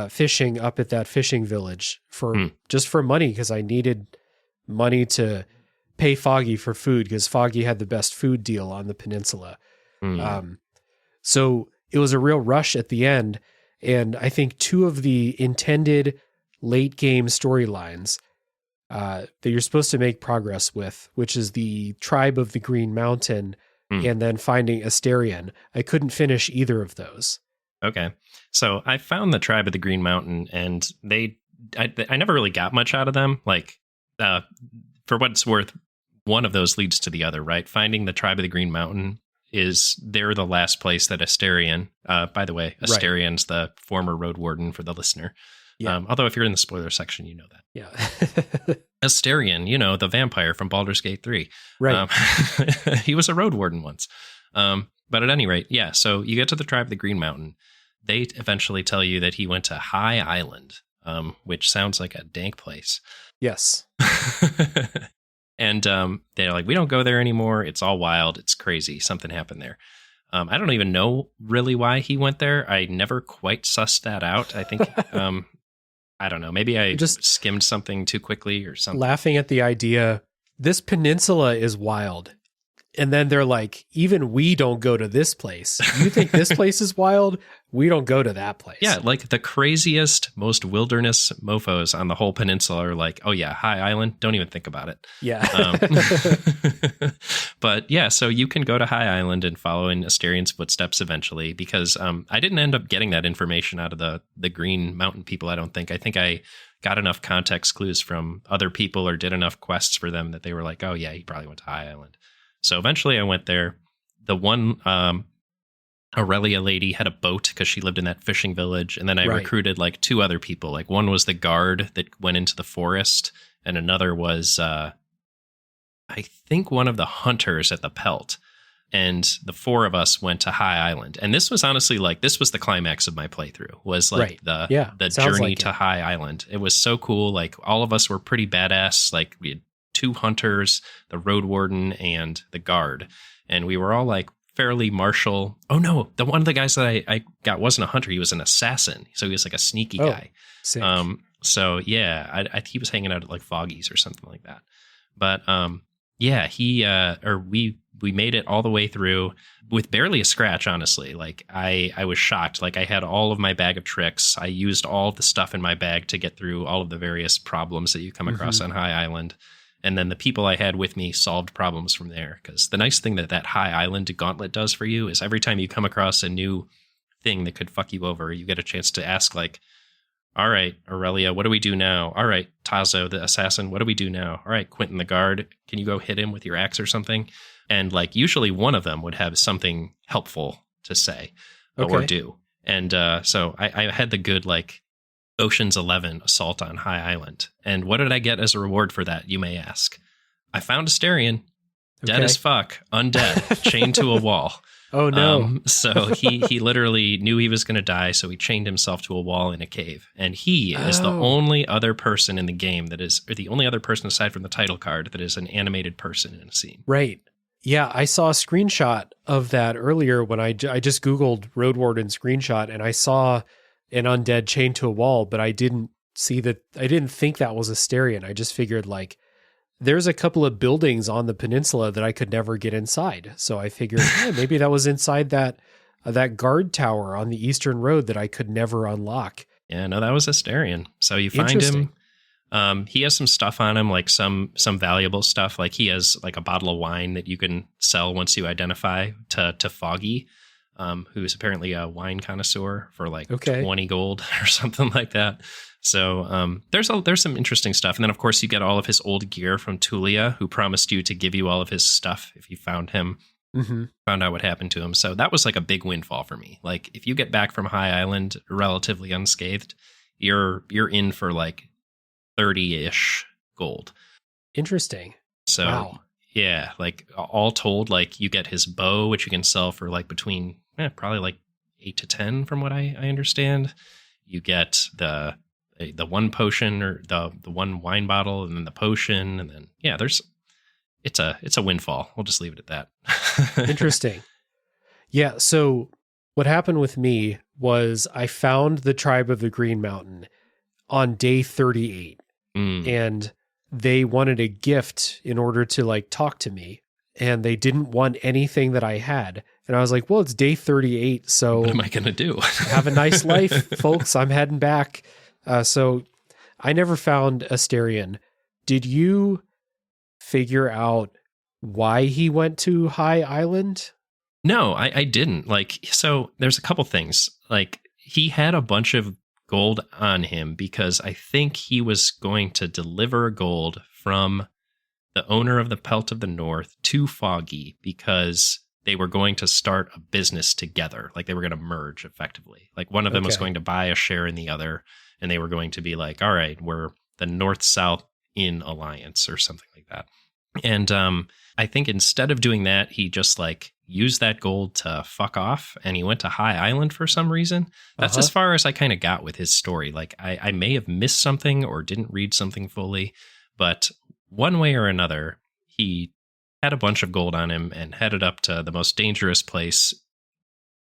A: fishing up at that fishing village for just for money, because I needed money to pay Foggy for food, because Foggy had the best food deal on the peninsula. So it was a real rush at the end. And I think 2 of the intended late game storylines that you're supposed to make progress with, which is the tribe of the Green Mountain and then finding Asterion, I couldn't finish either of those.
B: Okay. So I found the tribe of the Green Mountain, and I never really got much out of them. Like, for what it's worth, one of those leads to the other, right? Finding the tribe of the Green Mountain they're the last place that Asterion, by the way, Asterion's the former Roadwarden for the listener. Yeah. Although if you're in the spoiler section, you know that.
A: Yeah.
B: Asterion, the vampire from Baldur's Gate 3.
A: Right.
B: He was a Roadwarden once. But at any rate, yeah, so you get to the tribe of the Green Mountain. They eventually tell you that he went to High Island, which sounds like a dank place.
A: Yes.
B: And they're like, we don't go there anymore. It's all wild. It's crazy. Something happened there. I don't even know really why he went there. I never quite sussed that out. I think, I don't know. Maybe I just skimmed something too quickly or something.
A: Laughing at the idea, this peninsula is wild. And then they're like, even we don't go to this place. You think this place is wild? We don't go to that place.
B: Yeah, like the craziest, most wilderness mofos on the whole peninsula are like, oh yeah, High Island, don't even think about it.
A: Yeah.
B: But yeah, so you can go to High Island and follow in Asterion's footsteps eventually, because I didn't end up getting that information out of the Green Mountain people, I don't think. I think I got enough context clues from other people or did enough quests for them that they were like, oh yeah, he probably went to High Island. So eventually I went there. The one Aurelia lady had a boat because she lived in that fishing village. And then I recruited like 2 other people. Like one was the guard that went into the forest, and another was, I think, one of the hunters at the Pelt. And the 4 of us went to High Island. And this was honestly like, this was the climax of my playthrough, was like the journey to High Island. It was so cool. Like all of us were pretty badass. Like we had 2 hunters, the Roadwarden and the guard. And we were all like fairly martial. Oh no, one of the guys that I got wasn't a hunter. He was an assassin. So he was like a sneaky guy.
A: Sick.
B: So yeah, he was hanging out at like Foggy's or something like that. But yeah, we made it all the way through with barely a scratch, honestly. Like I was shocked. Like I had all of my bag of tricks. I used all of the stuff in my bag to get through all of the various problems that you come across on High Island. And then the people I had with me solved problems from there. Because the nice thing that High Island gauntlet does for you is every time you come across a new thing that could fuck you over, you get a chance to ask like, all right, Aurelia, what do we do now? All right, Tazo, the assassin, what do we do now? All right, Quentin, the guard, can you go hit him with your axe or something? And like usually one of them would have something helpful to say or do. And so I had the good like Ocean's 11 assault on High Island. And what did I get as a reward for that, you may ask? I found Asterion, dead as fuck, undead, chained to a wall.
A: Oh no.
B: So he literally knew he was going to die, so he chained himself to a wall in a cave. And he is the only other person in the game that is, or the only other person aside from the title card that is an animated person in a scene.
A: Right. Yeah, I saw a screenshot of that earlier when I just Googled Roadwarden screenshot, and I saw an undead chained to a wall, but I didn't see that. I didn't think that was Asterion. I just figured like there's a couple of buildings on the peninsula that I could never get inside. So I figured maybe that was inside that guard tower on the Eastern Road that I could never unlock.
B: Yeah, no, that was Asterion. So you find him. He has some stuff on him, like some valuable stuff. Like he has like a bottle of wine that you can sell once you identify to Foggy. who is apparently a wine connoisseur for like
A: Okay.
B: 20 gold or something like that. So there's some interesting stuff. And then, of course, you get all of his old gear from Tulia, who promised you to give you all of his stuff if you found him, found out what happened to him. So that was like a big windfall for me. Like, if you get back from High Island relatively unscathed, you're in for like 30-ish gold.
A: Interesting.
B: So,
A: wow.
B: Yeah, like all told, like you get his bow, which you can sell for like between probably like 8 to 10 from what I understand. You get the one potion or the one wine bottle, and then the potion, and then it's a windfall. We'll just leave it at that.
A: Interesting. Yeah, so what happened with me was I found the tribe of the Green Mountain on day 38. And they wanted a gift in order to like talk to me, and they didn't want anything that I had. And I was like, well, it's day 38. So
B: what am I going to do?
A: Have a nice life, folks. I'm heading back. So I never found Asterion. Did you figure out why he went to High Island?
B: No, I didn't. Like, so there's a couple things. Like, he had a bunch of gold on him because I think he was going to deliver gold from the owner of the Pelt of the North to Foggy because they were going to start a business together. Like, they were going to merge effectively. Like, one of them was going to buy a share in the other, and they were going to be like, all right, we're the North-South in alliance or something like that. And I think instead of doing that, he just like used that gold to fuck off, and he went to High Island for some reason. That's as far as I kind of got with his story. Like, I may have missed something or didn't read something fully, but one way or another, he had a bunch of gold on him and headed up to the most dangerous place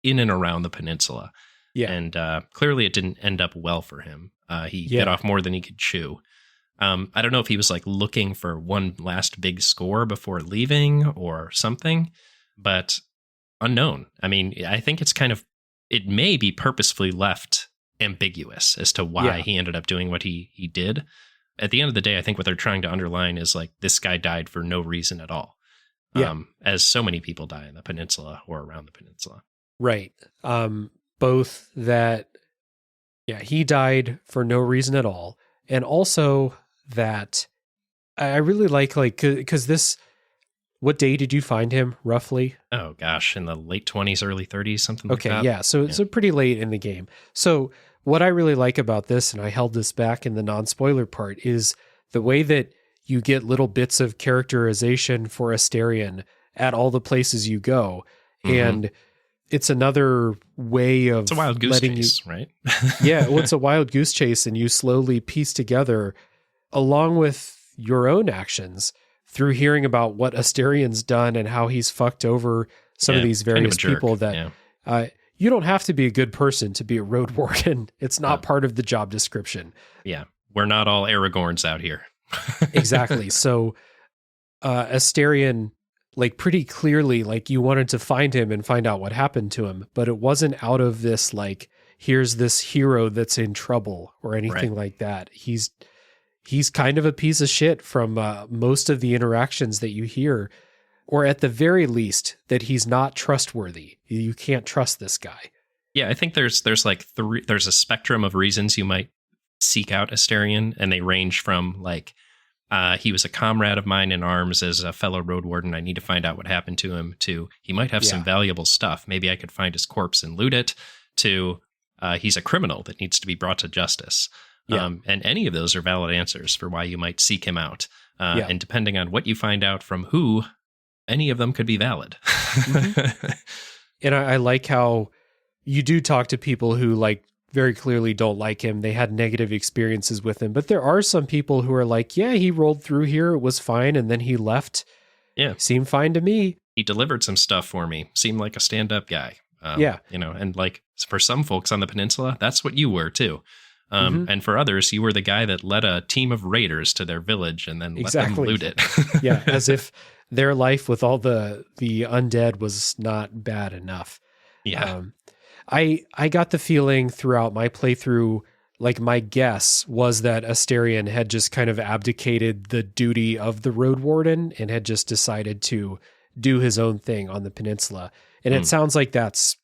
B: in and around the peninsula. Yeah. And clearly it didn't end up well for him. He bit off more than he could chew. I don't know if he was like looking for one last big score before leaving or something, but unknown. I mean, I think it may be purposefully left ambiguous as to why he ended up doing what he did. At the end of the day, I think what they're trying to underline is like, this guy died for no reason at all. As so many people die in the peninsula or around the peninsula.
A: Right. Both that, he died for no reason at all. And also that I really like, because this, what day did you find him roughly?
B: Oh gosh, in the late 20s, early 30s, something like that.
A: Okay, yeah. So it's pretty late in the game. So what I really like about this, and I held this back in the non-spoiler part, is the way that you get little bits of characterization for Asterion at all the places you go. And it's another way of
B: it's a wild goose chase, right?
A: Yeah, well, it's a wild goose chase, and you slowly piece together, along with your own actions, through hearing about what Asterion's done and how he's fucked over some of these various people that you don't have to be a good person to be a Roadwarden. It's not part of the job description.
B: Yeah, we're not all Aragorns out here.
A: Exactly. So Asterion, like, pretty clearly, like, you wanted to find him and find out what happened to him, but it wasn't out of this, like, here's this hero that's in trouble or anything like that. He's kind of a piece of shit from most of the interactions that you hear, or at the very least that he's not trustworthy. You can't trust this guy.
B: Yeah, I think there's like there's a spectrum of reasons you might seek out Asterion, and they range from like, he was a comrade of mine in arms as a fellow Roadwarden. I need to find out what happened to him, to he might have some valuable stuff. Maybe I could find his corpse and loot it, to he's a criminal that needs to be brought to justice. And any of those are valid answers for why you might seek him out. And depending on what you find out from who, any of them could be valid.
A: And I like how you do talk to people who, like, very clearly don't like him. They had negative experiences with him. But there are some people who are like, yeah, he rolled through here. It was fine. And then he left. Yeah. Seemed fine to me.
B: He delivered some stuff for me. Seemed like a stand-up guy. You know, and like for some folks on the peninsula, that's what you were too. And for others, you were the guy that led a team of raiders to their village and then let them loot it.
A: Yeah, as if their life with all the undead was not bad enough.
B: Yeah.
A: I got the feeling throughout my playthrough, like, my guess was that Asterion had just kind of abdicated the duty of the Roadwarden and had just decided to do his own thing on the peninsula. And it sounds like that's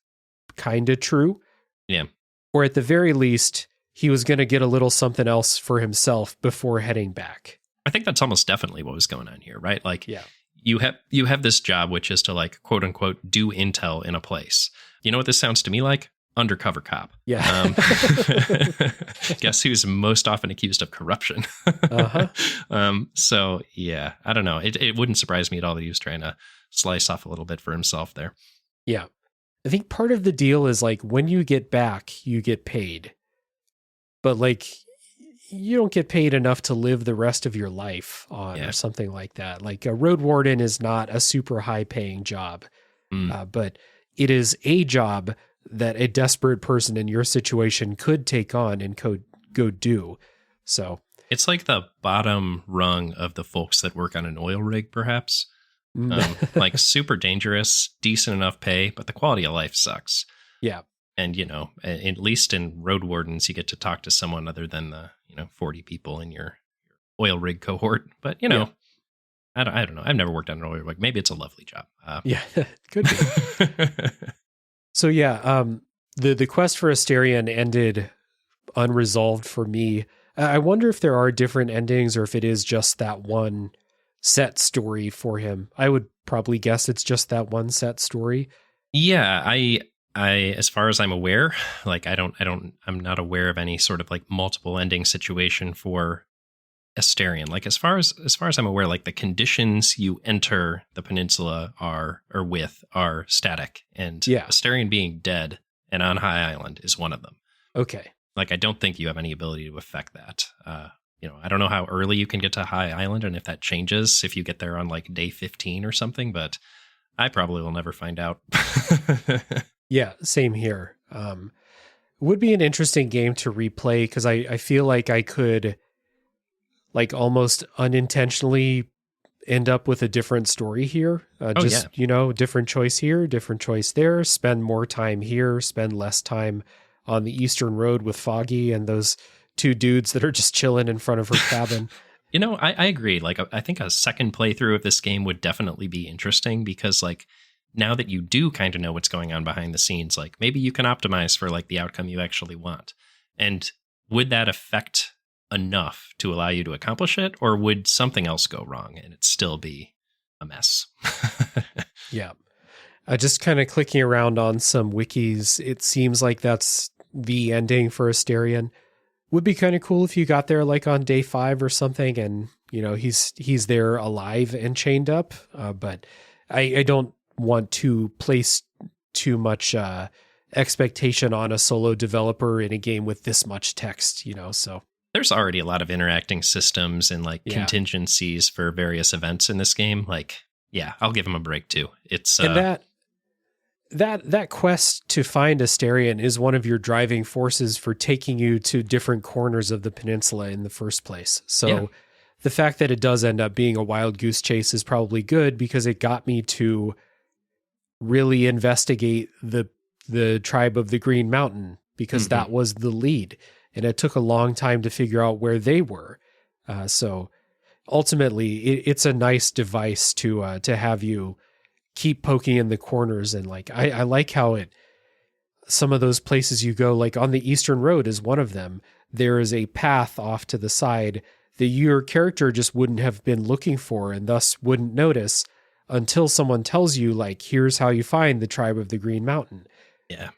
A: kind of true.
B: Yeah.
A: Or at the very least, he was going to get a little something else for himself before heading back.
B: I think that's almost definitely what was going on here, right? Like,
A: yeah.
B: You have this job, which is to, like, quote unquote, do intel in a place. You know what this sounds to me like? Undercover cop.
A: Yeah.
B: Guess who's most often accused of corruption? So yeah, I don't know. It wouldn't surprise me at all that he was trying to slice off a little bit for himself there.
A: Yeah. I think part of the deal is, like, when you get back, you get paid. But, like, you don't get paid enough to live the rest of your life on or something like that. Like, a Roadwarden is not a super high paying job, but it is a job that a desperate person in your situation could take on and go do. So
B: it's like the bottom rung of the folks that work on an oil rig, perhaps. Like, super dangerous, decent enough pay, but the quality of life sucks.
A: Yeah.
B: And, you know, at least in Roadwardens, you get to talk to someone other than the, 40 people in your oil rig cohort. But, I don't know. I've never worked on an oil rig. Maybe it's a lovely job.
A: Yeah, could be. So, yeah, the quest for Asterion ended unresolved for me. I wonder if there are different endings or if it is just that one set story for him. I would probably guess it's just that one set story.
B: Yeah, I as far as I'm aware, like, I'm not aware of any sort of, like, multiple ending situation for Asterion. Like, as far as I'm aware, like, the conditions you enter the peninsula are static, and Asterion being dead and on High Island is one of them.
A: Okay.
B: Like, I don't think you have any ability to affect that. I don't know how early you can get to High Island and if that changes if you get there on, like, day 15 or something, but I probably will never find out.
A: Yeah, same here. Would be an interesting game to replay, because I feel like I could, like, almost unintentionally end up with a different story here. Different choice here, different choice there, spend more time here, spend less time on the Eastern Road with Foggy and those two dudes that are just chilling in front of her cabin.
B: I agree. Like, I think a second playthrough of this game would definitely be interesting, because, like, now that you do kind of know what's going on behind the scenes, like, maybe you can optimize for, like, the outcome you actually want. And would that affect enough to allow you to accomplish it, or would something else go wrong and it still be a mess?
A: Yeah. Just kind of clicking around on some wikis, it seems like that's the ending for Asterion. Would be kind of cool if you got there, like, on day 5 or something, and, he's there alive and chained up. But I don't want to place too much expectation on a solo developer in a game with this much text, so.
B: There's already a lot of interacting systems and, like, contingencies for various events in this game. Like, yeah, I'll give him a break too. It's
A: and that quest to find Asterion is one of your driving forces for taking you to different corners of the peninsula in the first place. So the fact that it does end up being a wild goose chase is probably good, because it got me to really investigate the tribe of the Green Mountain, because that was the lead. And it took a long time to figure out where they were. So ultimately, it's a nice device to have you keep poking in the corners. And, like, I like how some of those places you go, like on the Eastern Road is one of them. There is a path off to the side that your character just wouldn't have been looking for and thus wouldn't notice until someone tells you, like, here's how you find the tribe of the Green Mountain.
B: Yeah.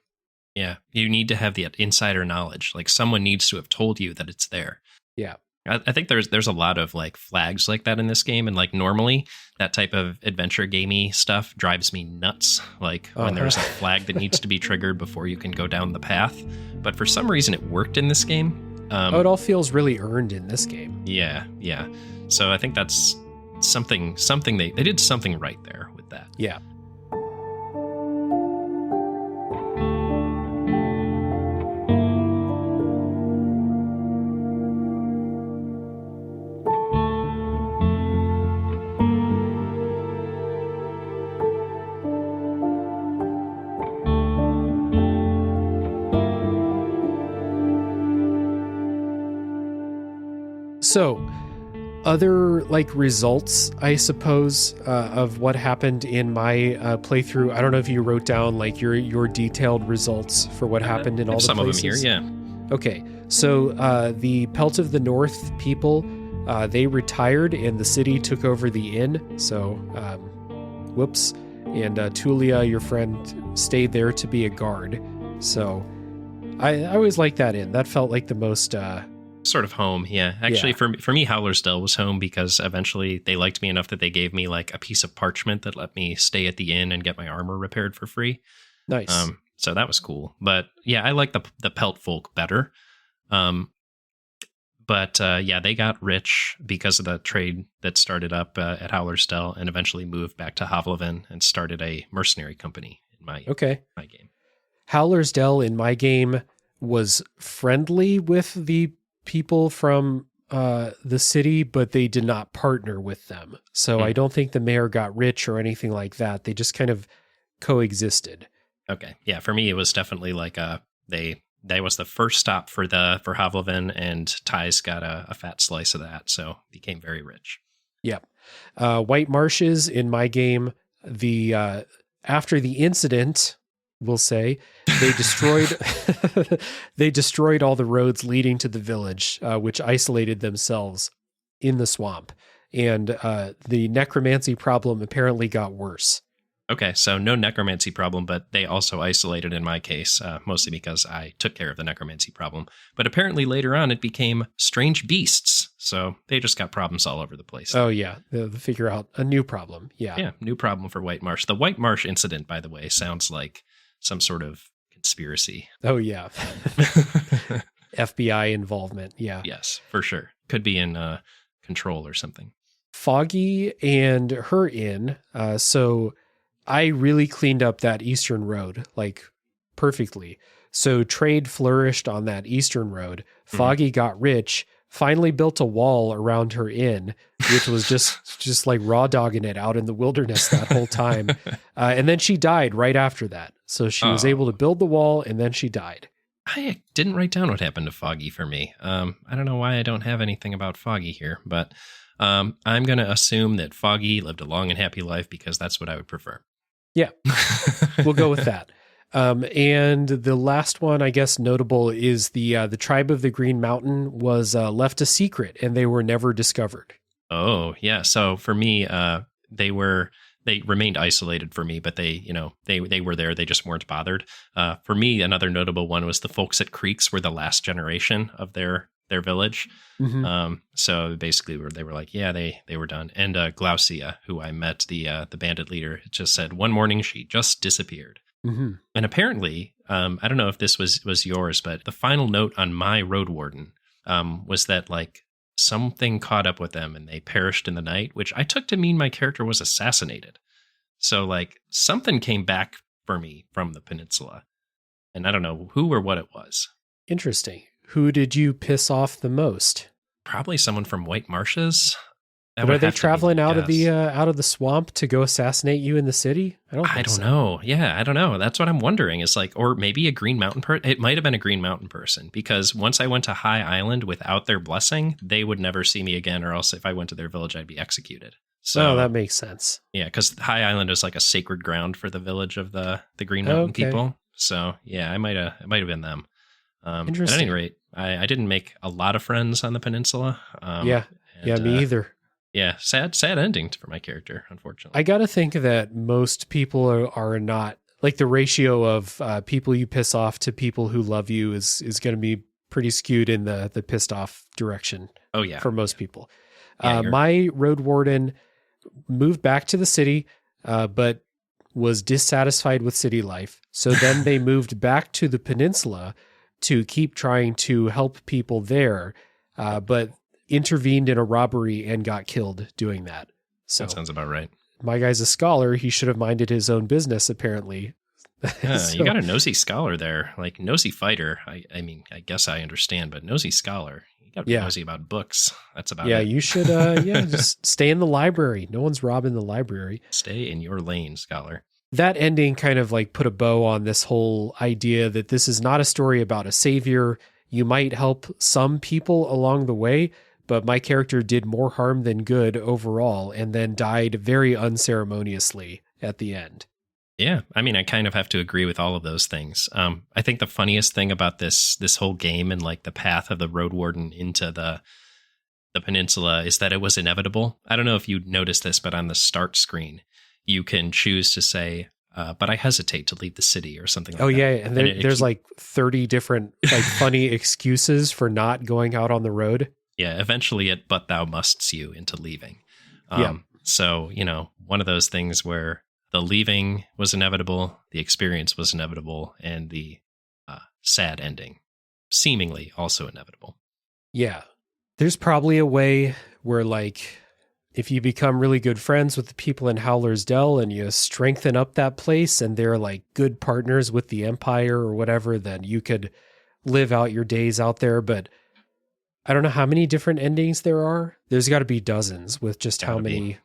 B: Yeah. You need to have the insider knowledge. Like, someone needs to have told you that it's there.
A: Yeah.
B: I think there's a lot of, like, flags like that in this game. And, like, normally that type of adventure gamey stuff drives me nuts. Like, when there's a flag that needs to be triggered before you can go down the path. But for some reason it worked in this game.
A: It all feels really earned in this game.
B: Yeah. Yeah. So I think that's something they did something right there with that.
A: Yeah. So, other like results, I suppose, of what happened in my playthrough. I don't know if you wrote down like your detailed results for what happened in all the
B: some
A: places.
B: Of them here, yeah.
A: Okay, so the Pelt of the North people, they retired and the city took over the inn. So, whoops. And Tulia, your friend, stayed there to be a guard. So I always liked that inn. That felt like the most...
B: sort of home, yeah. Actually, for me, Howlersdale was home because eventually they liked me enough that they gave me like a piece of parchment that let me stay at the inn and get my armor repaired for free.
A: Nice.
B: So that was cool. But yeah, I like the Pelt folk better. But they got rich because of the trade that started up at Howlersdale and eventually moved back to Havlevin and started a mercenary company in my game.
A: Howlersdale in my game was friendly with the people from the city, but they did not partner with them. So I don't think the mayor got rich or anything like that. They just kind of coexisted.
B: Okay. Yeah, for me, it was definitely like that was the first stop for Havlevin, and Ty's got a fat slice of that, so became very rich.
A: Yep. White Marshes in my game, after the incident, we'll say, they destroyed all the roads leading to the village, which isolated themselves in the swamp. And the necromancy problem apparently got worse.
B: Okay, so no necromancy problem, but they also isolated in my case, mostly because I took care of the necromancy problem. But apparently later on it became strange beasts, so they just got problems all over the place.
A: Oh yeah, they'll figure out a new problem. Yeah,
B: new problem for White Marsh. The White Marsh incident, by the way, sounds like some sort of conspiracy.
A: Oh yeah. FBI involvement, yeah.
B: Yes, for sure. Could be in Control or something.
A: Foggy and her inn, so... I really cleaned up that eastern road, like perfectly. So trade flourished on that eastern road. Foggy got rich, finally built a wall around her inn, which was just like raw dogging it out in the wilderness that whole time. And then she died right after that. So she was able to build the wall and then she died.
B: I didn't write down what happened to Foggy for me. I don't know why I don't have anything about Foggy here, but I'm going to assume that Foggy lived a long and happy life because that's what I would prefer.
A: Yeah, we'll go with that. And the last one, I guess, notable is the tribe of the Green Mountain was left a secret and they were never discovered.
B: Oh, yeah. So for me, they remained isolated for me, but they were there. They just weren't bothered. For me, another notable one was the folks at Creeks were the last generation of their village. Mm-hmm. So basically they were like, yeah, they were done. And Glaucia, who I met, the bandit leader, just said one morning she just disappeared. Mm-hmm. And apparently, I don't know if this was yours, but the final note on my Roadwarden was that like something caught up with them and they perished in the night, which I took to mean my character was assassinated. So like something came back for me from the peninsula, and I don't know who or what it was.
A: Interesting. Who did you piss off the most?
B: Probably someone from White Marshes.
A: But are they traveling out of the swamp to go assassinate you in the city? I don't
B: know. Yeah, I don't know. That's what I'm wondering. It's like, or maybe a Green Mountain person. It might have been a Green Mountain person because once I went to High Island without their blessing, they would never see me again, or else if I went to their village, I'd be executed. So
A: that makes sense.
B: Yeah, because High Island is like a sacred ground for the village of the Green Mountain people. So yeah, it might have been them. At any rate, I didn't make a lot of friends on the peninsula.
A: Me either.
B: Yeah, sad ending for my character, unfortunately.
A: I got to think that most people are not, like the ratio of people you piss off to people who love you is going to be pretty skewed in the pissed off direction.
B: Oh, yeah.
A: For most people. My Roadwarden moved back to the city, but was dissatisfied with city life. So then they moved back to the peninsula to keep trying to help people there, but intervened in a robbery and got killed doing that. So
B: that sounds about right.
A: My guy's a scholar. He should have minded his own business, apparently.
B: Yeah, so, you got a nosy scholar there, like nosy fighter. I mean, I guess I understand, but nosy scholar. You got to be nosy about books. That's about it.
A: Yeah, you should just stay in the library. No one's robbing the library.
B: Stay in your lane, scholar.
A: That ending kind of like put a bow on this whole idea that this is not a story about a savior. You might help some people along the way, but my character did more harm than good overall and then died very unceremoniously at the end.
B: Yeah, I mean, I kind of have to agree with all of those things. I think the funniest thing about this whole game and like the path of the Roadwarden into the peninsula is that it was inevitable. I don't know if you noticed this, but on the start screen, you can choose to say, but I hesitate to leave the city or something like that.
A: Oh, yeah. And there's like 30 different like funny excuses for not going out on the road.
B: Yeah, eventually it but thou musts you into leaving.
A: Yeah.
B: So, one of those things where the leaving was inevitable, the experience was inevitable, and the sad ending seemingly also inevitable.
A: Yeah. There's probably a way where, like, if you become really good friends with the people in Howler's Dell and you strengthen up that place and they're like good partners with the Empire or whatever, then you could live out your days out there. But I don't know how many different endings there are. There's got to be dozens with just how many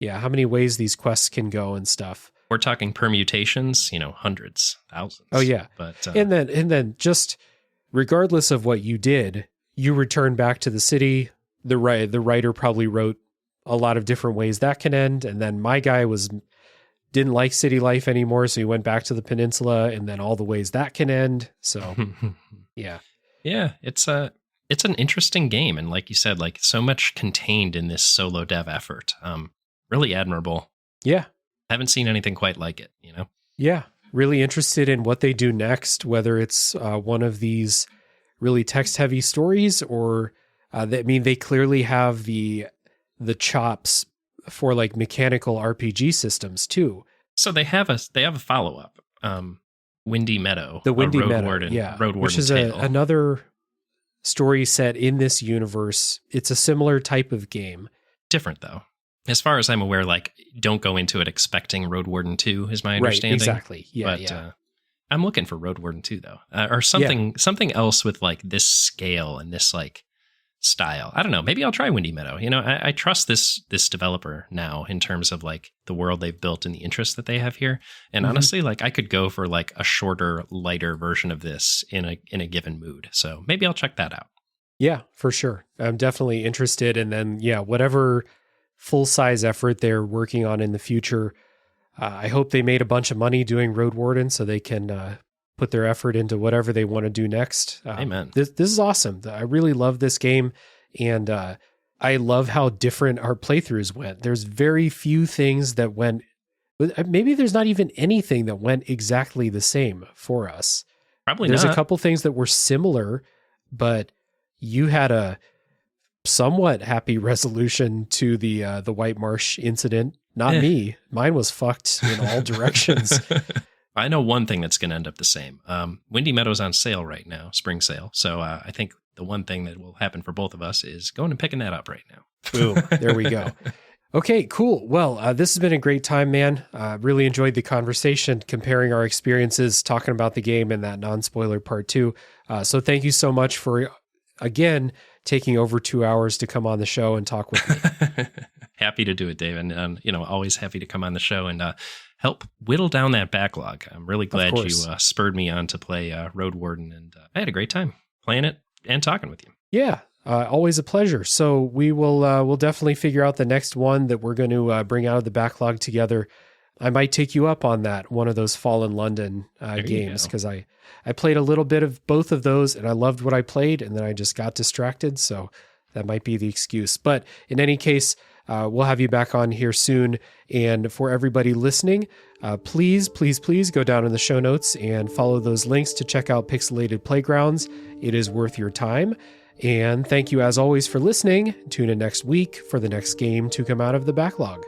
A: ways these quests can go and stuff.
B: We're talking permutations, hundreds, thousands.
A: Oh yeah.
B: But
A: and then just regardless of what you did, you return back to the city. The writer probably wrote a lot of different ways that can end. And then my guy didn't like city life anymore. So he went back to the peninsula and then all the ways that can end. So yeah.
B: Yeah. It's an interesting game. And like you said, like so much contained in this solo dev effort. Really admirable.
A: Yeah.
B: Haven't seen anything quite like it,
A: Yeah. Really interested in what they do next, whether it's one of these really text heavy stories or they clearly have the chops for like mechanical RPG systems too.
B: So they have a follow-up, Windy Meadow.
A: The Windy Meadow,
B: Roadwarden
A: which is
B: tale.
A: another story set in this universe. It's a similar type of game.
B: Different though. As far as I'm aware, like don't go into it expecting Roadwarden 2 is my understanding.
A: Right, exactly. Yeah,
B: but I'm looking for Roadwarden 2 though. Or something else with like this scale and this like style. I don't know. Maybe I'll try Windy Meadow. I trust this developer now in terms of like the world they've built and the interest that they have here. And honestly, like I could go for like a shorter, lighter version of this in a given mood. So maybe I'll check that out.
A: Yeah, for sure. I'm definitely interested. And then, whatever full-size effort they're working on in the future, I hope they made a bunch of money doing Roadwarden so they can put their effort into whatever they want to do next.
B: Amen.
A: This is awesome. I really love this game, and I love how different our playthroughs went. There's very few things that went, maybe there's not even anything that went exactly the same for us.
B: Probably
A: There's
B: not.
A: a couple things that were similar, but you had a somewhat happy resolution to the White Marsh incident. Not me. Mine was fucked in all directions.
B: I know one thing that's going to end up the same. Windy Meadow's on sale right now, spring sale. So I think the one thing that will happen for both of us is going and picking that up right now.
A: Boom. There we go. Okay, cool. Well, this has been a great time, man. Really enjoyed the conversation, comparing our experiences, talking about the game and that non-spoiler part 2. So thank you so much for, again, taking over 2 hours to come on the show and talk with me.
B: Happy to do it, Dave. And, always happy to come on the show and help whittle down that backlog. I'm really glad you spurred me on to play Roadwarden. And I had a great time playing it and talking with you.
A: Yeah, always a pleasure. So we will we'll definitely figure out the next one that we're going to bring out of the backlog together. I might take you up on that, one of those Fallen London games, because I played a little bit of both of those and I loved what I played, and then I just got distracted. So that might be the excuse. But in any case, we'll have you back on here soon. And for everybody listening, please go down in the show notes and follow those links to check out Pixelated Playgrounds. It is worth your time. And thank you, as always, for listening. Tune in next week for the next game to come out of the backlog.